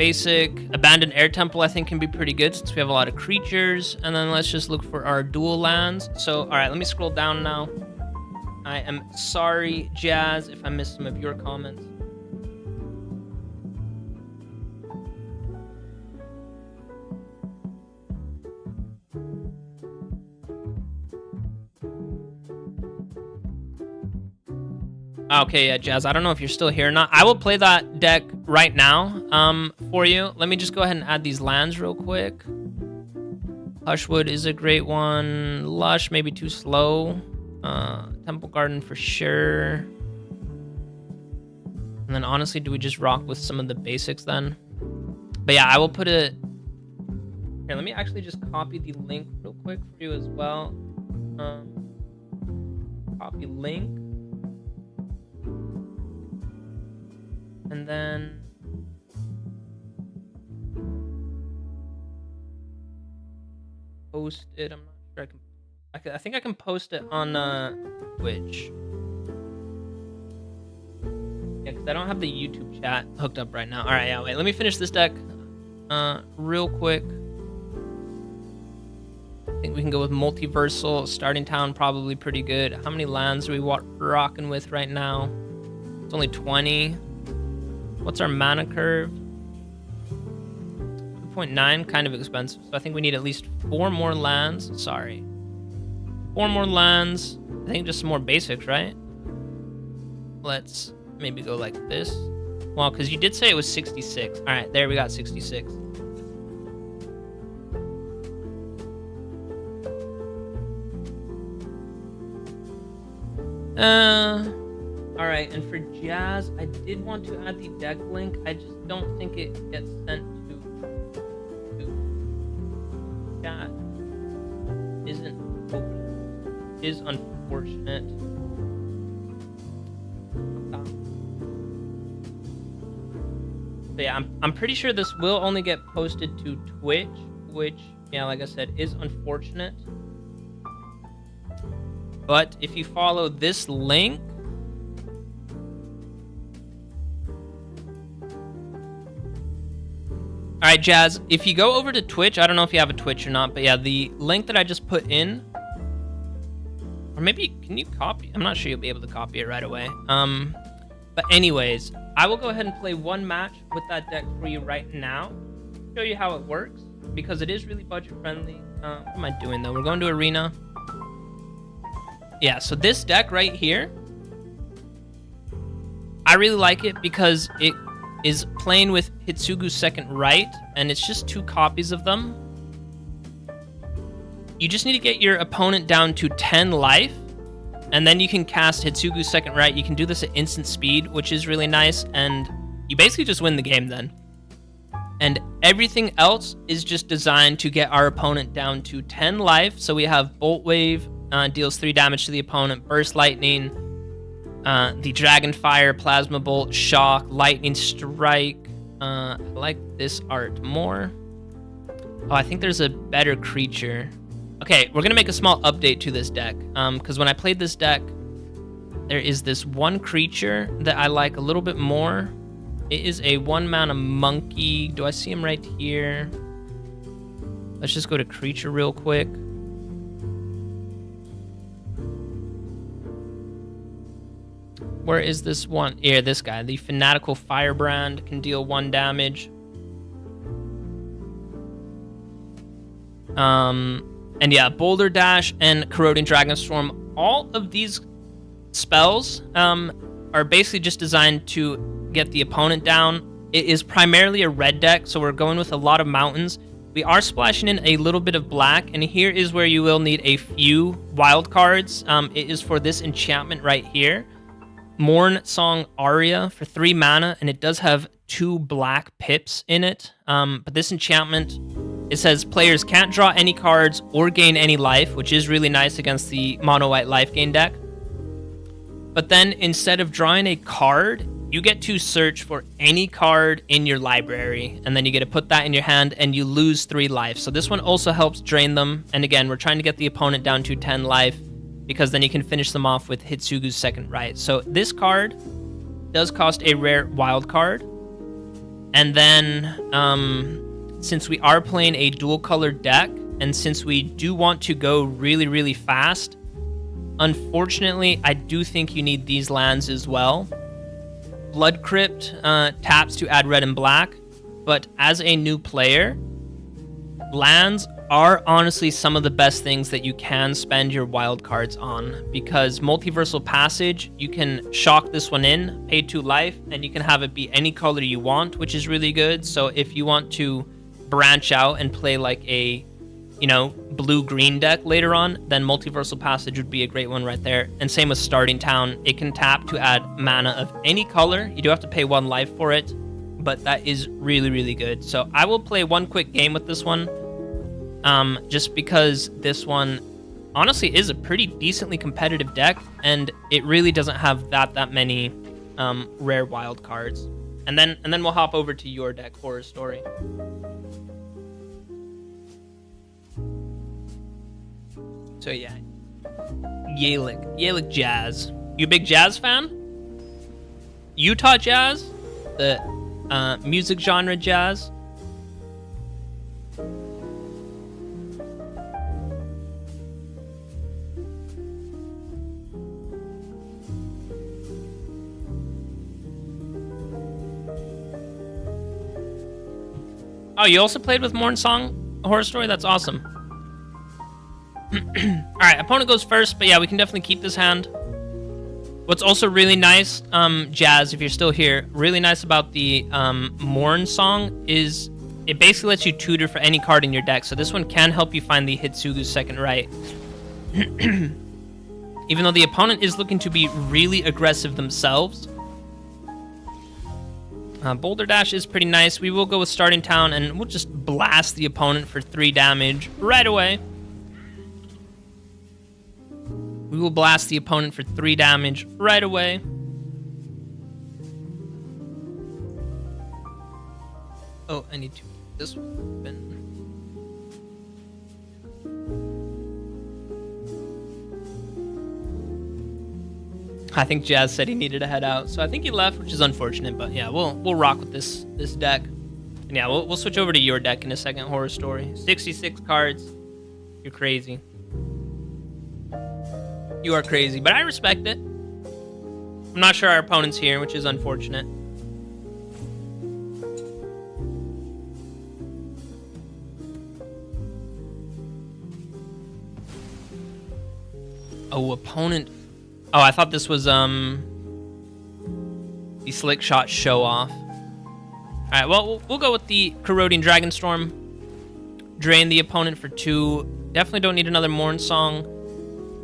Abandoned Air Temple, I think, can be pretty good since we have a lot of creatures. And then let's just look for our dual lands. So, all right, let me scroll down now. I am sorry, Jazz, if I missed some of your comments. Okay, yeah, Jazz, I don't know if you're still here or not. I will play that deck right now for you. Let me just go ahead and add these lands real quick. Hushwood is a great one. Lush, maybe too slow. Temple Garden for sure. And then honestly, do we just rock with some of the basics then? But yeah, I will put it... Here, let me actually just copy the link real quick for you as well. Copy link. And then post it. I'm not sure I think I can post it on Twitch. Yeah, because I don't have the YouTube chat hooked up right now. All right, yeah, wait. Let me finish this deck real quick. I think we can go with Multiversal. Starting Town, probably pretty good. How many lands are we rocking with right now? It's only 20. What's our mana curve? 2.9, kind of expensive. So I think we need at least 4 more lands. Sorry. 4 more lands. I think just some more basics, right? Let's maybe go like this. Well, because you did say it was 66. All right, there we got 66. All right, and for Jazz, I did want to add the deck link. I just don't think it gets sent to chat. Isn't open. Is unfortunate. But yeah, I'm pretty sure this will only get posted to Twitch, which, yeah, like I said, is unfortunate. But if you follow this link, all right, Jazz, if you go over to Twitch, I don't know if you have a Twitch or not, but yeah, the link that I just put in, or maybe, can you copy? I'm not sure you'll be able to copy it right away. But anyways, I will go ahead and play 1 match with that deck for you right now, show you how it works, because it is really budget friendly. What am I doing though? We're going to Arena. Yeah, so this deck right here, I really like it because it is playing with Hitsugu's Second Right, and it's just 2 copies of them. You just need to get your opponent down to 10 life, and then you can cast Hitsugu's Second Right. You can do this at instant speed, which is really nice, and you basically just win the game then. And everything else is just designed to get our opponent down to 10 life, so we have Bolt Wave, deals 3 damage to the opponent. Burst Lightning, the Dragon Fire, Plasma Bolt, Shock, Lightning Strike. I like this art more. Oh, I think there's a better creature. Okay, we're gonna make a small update to this deck. Because when I played this deck, there is this one creature that I like a little bit more. It is a 1-mana monkey. Do I see him right here? Let's just go to creature real quick. Where is this one? Here, this guy. The Fanatical Firebrand can deal 1 damage. And yeah, Boulder Dash and Corroding Dragonstorm. All of these spells are basically just designed to get the opponent down. It is primarily a red deck, so we're going with a lot of mountains. We are splashing in a little bit of black, and here is where you will need a few wild cards. It is for this enchantment right here. Morn Song Aria for 3 mana, and it does have 2 black pips in it. But this enchantment, it says players can't draw any cards or gain any life, which is really nice against the mono-white life gain deck. But then instead of drawing a card, you get to search for any card in your library, and then you get to put that in your hand, and you lose 3 life. So this one also helps drain them. And again, we're trying to get the opponent down to 10 life, because then you can finish them off with Hitsugu's Second Right. So this card does cost a rare wild card. And then, since we are playing a dual-colored deck, and since we do want to go really, really fast, unfortunately, I do think you need these lands as well. Blood Crypt taps to add red and black, but as a new player, lands are honestly some of the best things that you can spend your wild cards on, because Multiversal Passage, you can shock this one in, pay 2 life, and you can have it be any color you want, which is really good. So if you want to branch out and play like a, you know, blue-green deck later on, then Multiversal Passage would be a great one right there. And same with Starting Town. It can tap to add mana of any color. You do have to pay 1 life for it, but that is really, really good. So I will play one quick game with this one, just because this one honestly is a pretty decently competitive deck, and it really doesn't have that many rare wild cards. And then we'll hop over to your deck, Horror Story. So yeah, Yalick Jazz. You a big jazz fan? Utah jazz? The music genre jazz? Oh, you also played with Morn Song Horror Story? That's awesome. Alright, opponent goes first, but yeah, we can definitely keep this hand. What's also really nice, Jazz, if you're still here, really nice about the Morn Song is it basically lets you tutor for any card in your deck. So this one can help you find the Hitsugu's Second Right. Even though the opponent is looking to be really aggressive themselves. Boulder Dash is pretty nice. We will go with Starting Town, and we'll just blast the opponent for 3 damage right away. We will blast the opponent for 3 damage right away. Oh, I need to keep this one open. I think Jazz said he needed to head out, so I think he left, which is unfortunate. But yeah, we'll rock with this deck. And yeah, we'll switch over to your deck in a second. Horror Story, 66 cards. You're crazy. You are crazy, but I respect it. I'm not sure our opponent's here, which is unfortunate. Oh, opponent. Oh, I thought this was the Slick Shot Show Off. All right, well, we'll go with the Corroding Dragonstorm. Drain the opponent for 2. Definitely don't need another Morn Song.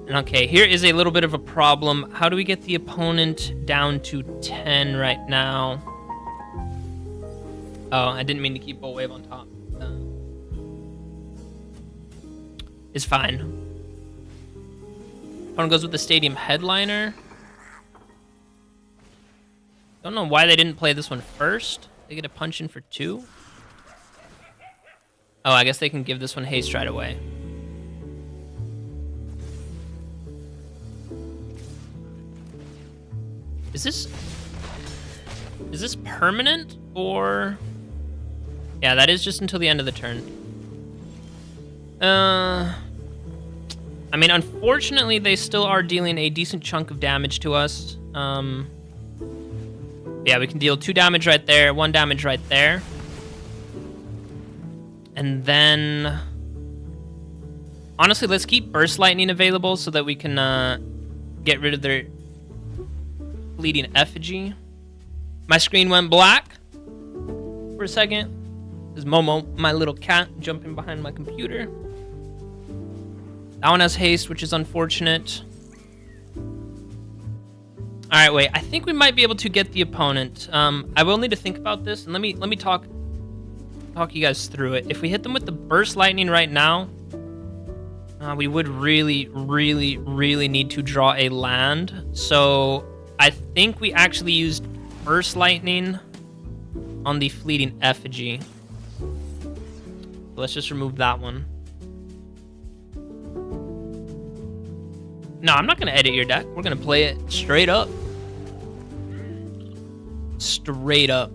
And okay, here is a little bit of a problem. How do we get the opponent down to 10 right now? Oh, I didn't mean to keep Bull Wave on top. It's fine. Opponent goes with the Stadium Headliner. Don't know why they didn't play this one first. They get a punch in for 2. Oh, I guess they can give this one haste right away. Is this permanent or? Yeah, that is just until the end of the turn. I mean, unfortunately, they still are dealing a decent chunk of damage to us. Yeah, we can deal 2 damage right there, 1 damage right there. And then, honestly, let's keep Burst Lightning available so that we can get rid of their Bleeding Effigy. My screen went black for a second. There's Momo, my little cat, jumping behind my computer. That one has haste, which is unfortunate. All right, wait. I think we might be able to get the opponent. I will need to think about this, and let me talk you guys through it. If we hit them with the Burst Lightning right now, we would really need to draw a land. So I think we actually used Burst Lightning on the Fleeting Effigy. Let's just remove that one. No, I'm not going to edit your deck. We're going to play it straight up. Straight up.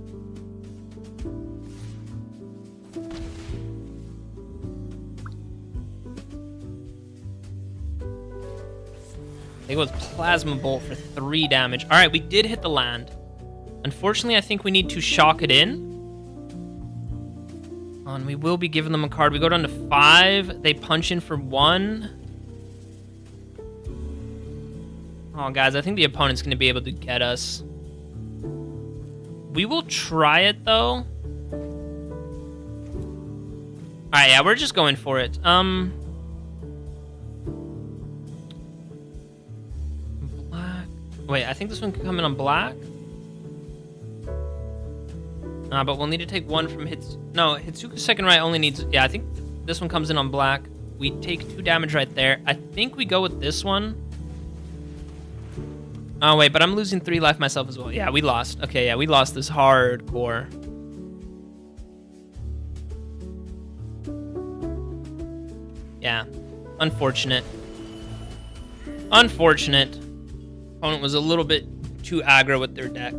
They go with Plasma Bolt for 3 damage. All right, we did hit the land. Unfortunately, I think we need to shock it in. And we will be giving them a card. We go down to 5. They punch in for 1. Oh, guys, I think the opponent's going to be able to get us. We will try it, though. All right, yeah, we're just going for it. Black. Wait, I think this one can come in on black. But we'll need to take 1 from Hits. No, Hitsuka's second right only needs. Yeah, I think this one comes in on black. We take 2 damage right there. I think we go with this one. Oh, wait, but I'm losing 3 life myself as well. Yeah, we lost. Okay, yeah, we lost this hardcore. Yeah, unfortunate. Unfortunate. Opponent was a little bit too aggro with their deck.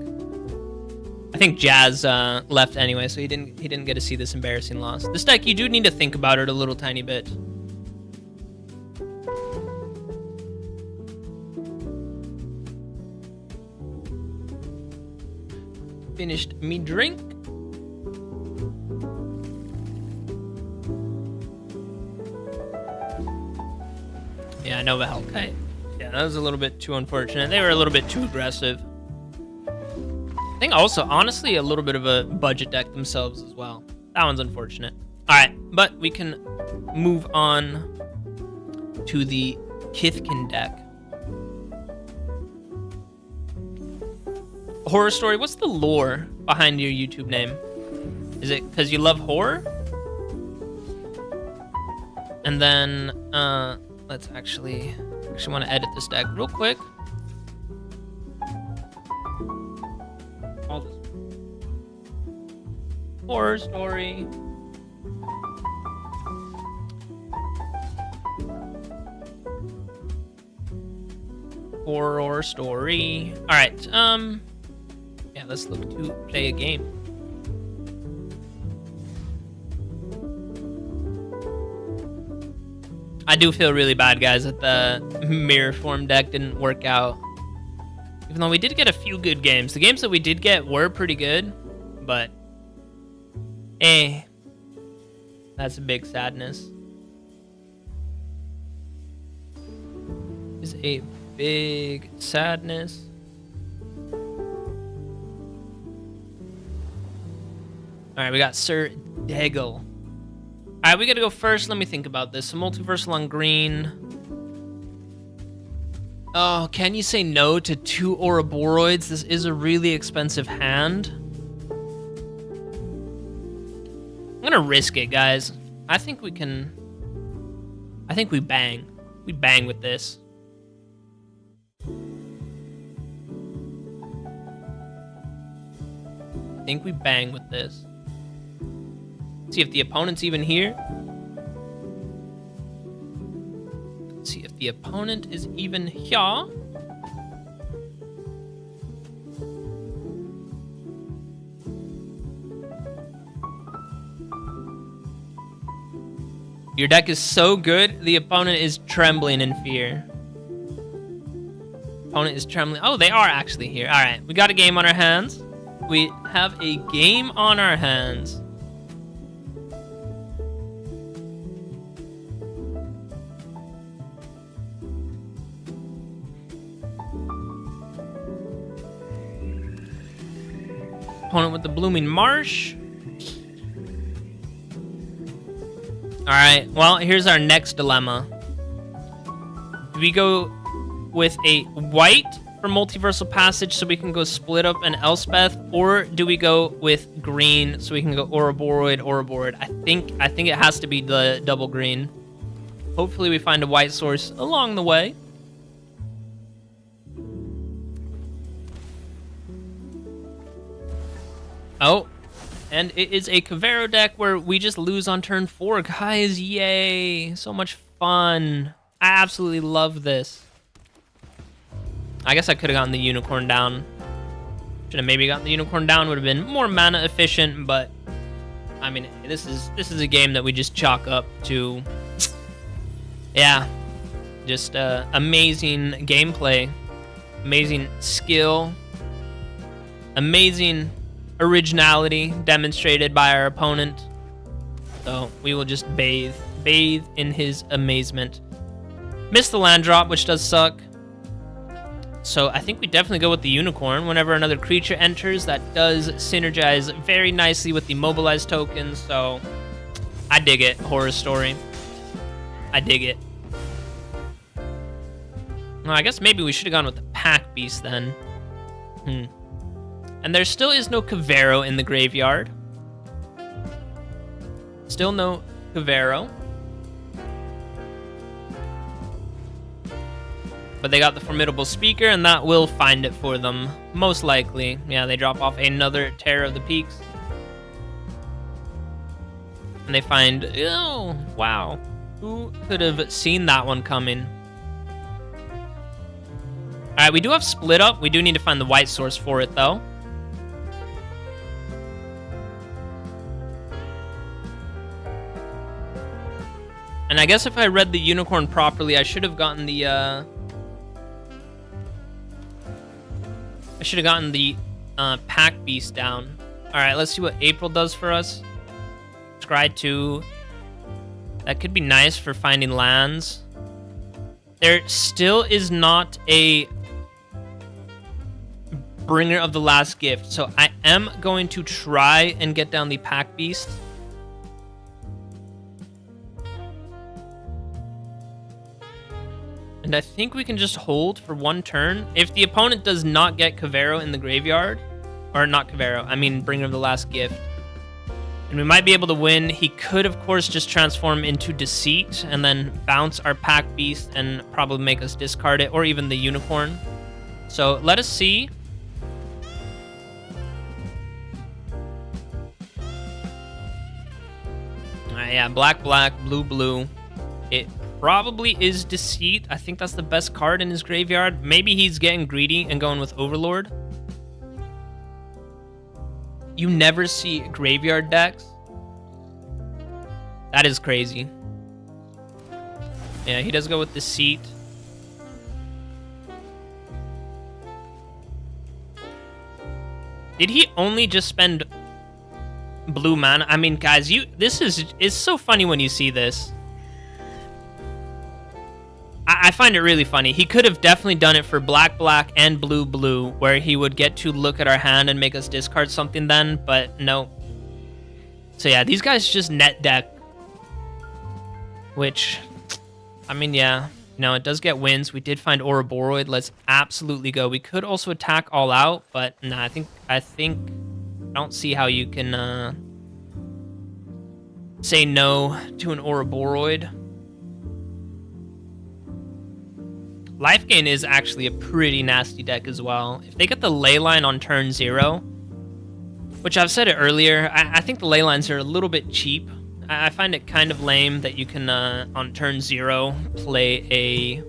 I think Jazz left anyway, so he didn't get to see this embarrassing loss. This deck, you do need to think about it a little tiny bit. Finished me drink. Yeah, Nova Hellkite. Yeah, that was a little bit too unfortunate. They were a little bit too aggressive. I think also, honestly, a little bit of a budget deck themselves as well. That one's unfortunate. All right, but we can move on to the Kithkin deck. Horror Story, what's the lore behind your YouTube name? Is it because you love horror? And then, let's actually want to edit this deck real quick. Horror Story. Horror Story. All right. Yeah, let's look to play a game. I do feel really bad, guys, that the Mirrorform deck didn't work out. Even though we did get a few good games. The games that we did get were pretty good, but that's a big sadness. Is a big sadness. All right, we got Sir Degel. All right, we got to go first. Let me think about this. A multiversal on green. Oh, can you say no to 2 Ouroboros? This is a really expensive hand. I'm gonna risk it, guys. I think we can. I think we bang. We bang with this. think we bang with this. See if the opponent's even here. Let's see if the opponent is even here. Your deck is so good, the opponent is trembling in fear. Opponent is trembling. Oh, they are actually here. All right, we got a game on our hands. We have a game on our hands. Opponent with the Blooming Marsh. All right, well, here's our next dilemma. Do we go with a white for Multiversal Passage so we can go split up an Elspeth, or do we go with green so we can go Ouroboros? I think it has to be the double green. Hopefully we find a white source along the way. Oh. And it is a Kavero deck where we just lose on turn 4. Guys, yay. So much fun. I absolutely love this. I guess I could have gotten the Unicorn down. Should have maybe gotten the Unicorn down. Would have been more mana efficient, but... I mean, this is a game that we just chalk up to... Yeah. Just amazing gameplay. Amazing skill. Amazing... originality demonstrated by our opponent. So we will just bathe in his amazement. Missed the land drop, which does suck. So I think we definitely go with the Unicorn. Whenever another creature enters, that does synergize very nicely with the mobilized tokens. So I dig it, Horror Story. I dig it. Well, I guess maybe we should have gone with the Pack Beast then. And there still is no Kavero in the graveyard. Still no Kavero. But they got the Formidable Speaker, and that will find it for them, most likely. Yeah, they drop off another Terror of the Peaks. And they find... Oh, wow. Who could have seen that one coming? Alright, we do have Split Up. We do need to find the white source for it, though. And I guess if I read the Unicorn properly, I should have gotten the, Pack Beast down. Alright, let's see what April does for us. Scry 2. That could be nice for finding lands. There still is not a Bringer of the Last Gift, so I am going to try and get down the Pack Beast. And I think we can just hold for one turn. If the opponent does not get Kavero in the graveyard, or not Kavero, I mean Bringer of the Last Gift, and we might be able to win. He could, of course, just transform into Deceit and then bounce our Pack Beast and probably make us discard it, or even the Unicorn. So let us see. Yeah, black, blue, blue. It probably is Deceit. I think that's the best card in his graveyard. Maybe he's getting greedy and going with Overlord. You never see graveyard decks? That is crazy. Yeah, he does go with Deceit. Did he only just spend blue mana? I mean, guys, it's so funny when you see this. I find it really funny. He could have definitely done it for black, and blue, where he would get to look at our hand and make us discard something then, but no. So yeah, these guys just net deck. Which, I mean, yeah. No, it does get wins. We did find Ouroboros. Let's absolutely go. We could also attack all out, but nah, I don't see how you can say no to an Ouroboros. Life Gain is actually a pretty nasty deck as well. If they get the Leyline on turn 0, Which I've said it earlier, I think the ley lines are a little bit cheap. I find it kind of lame that you can, on turn 0, play a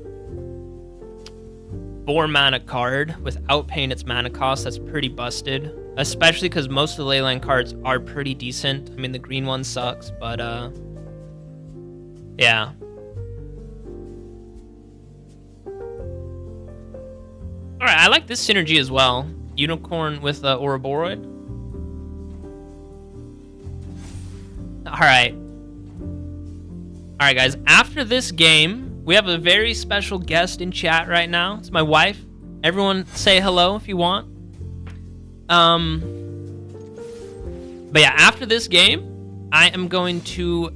4 mana card without paying its mana cost. That's pretty busted. Especially because most of the leyline cards are pretty decent. I mean, the green one sucks, but, yeah. Alright, I like this synergy as well. Unicorn with Ouroboros. Alright. Alright, guys. After this game, we have a very special guest in chat right now. It's my wife. Everyone say hello if you want. But yeah, after this game, I am going to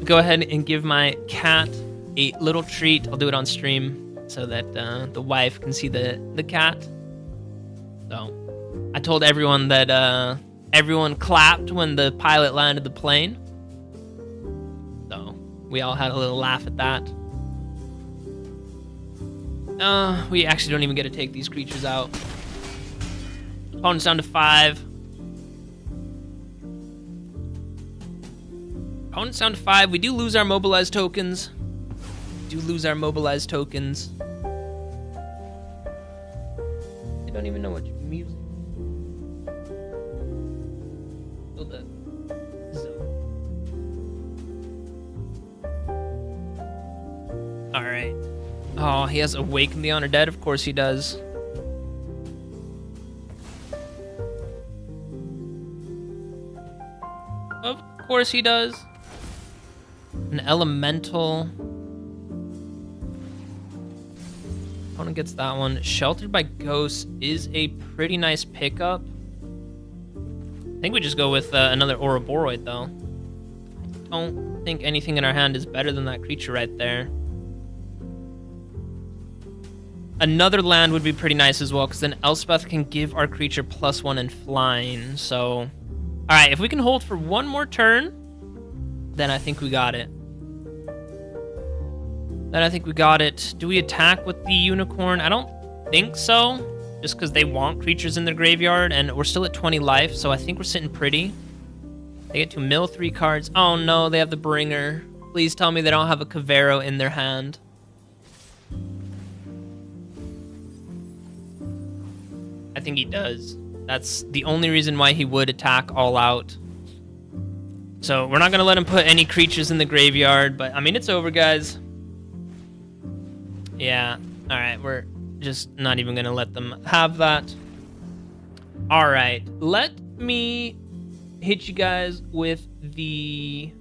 go ahead and give my cat a little treat. I'll do it on stream so that the wife can see the cat. So I told everyone that everyone clapped when the pilot landed the plane. So we all had a little laugh at that. We actually don't even get to take these creatures out. Opponent's down to 5. Opponent's down to 5. We do lose our mobilized tokens. I don't even know what music. Alright. Oh, he has Awaken the Undead. Of course he does. Of course he does. An elemental. Opponent gets that one. Sheltered by Ghosts is a pretty nice pickup. I think we just go with another Ouroboros, though. I don't think anything in our hand is better than that creature right there. Another land would be pretty nice as well, because then Elspeth can give our creature +1 in flying. So, alright, if we can hold for one more turn, then I think we got it. Do we attack with the unicorn? I don't think so, just because they want creatures in their graveyard, and we're still at 20 life, so I think we're sitting pretty. They get to mill 3 cards. Oh no, they have the Bringer. Please tell me they don't have a Kavero in their hand. I think he does. That's the only reason why he would attack all out. So we're not going to let him put any creatures in the graveyard, but I mean, it's over, guys. Yeah. All right. We're just not even going to let them have that. All right. Let me hit you guys with the... I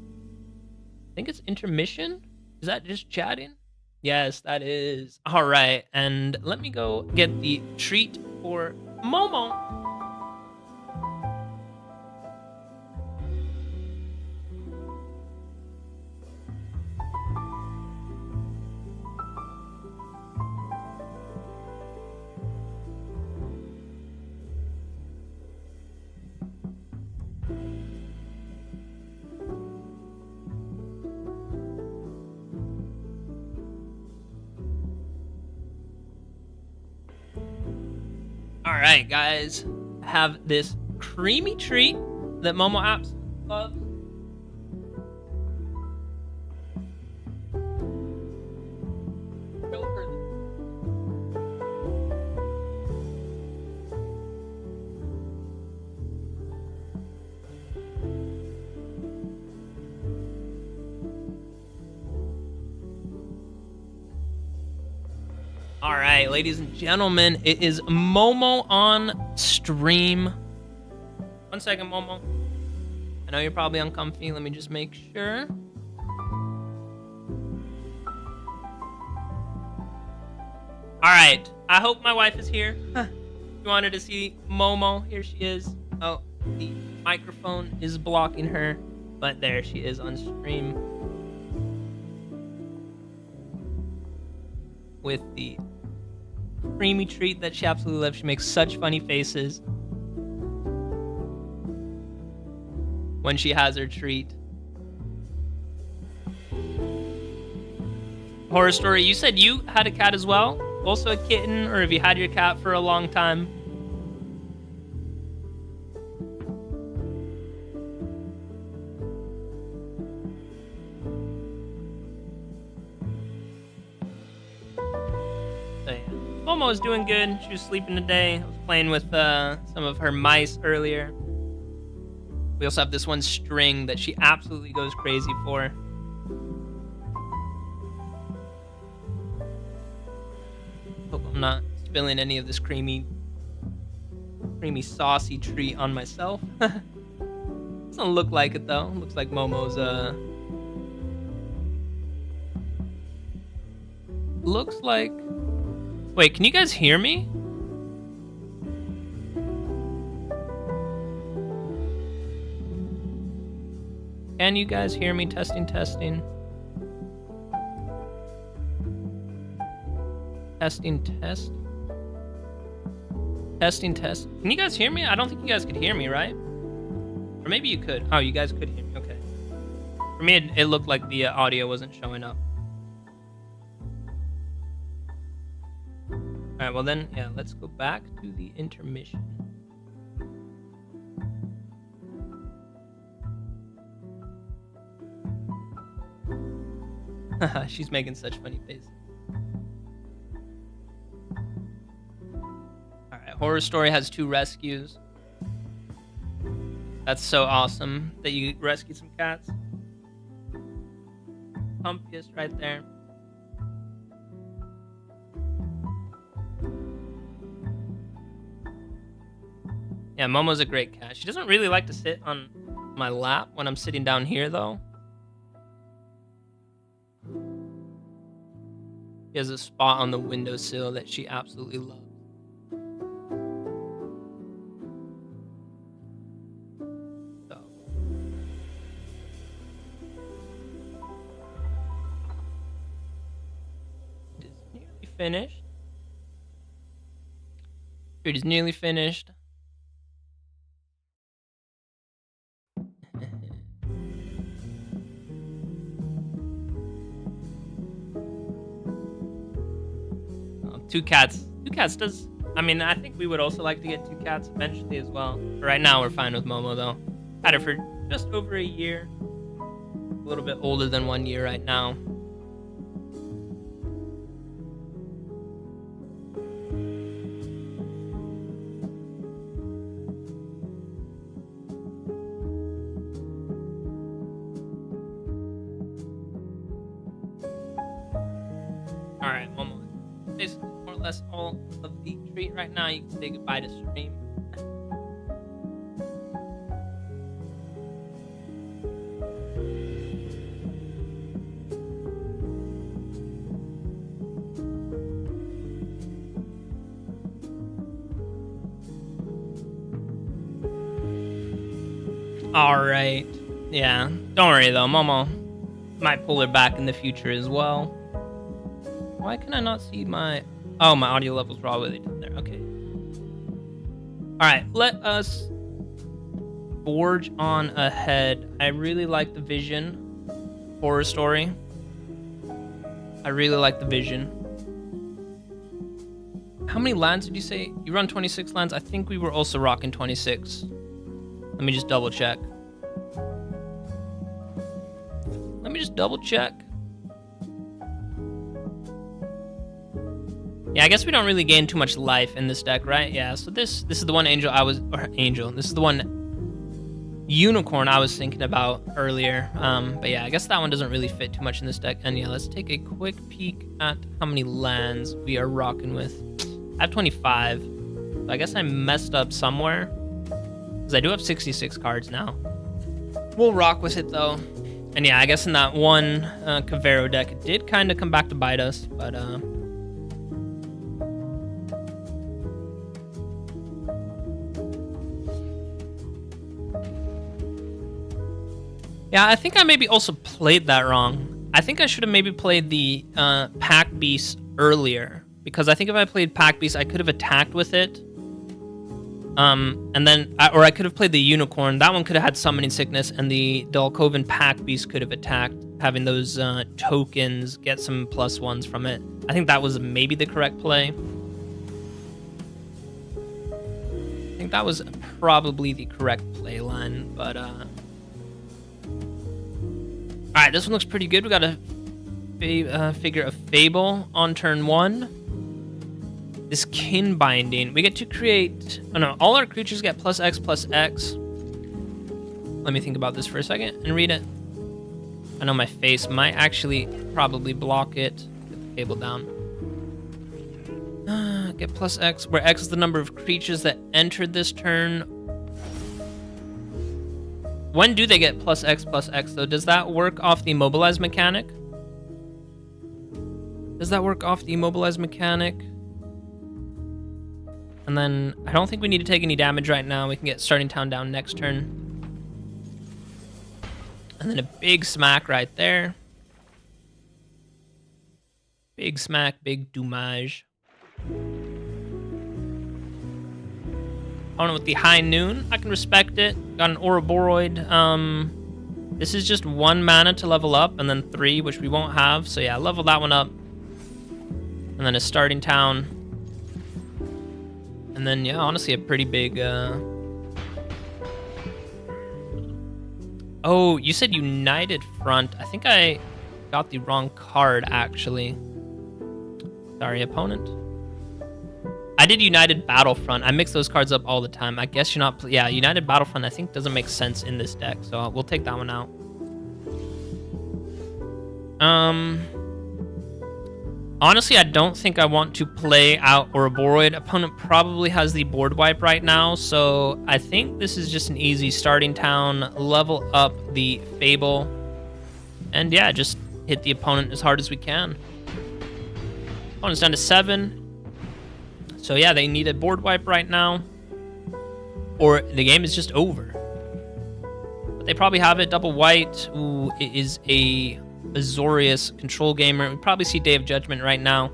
think it's intermission. Is that just chatting? Yes, that is. All right. And let me go get the treat for Momo. All right, guys, have this creamy treat that Momo apps loves. All right, ladies and gentlemen, it is Momo on stream. 1 second, Momo. I know you're probably uncomfy. Let me just make sure. All right, I hope my wife is here. You wanted to see Momo. Here she is. Oh, the microphone is blocking her, but there she is on stream. With the creamy treat that she absolutely loves. She makes such funny faces when she has her treat. Horror Story, you said you had a cat as well? Also a kitten, or have you had your cat for a long time? Momo is doing good. She was sleeping today. I was playing with some of her mice earlier. We also have this one string that she absolutely goes crazy for. Hope I'm not spilling any of this creamy saucy treat on myself. Doesn't look like it though. Looks like Momo's looks like... Wait, can you guys hear me? Can you guys hear me? Testing. Testing, test. Testing, test. Can you guys hear me? I don't think you guys could hear me, right? Or maybe you could. Oh, you guys could hear me. Okay. For me, it looked like the audio wasn't showing up. All right, well then, yeah, let's go back to the intermission. She's making such funny faces. All right, Horror Story has 2 rescues. That's so awesome that you rescued some cats. Pumpiest right there. Yeah, Momo's a great cat. She doesn't really like to sit on my lap when I'm sitting down here, though. She has a spot on the windowsill that she absolutely loves. So. It is nearly finished. It is nearly finished. Two cats does... I mean, I think we would also like to get 2 cats eventually as well. But right now, we're fine with Momo, though. Had her for just over a year. A little bit older than 1 year right now. All right, Momo. Basically, more or less all of the treat right now. You can say goodbye to stream. All right. Yeah. Don't worry though, Momo might pull her back in the future as well. Why can I not see my... Oh, my audio levels were all the way down there. Okay. Alright, let us forge on ahead. I really like the vision. Horror Story. I really like the vision. How many lands did you say? You run 26 lands? I think we were also rocking 26. Let me just double check. Yeah, I guess we don't really gain too much life in this deck, right? Yeah, so this is the one this is the one unicorn I was thinking about earlier. But yeah, I guess that one doesn't really fit too much in this deck. And yeah, let's take a quick peek at how many lands we are rocking with. I have 25. So I guess I messed up somewhere, because I do have 66 cards now. We'll rock with it though. And yeah, I guess in that one Cavero deck, it did kind of come back to bite us, but yeah, I think I maybe also played that wrong. I think I should have maybe played the Pack Beast earlier, because I think if I played Pack Beast, I could have attacked with it. And then, or I could have played the Unicorn. That one could have had Summoning Sickness, and the Dalkovan Pack Beast could have attacked, having those tokens, get some +1s from it. I think that was maybe the correct play. I think that was probably the correct play line, but alright, this one looks pretty good. We got a figure of Fable on turn 1. this kin binding. We get to create... Oh no, all our creatures get +X +X. Let me think about this for a second and read it. I know my face might actually probably block it. Get the cable down. Get +X, where X is the number of creatures that entered this turn. When do they get +X +X though? Does that work off the immobilize mechanic? Does that work off the immobilize mechanic? And then I don't think we need to take any damage right now. We can get starting town down next turn. And then a big smack right there. Big smack, big dommage. Opponent with the high noon. I can respect it. Got an Ouroboros. This is just 1 mana to level up, and then 3, which we won't have. So yeah, level that one up. And then a starting town. And then, yeah, honestly, a pretty big... Oh, you said United Front. I think I got the wrong card, actually. Sorry, opponent. I did United Battlefront. I mix those cards up all the time. I guess you're not... Yeah, United Battlefront, I think, doesn't make sense in this deck. So we'll take that one out. Honestly, I don't think I want to play out Ouroboros. Opponent probably has the board wipe right now, so I think this is just an easy starting town, level up the Fable, and yeah, just hit the opponent as hard as we can. Opponent's down to 7, so yeah, they need a board wipe right now, or the game is just over. But they probably have it, double white. Ooh, it is a Azorius control gamer. We probably see Day of Judgment right now.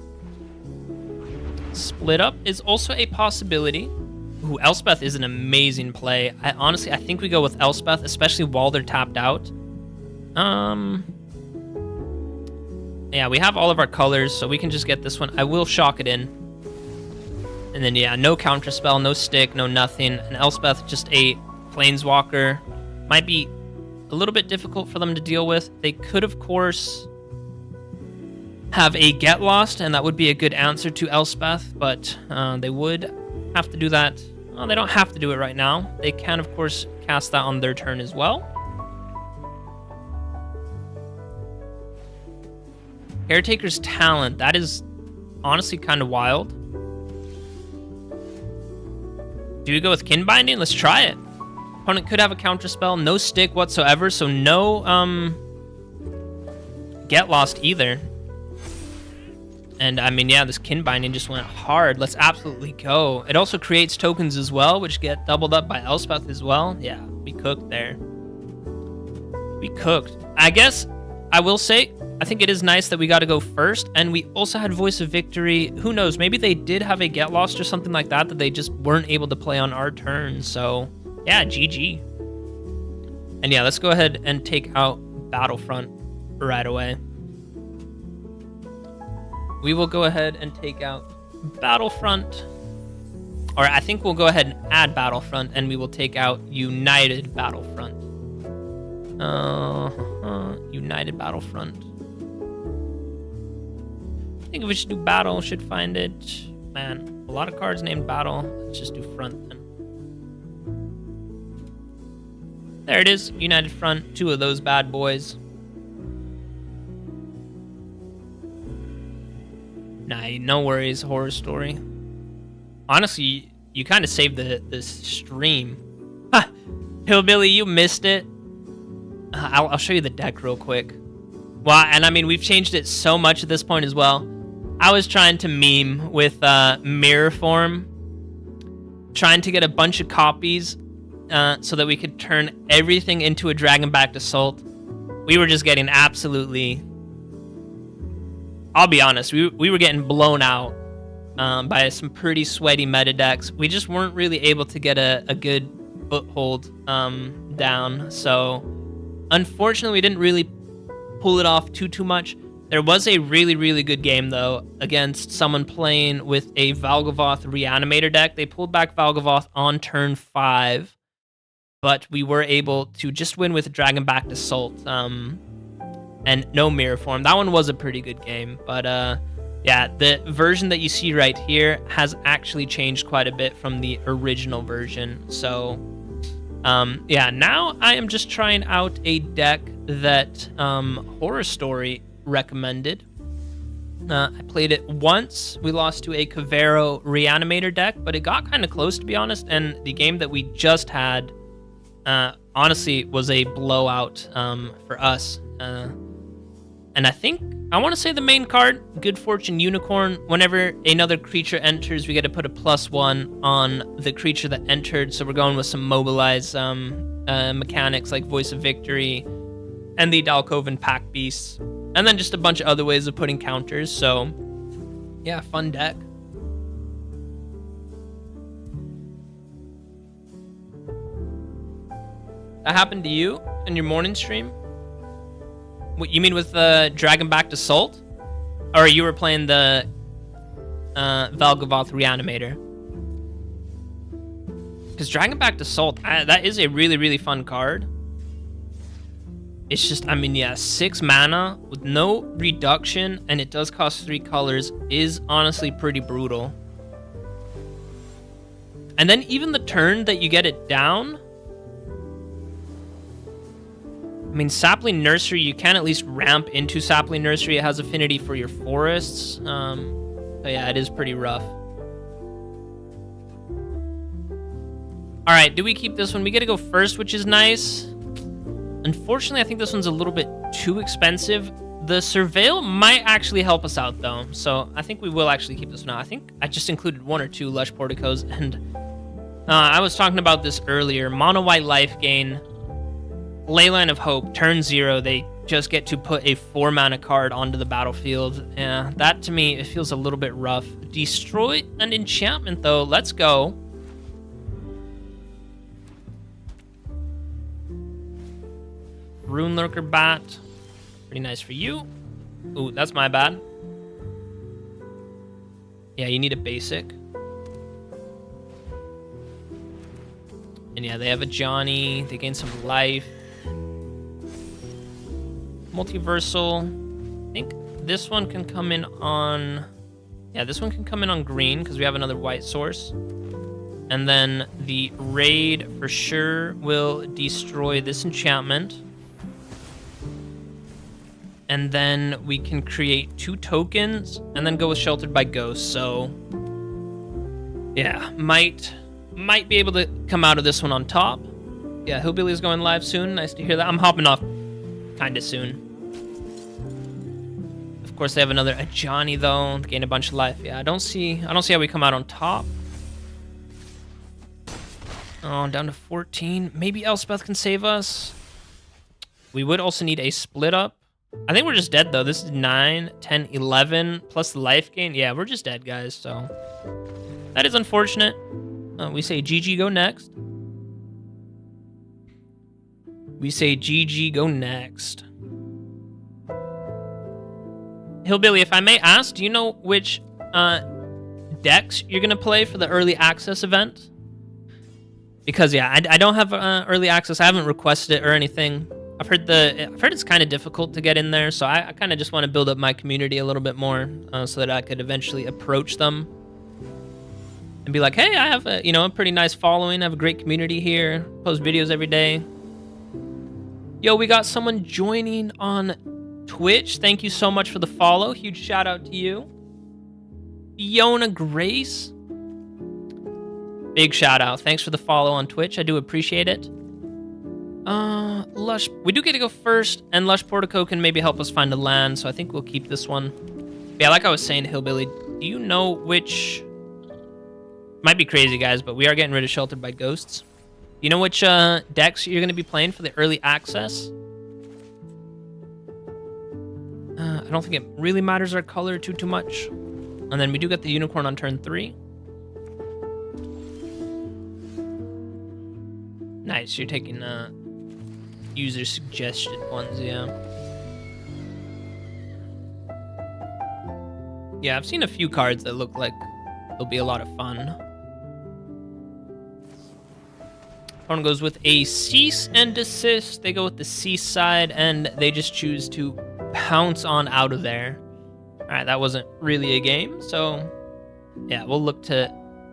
Split up is also a possibility. Ooh, Elspeth is an amazing play. Honestly, I think we go with Elspeth, especially while they're tapped out. Yeah, we have all of our colors, so we can just get this one. I will shock it in. And then, yeah, no counterspell, no stick, no nothing. And Elspeth, just a planeswalker. Might be a little bit difficult for them to deal with. They could, of course, have a Get Lost, and that would be a good answer to Elspeth, but they would have to do that. Well, they don't have to do it right now. They can, of course, cast that on their turn as well. Caretaker's Talent. That is honestly kind of wild. Do we go with Kin Binding? Let's try it. Opponent could have a counterspell, no stick whatsoever, so no Get Lost either. And I mean, yeah, this Kin Binding just went hard. Let's absolutely go. It also creates tokens as well, which get doubled up by Elspeth as well. Yeah, we cooked there. We cooked. I guess I will say, I think it is nice that we got to go first, and we also had Voice of Victory. Who knows? Maybe they did have a Get Lost or something like that that they just weren't able to play on our turn, so... Yeah, GG. And yeah, let's go ahead and take out Battlefront right away. We will go ahead and take out Battlefront. Or I think we'll go ahead and add Battlefront, and we will take out United Battlefront. United Battlefront. I think if we should do Battle, should find it. Man, a lot of cards named Battle. Let's just do Front then. There it is, United Front, 2 of those bad boys. Nah, no worries, Horror Story. Honestly, you kind of saved the stream. Ha! Hillbilly, you missed it. I'll show you the deck real quick. Well, and I mean, we've changed it so much at this point as well. I was trying to meme with Mirrorform, trying to get a bunch of copies so that we could turn everything into a Dragonback Assault. We were just getting absolutely... I'll be honest, we were getting blown out by some pretty sweaty meta decks. We just weren't really able to get a good foothold down. So, unfortunately, we didn't really pull it off too much. There was a really, really good game, though, against someone playing with a Valgavoth Reanimator deck. They pulled back Valgavoth on turn 5. But we were able to just win with Dragonback Assault and no Mirrorform. That one was a pretty good game. But yeah, Yeah, the version that you see right here has actually changed quite a bit from the original version. So, yeah, now I am just trying out a deck that Horror Story recommended. I played it once. We lost to a Kavero Reanimator deck, but it got kind of close, to be honest. And the game that we just had, honestly, was a blowout for us. And I think, I want to say the main card, Good Fortune Unicorn, whenever another creature enters, we get to put a +1 on the creature that entered. So we're going with some mobilize mechanics like Voice of Victory and the Dalkovan Pack Beasts. And then just a bunch of other ways of putting counters. So, yeah, fun deck. That happened to you in your morning stream? What you mean with the Dragonback Assault? Or you were playing the Valgavoth Reanimator? Because Dragonback Assault, that is a really, really fun card. It's just, I mean, yeah, 6 mana with no reduction, and it does cost 3 colors, is honestly pretty brutal. And then even the turn that you get it down, I mean, Sapling Nursery, you can at least ramp into Sapling Nursery. It has affinity for your forests. So yeah, it is pretty rough. All right, do we keep this one? We get to go first, which is nice. Unfortunately, I think this one's a little bit too expensive. The Surveil might actually help us out, though. So I think we will actually keep this one out. I think I just included 1 or 2 Lush Porticos. And I was talking about this earlier. Mono white life gain. Leyline of Hope, turn 0, they just get to put a 4-mana card onto the battlefield. Yeah, that to me, it feels a little bit rough. Destroy an enchantment, though. Let's go. Rune Lurker Bat. Pretty nice for you. Ooh, that's my bad. Yeah, you need a basic. And yeah, they have a Johnny. They gain some life. Multiversal. I think this one can come in on... Yeah, this one can come in on green because we have another white source. And then the Raid for sure will destroy this enchantment. And then we can create 2 tokens and then go with Sheltered by Ghosts. So, yeah, might be able to come out of this one on top. Yeah, Hillbilly is going live soon. Nice to hear that. I'm hopping off kind of soon. Of course, they have another Ajani though. Gain a bunch of life. Yeah, I don't see how we come out on top. Oh, down to 14. Maybe Elspeth can save us. We would also need a split up. I think we're just dead though. This is 9, 10, 11 plus the life gain. Yeah, we're just dead, guys. So that is unfortunate. We say GG, go next. We say GG, go next. Hillbilly, if I may ask, do you know which decks you're going to play for the early access event? Because, yeah, I don't have early access. I haven't requested it or anything. I've heard it's kind of difficult to get in there, so I kind of just want to build up my community a little bit more so that I could eventually approach them and be like, hey, I have a pretty nice following. I have a great community here. Post videos every day. Yo, we got someone joining on Twitch. Thank you so much for the follow. Huge shout out to you. Fiona Grace. Big shout out. Thanks for the follow on Twitch. I do appreciate it. Lush. We do get to go first, and Lush Portico can maybe help us find a land, so I think we'll keep this one. But yeah, like I was saying, Hillbilly, do you know which... Might be crazy, guys, but we are getting rid of Sheltered by Ghosts. You know which decks you're going to be playing for the early access? I don't think it really matters our color too much. And then we do get the Unicorn on turn 3. Nice, you're taking user suggested ones, yeah. Yeah, I've seen a few cards that look like they'll be a lot of fun. Opponent goes with a cease and desist. They go with the cease side, and they just choose to pounce on out of there. All right, that wasn't really a game, so yeah, we'll look to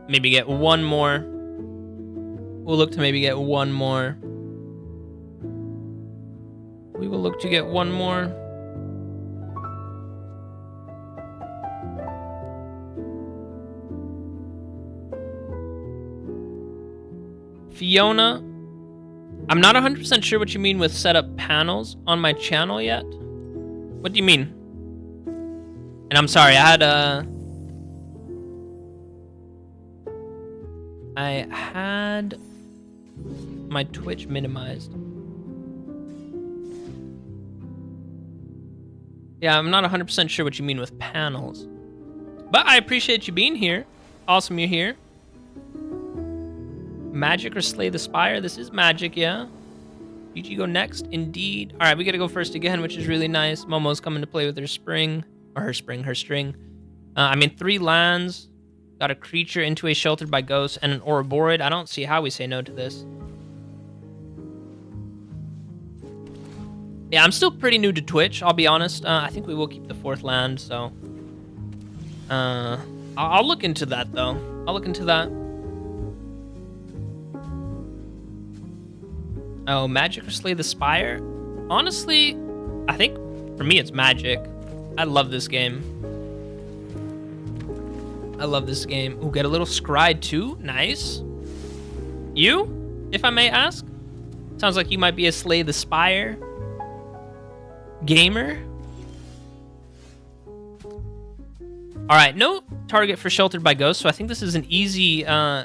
maybe get one more. We'll look to maybe get one more. We will look to get one more. Fiona, I'm not 100% sure what you mean with set up panels on my channel yet. What do you mean? And I'm sorry, I had my Twitch minimized. Yeah, I'm not 100% sure what you mean with panels. But I appreciate you being here. Awesome you're here. Magic or Slay the Spire? This is Magic, yeah. GG go next, indeed. All right, we gotta go first again, which is really nice. Momo's coming to play with her spring. Or her string. I mean, 3 lands. Got a creature into a Sheltered by Ghosts and an Ouroboros. I don't see how we say no to this. Yeah, I'm still pretty new to Twitch, I'll be honest. I think we will keep the 4th land, so... I'll look into that, though. I'll look into that. Oh, Magic or Slay the Spire? Honestly, I think for me it's Magic. I love this game. I love this game. Ooh, get a little Scry too. Nice. You, if I may ask? Sounds like you might be a Slay the Spire gamer. All right, no target for Sheltered by Ghosts, so I think this is an easy... Uno.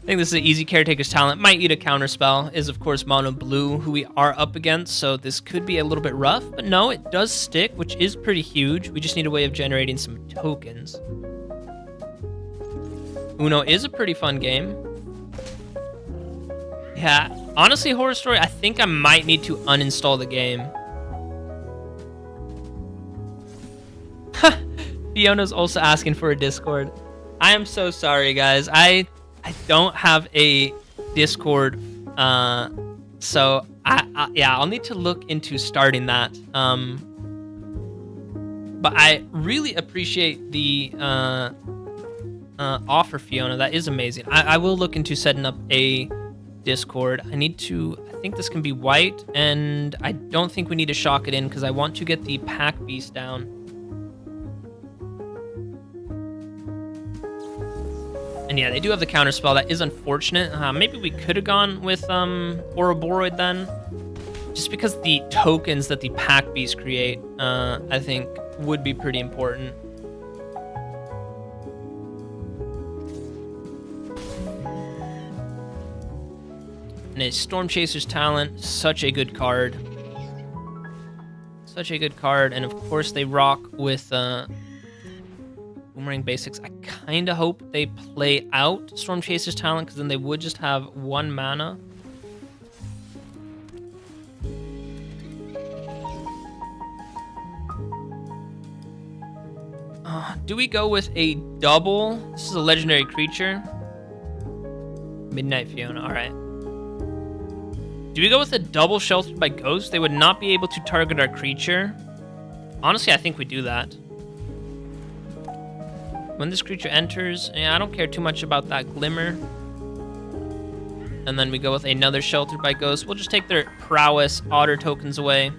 I think this is an easy Caretaker's Talent. Might eat a counterspell. Is, of course, mono blue, who we are up against, so this could be a little bit rough. But no, it does stick, which is pretty huge. We just need a way of generating some tokens. Uno is a pretty fun game. Yeah, honestly, Horror Story, I think I might need to uninstall the game. Fiona's also asking for a Discord. I am so sorry, guys. I don't have a Discord, so yeah, I'll need to look into starting that. But I really appreciate the offer, Fiona. That is amazing. I will look into setting up a Discord. I think this can be white, and I don't think we need to shock it in because I want to get the Pack Beast down. And yeah, they do have the counterspell. That is unfortunate. Maybe we could have gone with Ouroboros then. Just because the tokens that the Pack Beasts create, I think, would be pretty important. And a Storm Chaser's Talent, such a good card. Such a good card. And of course, they rock with... Boomerang Basics. I kind of hope they play out Storm Chaser's Talent, because then they would just have 1 mana. Do we go with a double? This is a legendary creature. Midnight Fiona, alright. Do we go with a double Sheltered by Ghosts? They would not be able to target our creature. Honestly, I think we do that. When this creature enters, I don't care too much about that Glimmer. And then we go with another Sheltered by Ghosts. We'll just take their Prowess Otter tokens away.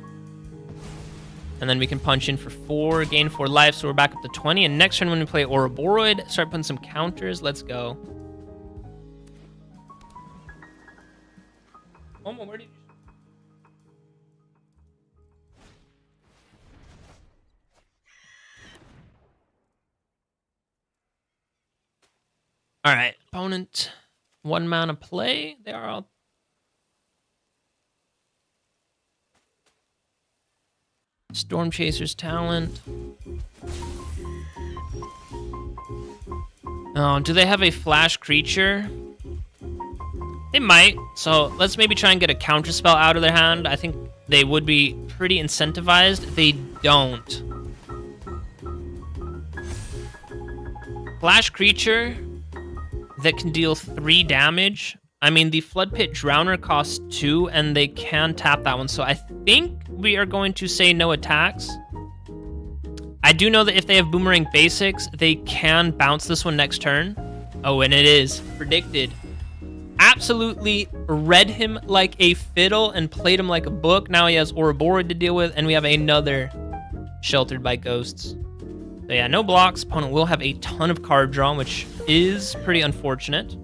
And then we can punch in for 4, gain 4 life, so we're back up to 20. And next turn when we play Ouroboros, start putting some counters. Let's go. Momo, where did you... All right, opponent, 1 mana play. They are all... Storm Chaser's Talent. Oh, do they have a flash creature? They might, so let's maybe try and get a counterspell out of their hand. I think they would be pretty incentivized. They don't. Flash creature that can deal 3 damage. I mean, the Flood Pit Drowner costs 2, and they can tap that one. So I think we are going to say no attacks. I do know that if they have Boomerang Basics, they can bounce this one next turn. Oh, and it is predicted. Absolutely read him like a fiddle and played him like a book. Now he has Ouroboros to deal with, and we have another Sheltered by Ghosts. So yeah, no blocks. Opponent will have a ton of card draw, which is pretty unfortunate.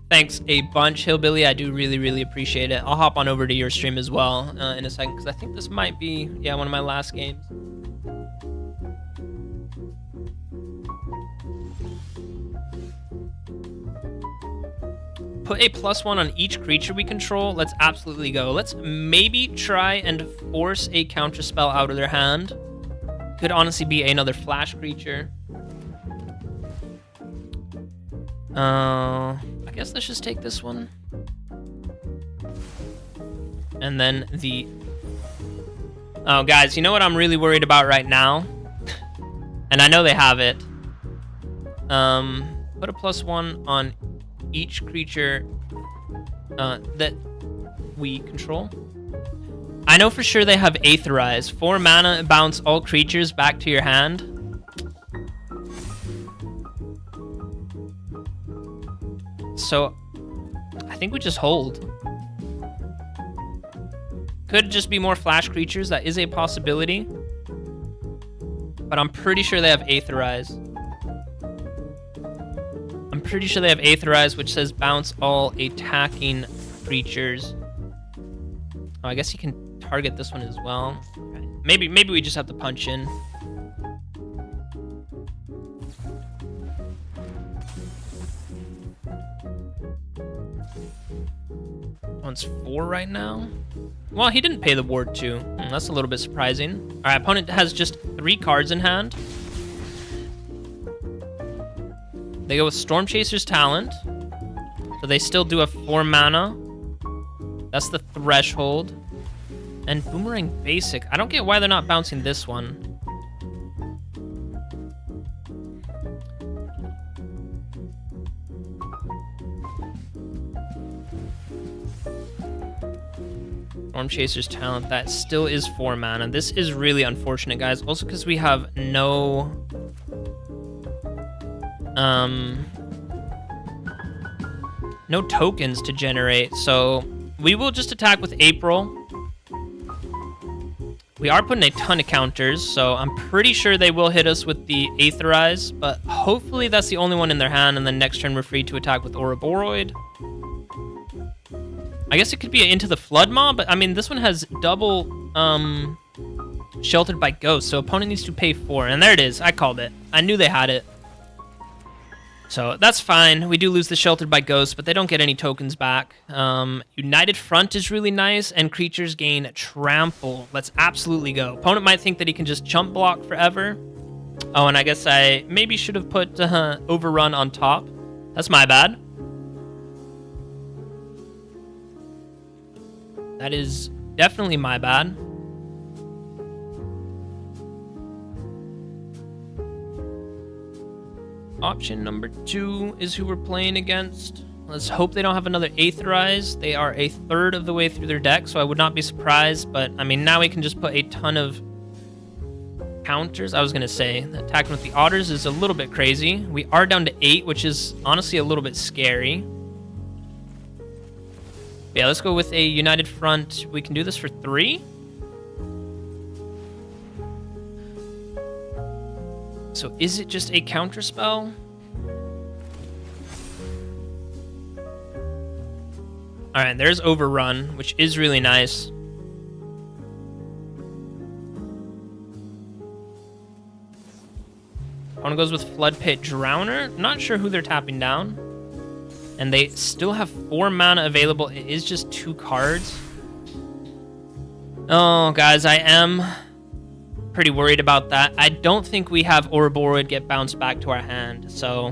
Thanks a bunch, Hillbilly. I do really, really appreciate it. I'll hop on over to your stream as well in a second, because I think this might be, yeah, one of my last games. Put a +1 on each creature we control. Let's absolutely go. Let's maybe try and force a counterspell out of their hand. Could honestly be another flash creature. I guess let's just take this one. And then the... Oh, guys, you know what I'm really worried about right now? And I know they have it. Put a +1 on each creature that we control. I know for sure they have Aetherize. 4 mana, bounce all creatures back to your hand. So, I think we just hold. Could just be more flash creatures. That is a possibility. But I'm pretty sure they have Aetherize. I'm pretty sure they have Aetherize, which says bounce all attacking creatures. Oh, I guess you can target this one as well. Okay. Maybe we just have to punch in. One's 4 right now. Well, he didn't pay the ward too. That's a little bit surprising. All right, opponent has just 3 cards in hand. They go with Storm Chaser's Talent. So they still do have 4 mana. That's the threshold. And Boomerang Basic. I don't get why they're not bouncing this one. Storm Chaser's Talent, that still is 4 mana. This is really unfortunate, guys. Also because we have no... no tokens to generate, so we will just attack with April. We are putting a ton of counters, so I'm pretty sure they will hit us with the Aetherize, but hopefully that's the only one in their hand, and then next turn we're free to attack with Ouroboros. I guess it could be Into the Flood Maw, but I mean, this one has double Sheltered by Ghosts, so opponent needs to pay 4, and there it is. I called it. I knew they had it. So that's fine. We do lose the Sheltered by Ghosts, but they don't get any tokens back. United Front is really nice, and creatures gain Trample. Let's absolutely go. Opponent might think that he can just chump block forever. Oh, and I guess I maybe should have put Overrun on top. That's my bad. That is definitely my bad. Option number 2 is who we're playing against. Let's hope they don't have another Aetherize. They are a third of the way through their deck, so I would not be surprised. But, I mean, now we can just put a ton of counters. I was going to say, attacking with the Otters is a little bit crazy. We are down to 8, which is honestly a little bit scary. Yeah, let's go with a United Front. We can do this for 3. So is it just a counterspell? All right, there's Overrun, which is really nice. One goes with Flood Pit Drowner. Not sure who they're tapping down. And they still have 4 mana available. It is just 2 cards. Oh, guys, I am pretty worried about that. I don't think we have Ouroboros get bounced back to our hand, so...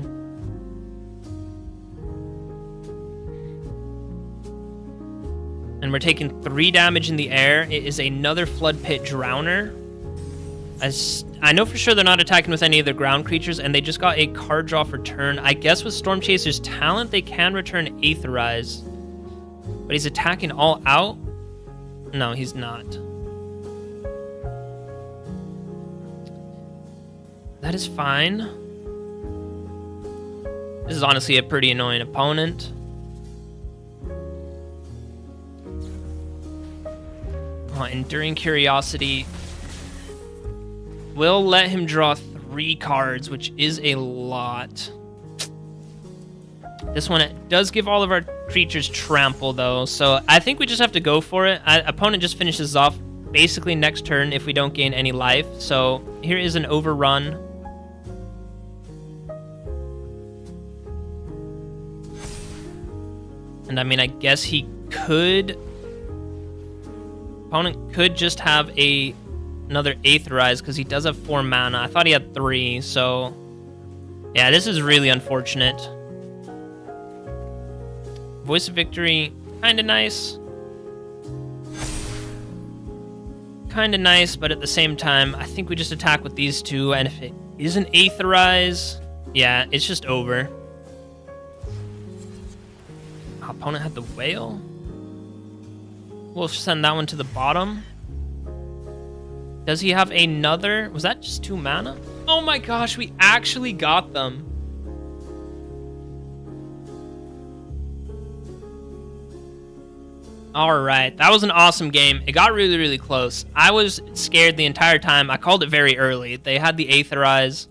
And we're taking 3 damage in the air. It is another Flood Pit Drowner. I know for sure they're not attacking with any of their ground creatures, and they just got a card draw for turn. I guess with Storm Chaser's Talent, they can return Aetherize. But he's attacking all out. No, he's not. That is fine. This is honestly a pretty annoying opponent. Oh, Enduring Curiosity will let him draw 3 cards, which is a lot. This one does give all of our creatures trample, though, so I think we just have to go for it. Opponent just finishes off basically next turn if we don't gain any life. So here is an overrun. And I mean, I guess he could... Opponent could just have another Aetherize because he does have 4 mana. I thought he had 3, so... Yeah, this is really unfortunate. Voice of Victory, kind of nice. Kind of nice, but at the same time, I think we just attack with these 2, and if it isn't Aetherize, yeah, it's just over. Opponent had the Whale. We'll send that one to the bottom. Does he have another? Was that just 2 mana? Oh my gosh, we actually got them. All right, that was an awesome game. It got really, really close. I was scared the entire time. I called it very early. They had the Aetherize.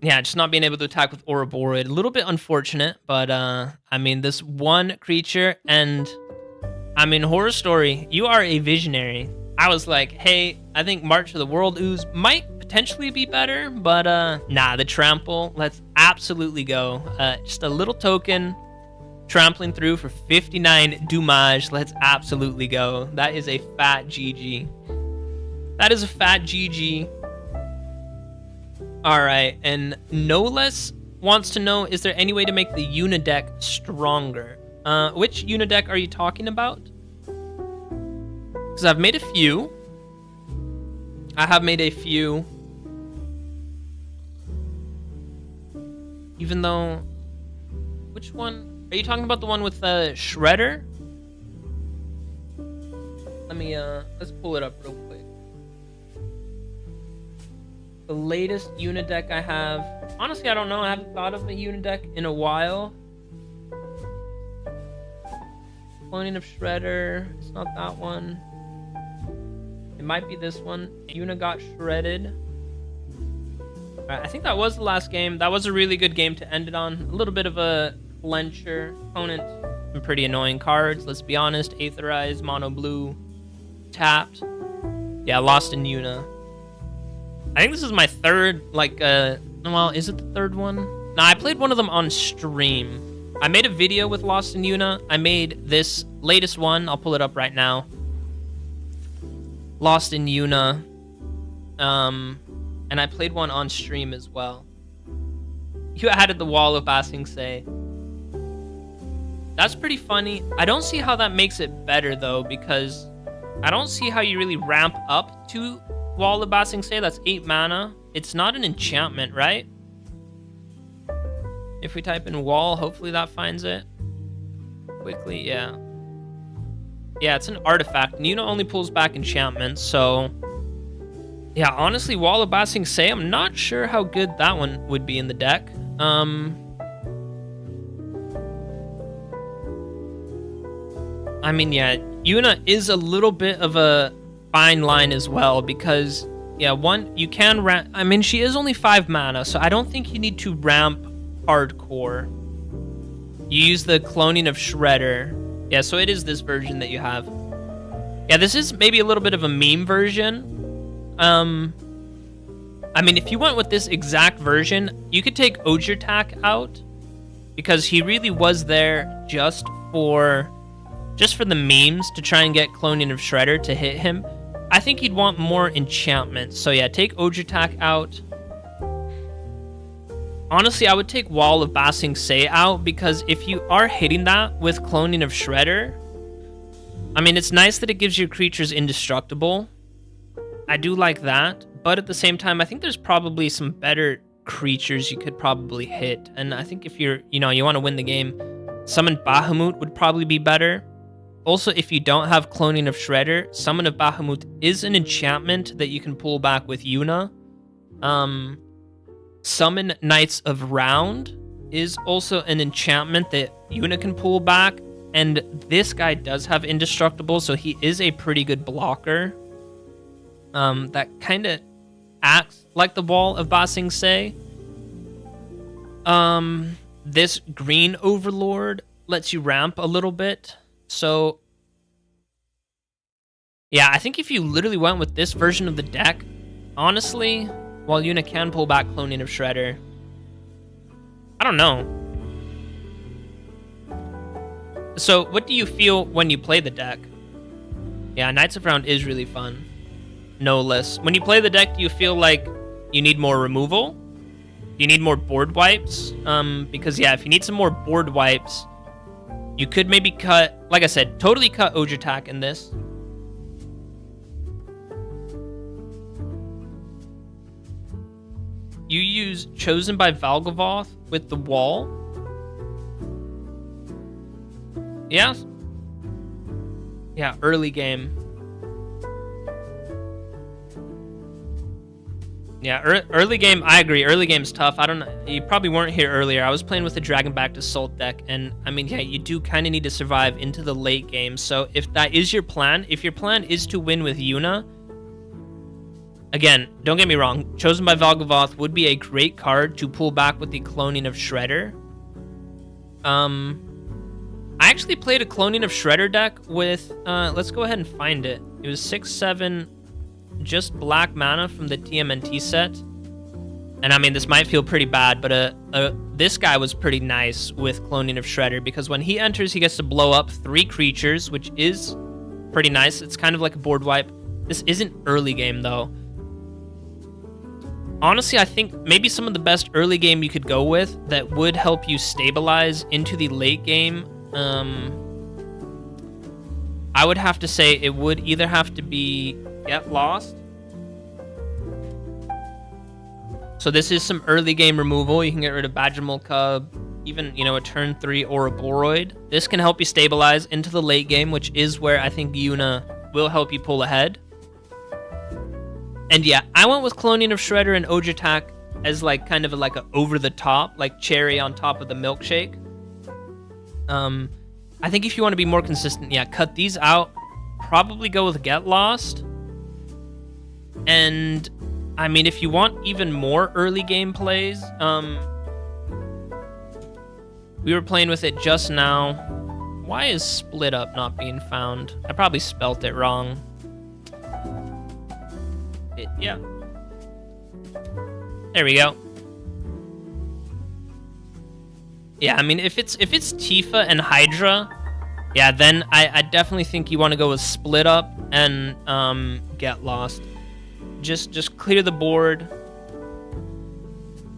Yeah, just not being able to attack with Ouroboros. A little bit unfortunate, but I mean, this one creature, and I mean, Horror Story, you are a visionary. I was like, hey, I think March of the World Ooze might potentially be better, but nah, the Trample, let's absolutely go. Just a little token, trampling through for 59 Dommage. Let's absolutely go. That is a fat GG. That is a fat GG. All right, and No Less wants to know, is there any way to make the Una deck stronger? Which Una deck are you talking about? Because I've made a few. I have made a few. Even though... Which one? Are you talking about the one with the Shredder? Let me, let's pull it up real quick. The latest Una deck I have... Honestly, I don't know. I haven't thought of a Una deck in a while. Cloning of Shredder. It's not that one. It might be this one. Una got shredded. Alright, I think that was the last game. That was a really good game to end it on. A little bit of a clencher. Opponent, some pretty annoying cards. Let's be honest. Aetherize, mono blue, tapped. Yeah, lost in Una. I think this is my third, well, is it the third one? No, I played one of them on stream. I made a video with Lost in Una. I made this latest one. I'll pull it up right now. Lost in Una. And I played one on stream as well. You added the Wall of Ba Sing Se. That's pretty funny. I don't see how that makes it better, though, because I don't see how you really ramp up to Wall of Ba Sing Se. That's 8 mana. It's not an enchantment, right? If we type in wall, hopefully that finds it quickly. Yeah, it's an artifact. Nuna only pulls back enchantments, so yeah, honestly, Wall of Ba Sing Se, I'm not sure how good that one would be in the deck. I mean, yeah, Una is a little bit of a fine line as well, because yeah, one, you can ramp. I mean, she is only 5 mana, so I don't think you need to ramp hardcore. You use the Cloning of Shredder. Yeah, so it is this version that you have. Yeah, this is maybe a little bit of a meme version. I mean, if you went with this exact version, you could take Ojirtak out, because he really was there just for the memes, to try and get Cloning of Shredder to hit him. I think you'd want more enchantments. So yeah, take Ojirtak out. Honestly, I would take Wall of Ba Sing Se out, because if you are hitting that with Cloning of Shredder, I mean, it's nice that it gives your creatures indestructible. I do like that, but at the same time, I think there's probably some better creatures you could probably hit. And I think if you're, you want to win the game, Summon Bahamut would probably be better. Also, if you don't have Cloning of Shredder, Summon of Bahamut is an enchantment that you can pull back with Yuna. Summon Knights of Round is also an enchantment that Yuna can pull back. And this guy does have Indestructible, so he is a pretty good blocker. That kind of acts like the Wall of Ba Sing Se. This green Overlord lets you ramp a little bit. So, yeah, I think if you literally went with this version of the deck, honestly, while Yuna can pull back Cloning of Shredder, I don't know. So, what do you feel when you play the deck? Yeah, Knights of Round is really fun. No less. When you play the deck, do you feel like you need more removal? Do you need more board wipes? Because, yeah, if you need some more board wipes, you could maybe cut, like I said, totally cut Ojatak in this. You use Chosen by Valgavoth with the wall. Yeah. Yeah, early game. Yeah, early game, I agree. Early game's tough. I don't know. You probably weren't here earlier. I was playing with the Dragonback to Salt deck, and I mean, yeah, you do kind of need to survive into the late game. So if that is your plan, if your plan is to win with Yuna, again, don't get me wrong, Chosen by Valgavoth would be a great card to pull back with the Cloning of Shredder. I actually played a Cloning of Shredder deck with, let's go ahead and find it. It was 6/7, just black mana from the TMNT set. And I mean, this might feel pretty bad, but this guy was pretty nice with Cloning of Shredder, because when he enters, he gets to blow up 3 creatures, which is pretty nice. It's kind of like a board wipe. This isn't early game, though. Honestly, I think maybe some of the best early game you could go with that would help you stabilize into the late game, I would have to say it would either have to be Get Lost. So this is some early game removal. You can get rid of Badgermole Cub, even, you know, a turn 3 or a Boroid. This can help you stabilize into the late game, which is where I think Yuna will help you pull ahead. And yeah, I went with Cloning of Shredder and Ojatak as like kind of like a over the top, like cherry on top of the milkshake. I think if you want to be more consistent, yeah, cut these out. Probably go with Get Lost. And I mean, if you want even more early game plays, we were playing with it just now. Why is Split Up not being found? I probably spelt it wrong. Yeah. There we go. Yeah, I mean, if it's Tifa and Hydra, yeah, then I definitely think you want to go with Split Up and Get Lost. Just clear the board.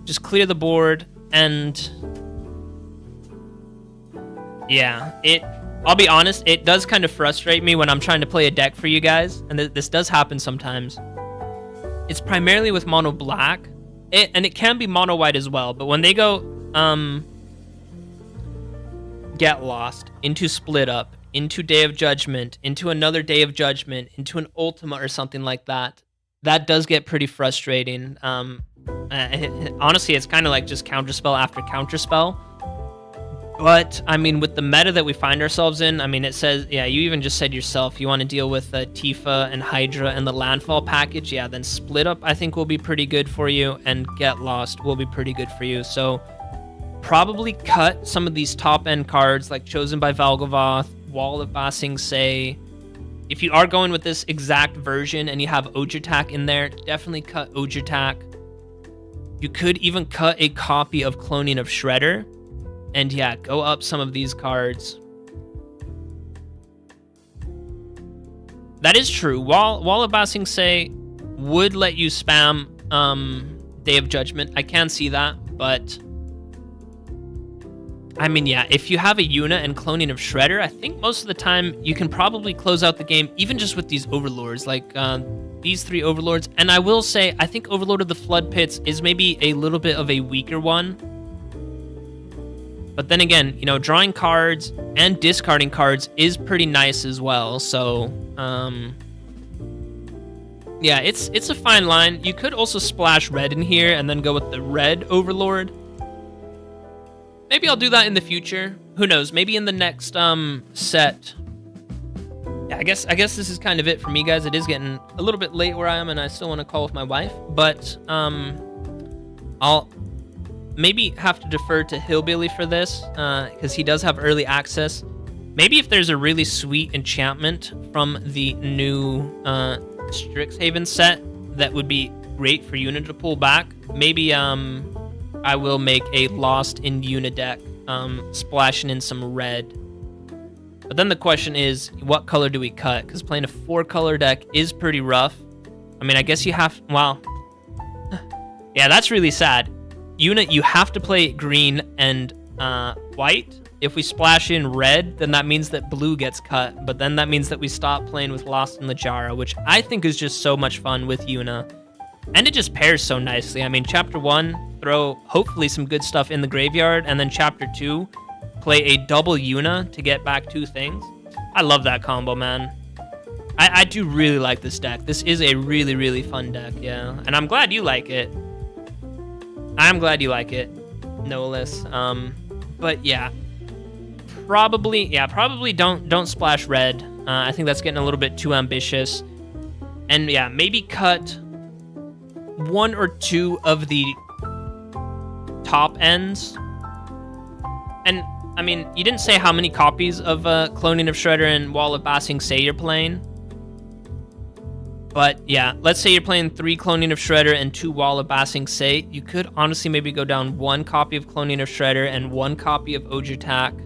Just clear the board, and yeah, I'll be honest, it does kind of frustrate me when I'm trying to play a deck for you guys, and this does happen sometimes. It's primarily with mono black, and it can be mono white as well, but when they go Get Lost into Split Up, into Day of Judgment, into another Day of Judgment, into an Ultima or something like that, that does get pretty frustrating. Honestly, it's kind of like just counterspell after counterspell. But, I mean, with the meta that we find ourselves in, I mean, it says, yeah, you even just said yourself, you want to deal with Tifa and Hydra and the Landfall package, yeah, then Split Up, I think, will be pretty good for you, and Get Lost will be pretty good for you. So, probably cut some of these top-end cards, like Chosen by Valgavoth, Wall of Ba Sing Se. If you are going with this exact version and you have Ojatak in there, definitely cut Ojatak. You could even cut a copy of Cloning of Shredder. And yeah, go up some of these cards. That is true. Wall of Ba Sing Se would let you spam Day of Judgment. I can see that, but I mean, yeah, if you have a Yuna and Cloning of Shredder, I think most of the time you can probably close out the game, even just with these Overlords, like these 3 Overlords. And I will say, I think Overlord of the Flood Pits is maybe a little bit of a weaker one. But then again, you know, drawing cards and discarding cards is pretty nice as well. So, yeah, it's a fine line. You could also splash red in here and then go with the red Overlord. Maybe I'll do that in the future. Who knows? Maybe in the next set. Yeah, I guess this is kind of it for me, guys. It is getting a little bit late where I am, and I still want to call with my wife. But I'll maybe have to defer to Hillbilly for this, because he does have early access. Maybe if there's a really sweet enchantment from the new Strixhaven set that would be great for Yuna to pull back, maybe I will make a Lost in Yuna deck, splashing in some red. But then the question is, what color do we cut? Because playing a 4-color deck is pretty rough. I mean, I guess you have... Wow. Yeah, that's really sad. Yuna, you have to play green and white. If we splash in red, then that means that blue gets cut. But then that means that we stop playing with Lost in Littlejohn, which I think is just so much fun with Yuna. And it just pairs so nicely. I mean, Chapter 1, throw hopefully some good stuff in the graveyard. And then Chapter 2, play a double Yuna to get back 2 things. I love that combo, man. I do really like this deck. This is a really, really fun deck, yeah. And I'm glad you like it. I'm glad you like it, no less. But yeah, probably don't splash red. I think that's getting a little bit too ambitious. And yeah, maybe cut 1 or 2 of the top ends. And I mean, you didn't say how many copies of Cloning of Shredder and Wall of Ba Sing Se you're playing. But yeah, let's say you're playing 3 Cloning of Shredder and 2 Wall of Ba Sing Se. You could honestly maybe go down 1 copy of Cloning of Shredder and 1 copy of Ojutak.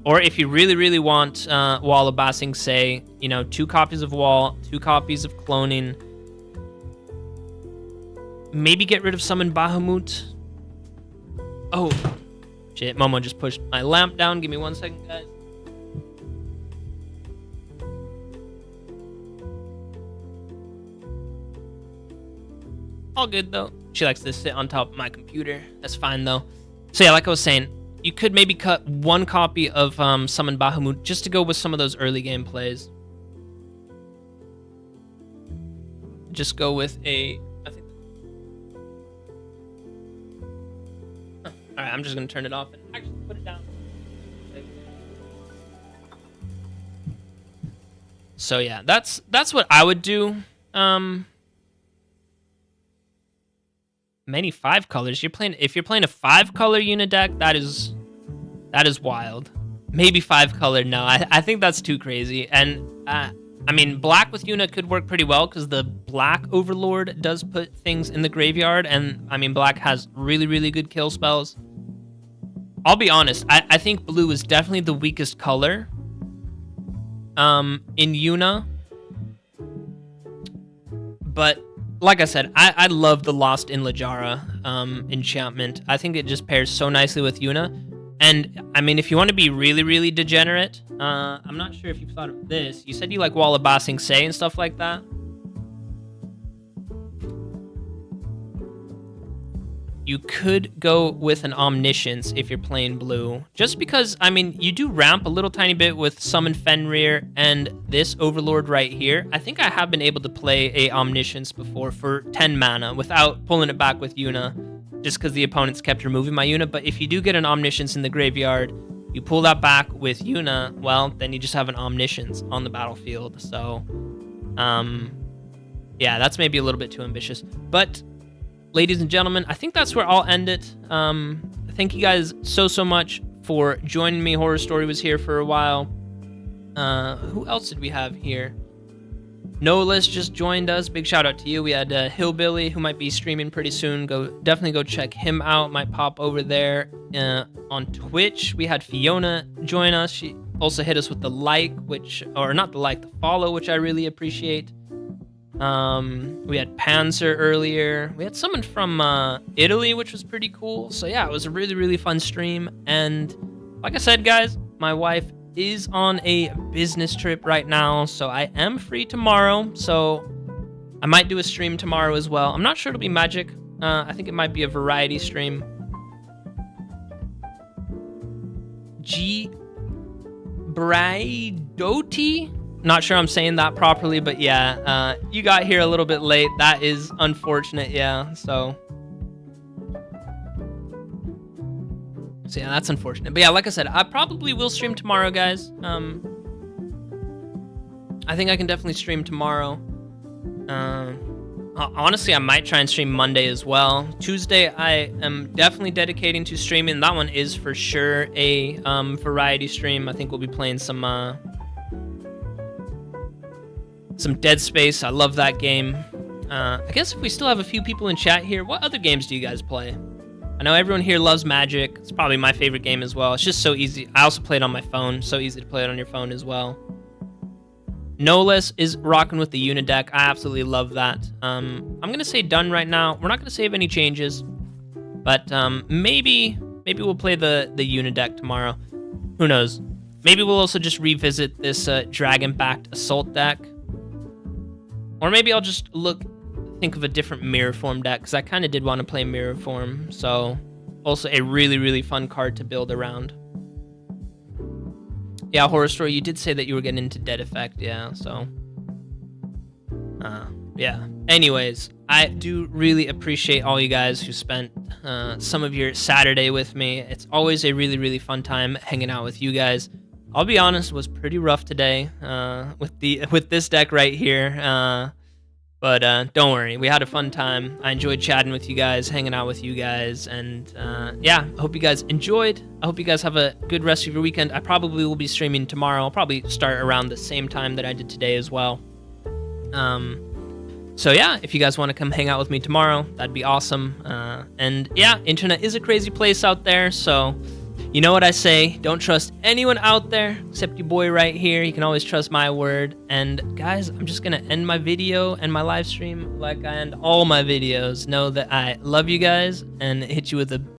Or if you really, really want Wall of Ba Sing Se, you know, 2 copies of Wall, 2 copies of Cloning. Maybe get rid of Summon Bahamut. Oh, shit, Momo just pushed my lamp down. Give me 1 second, guys. All good, though. She likes to sit on top of my computer. That's fine, though. So yeah, like I was saying, you could maybe cut 1 copy of Summon Bahamut just to go with some of those early game plays. Just go with a... I think... Huh. Alright, I'm just going to turn it off and actually put it down. So yeah, that's what I would do. Many 5 colors. If you're playing a 5-color Yuna deck, that is wild. Maybe 5-color. No, I think that's too crazy. And I mean, black with Yuna could work pretty well because the black Overlord does put things in the graveyard, and I mean, black has really, really good kill spells. I'll be honest. I think blue is definitely the weakest color. In Yuna, but. Like I said, I love the Lost in Littlejohn enchantment. I think it just pairs so nicely with Yuna. And, I mean, if you want to be really, really degenerate, I'm not sure if you've thought of this. You said you like Wall of Ba Sing Se and stuff like that. You could go with an Omniscience if you're playing blue. Just because, I mean, you do ramp a little tiny bit with Summon Fenrir and this Overlord right here. I think I have been able to play a Omniscience before for 10 mana without pulling it back with Yuna, just because the opponents kept removing my Yuna. But if you do get an Omniscience in the graveyard, you pull that back with Yuna, well, then you just have an Omniscience on the battlefield. So, yeah, that's maybe a little bit too ambitious. But... ladies and gentlemen, I think that's where I'll end it. Thank you guys so much for joining me. Horror Story was here for a while. Who else did we have here? Nolis just joined us. Big shout out to you. We had Hillbilly, who might be streaming pretty soon. Definitely go check him out. Might pop over there on Twitch. We had Fiona join us. She also hit us with the the follow, which I really appreciate. We had Panzer earlier. We had someone from Italy, which was pretty cool. So yeah, it was a really, really fun stream. And like I said, guys, my wife is on a business trip right now, so I am free tomorrow. So I might do a stream tomorrow as well. I'm not sure it'll be Magic. I think it might be a variety stream. G Braidotti. Not sure I'm saying that properly, but yeah, you got here a little bit late. That is unfortunate, yeah. So yeah, that's unfortunate. But yeah, like I said, I probably will stream tomorrow, guys. I think I can definitely stream tomorrow. Honestly, I might try and stream Monday as well. Tuesday, I am definitely dedicating to streaming. That one is for sure a variety stream. I think we'll be playing some Dead Space. I love that game. I guess if we still have a few people in chat here, what other games do you guys play? I know everyone here loves Magic. It's probably my favorite game as well. It's just so easy. I also play it on my phone. So easy to play it on your phone as well. No Less is rocking with the Unideck. I absolutely love that. I'm going to say done right now. We're not going to save any changes. But maybe we'll play the Unideck tomorrow. Who knows? Maybe we'll also just revisit this Dragonback Assault deck. Or maybe I'll just think of a different Mirrorform deck, because I kind of did want to play Mirrorform. So also a really, really fun card to build around. Yeah, Horror Story, you did say that you were getting into Dead Effect, yeah, so. Yeah. Anyways, I do really appreciate all you guys who spent some of your Saturday with me. It's always a really, really fun time hanging out with you guys. I'll be honest, it was pretty rough today with this deck right here. But don't worry, we had a fun time. I enjoyed chatting with you guys, hanging out with you guys, and yeah, I hope you guys enjoyed. I hope you guys have a good rest of your weekend. I probably will be streaming tomorrow. I'll probably start around the same time that I did today as well. So yeah, if you guys want to come hang out with me tomorrow, that'd be awesome. And yeah, internet is a crazy place out there, so you know what I say, don't trust anyone out there except your boy right here. You can always trust my word. And guys, I'm just gonna end my video and my live stream like I end all my videos. Know that I love you guys and hit you with a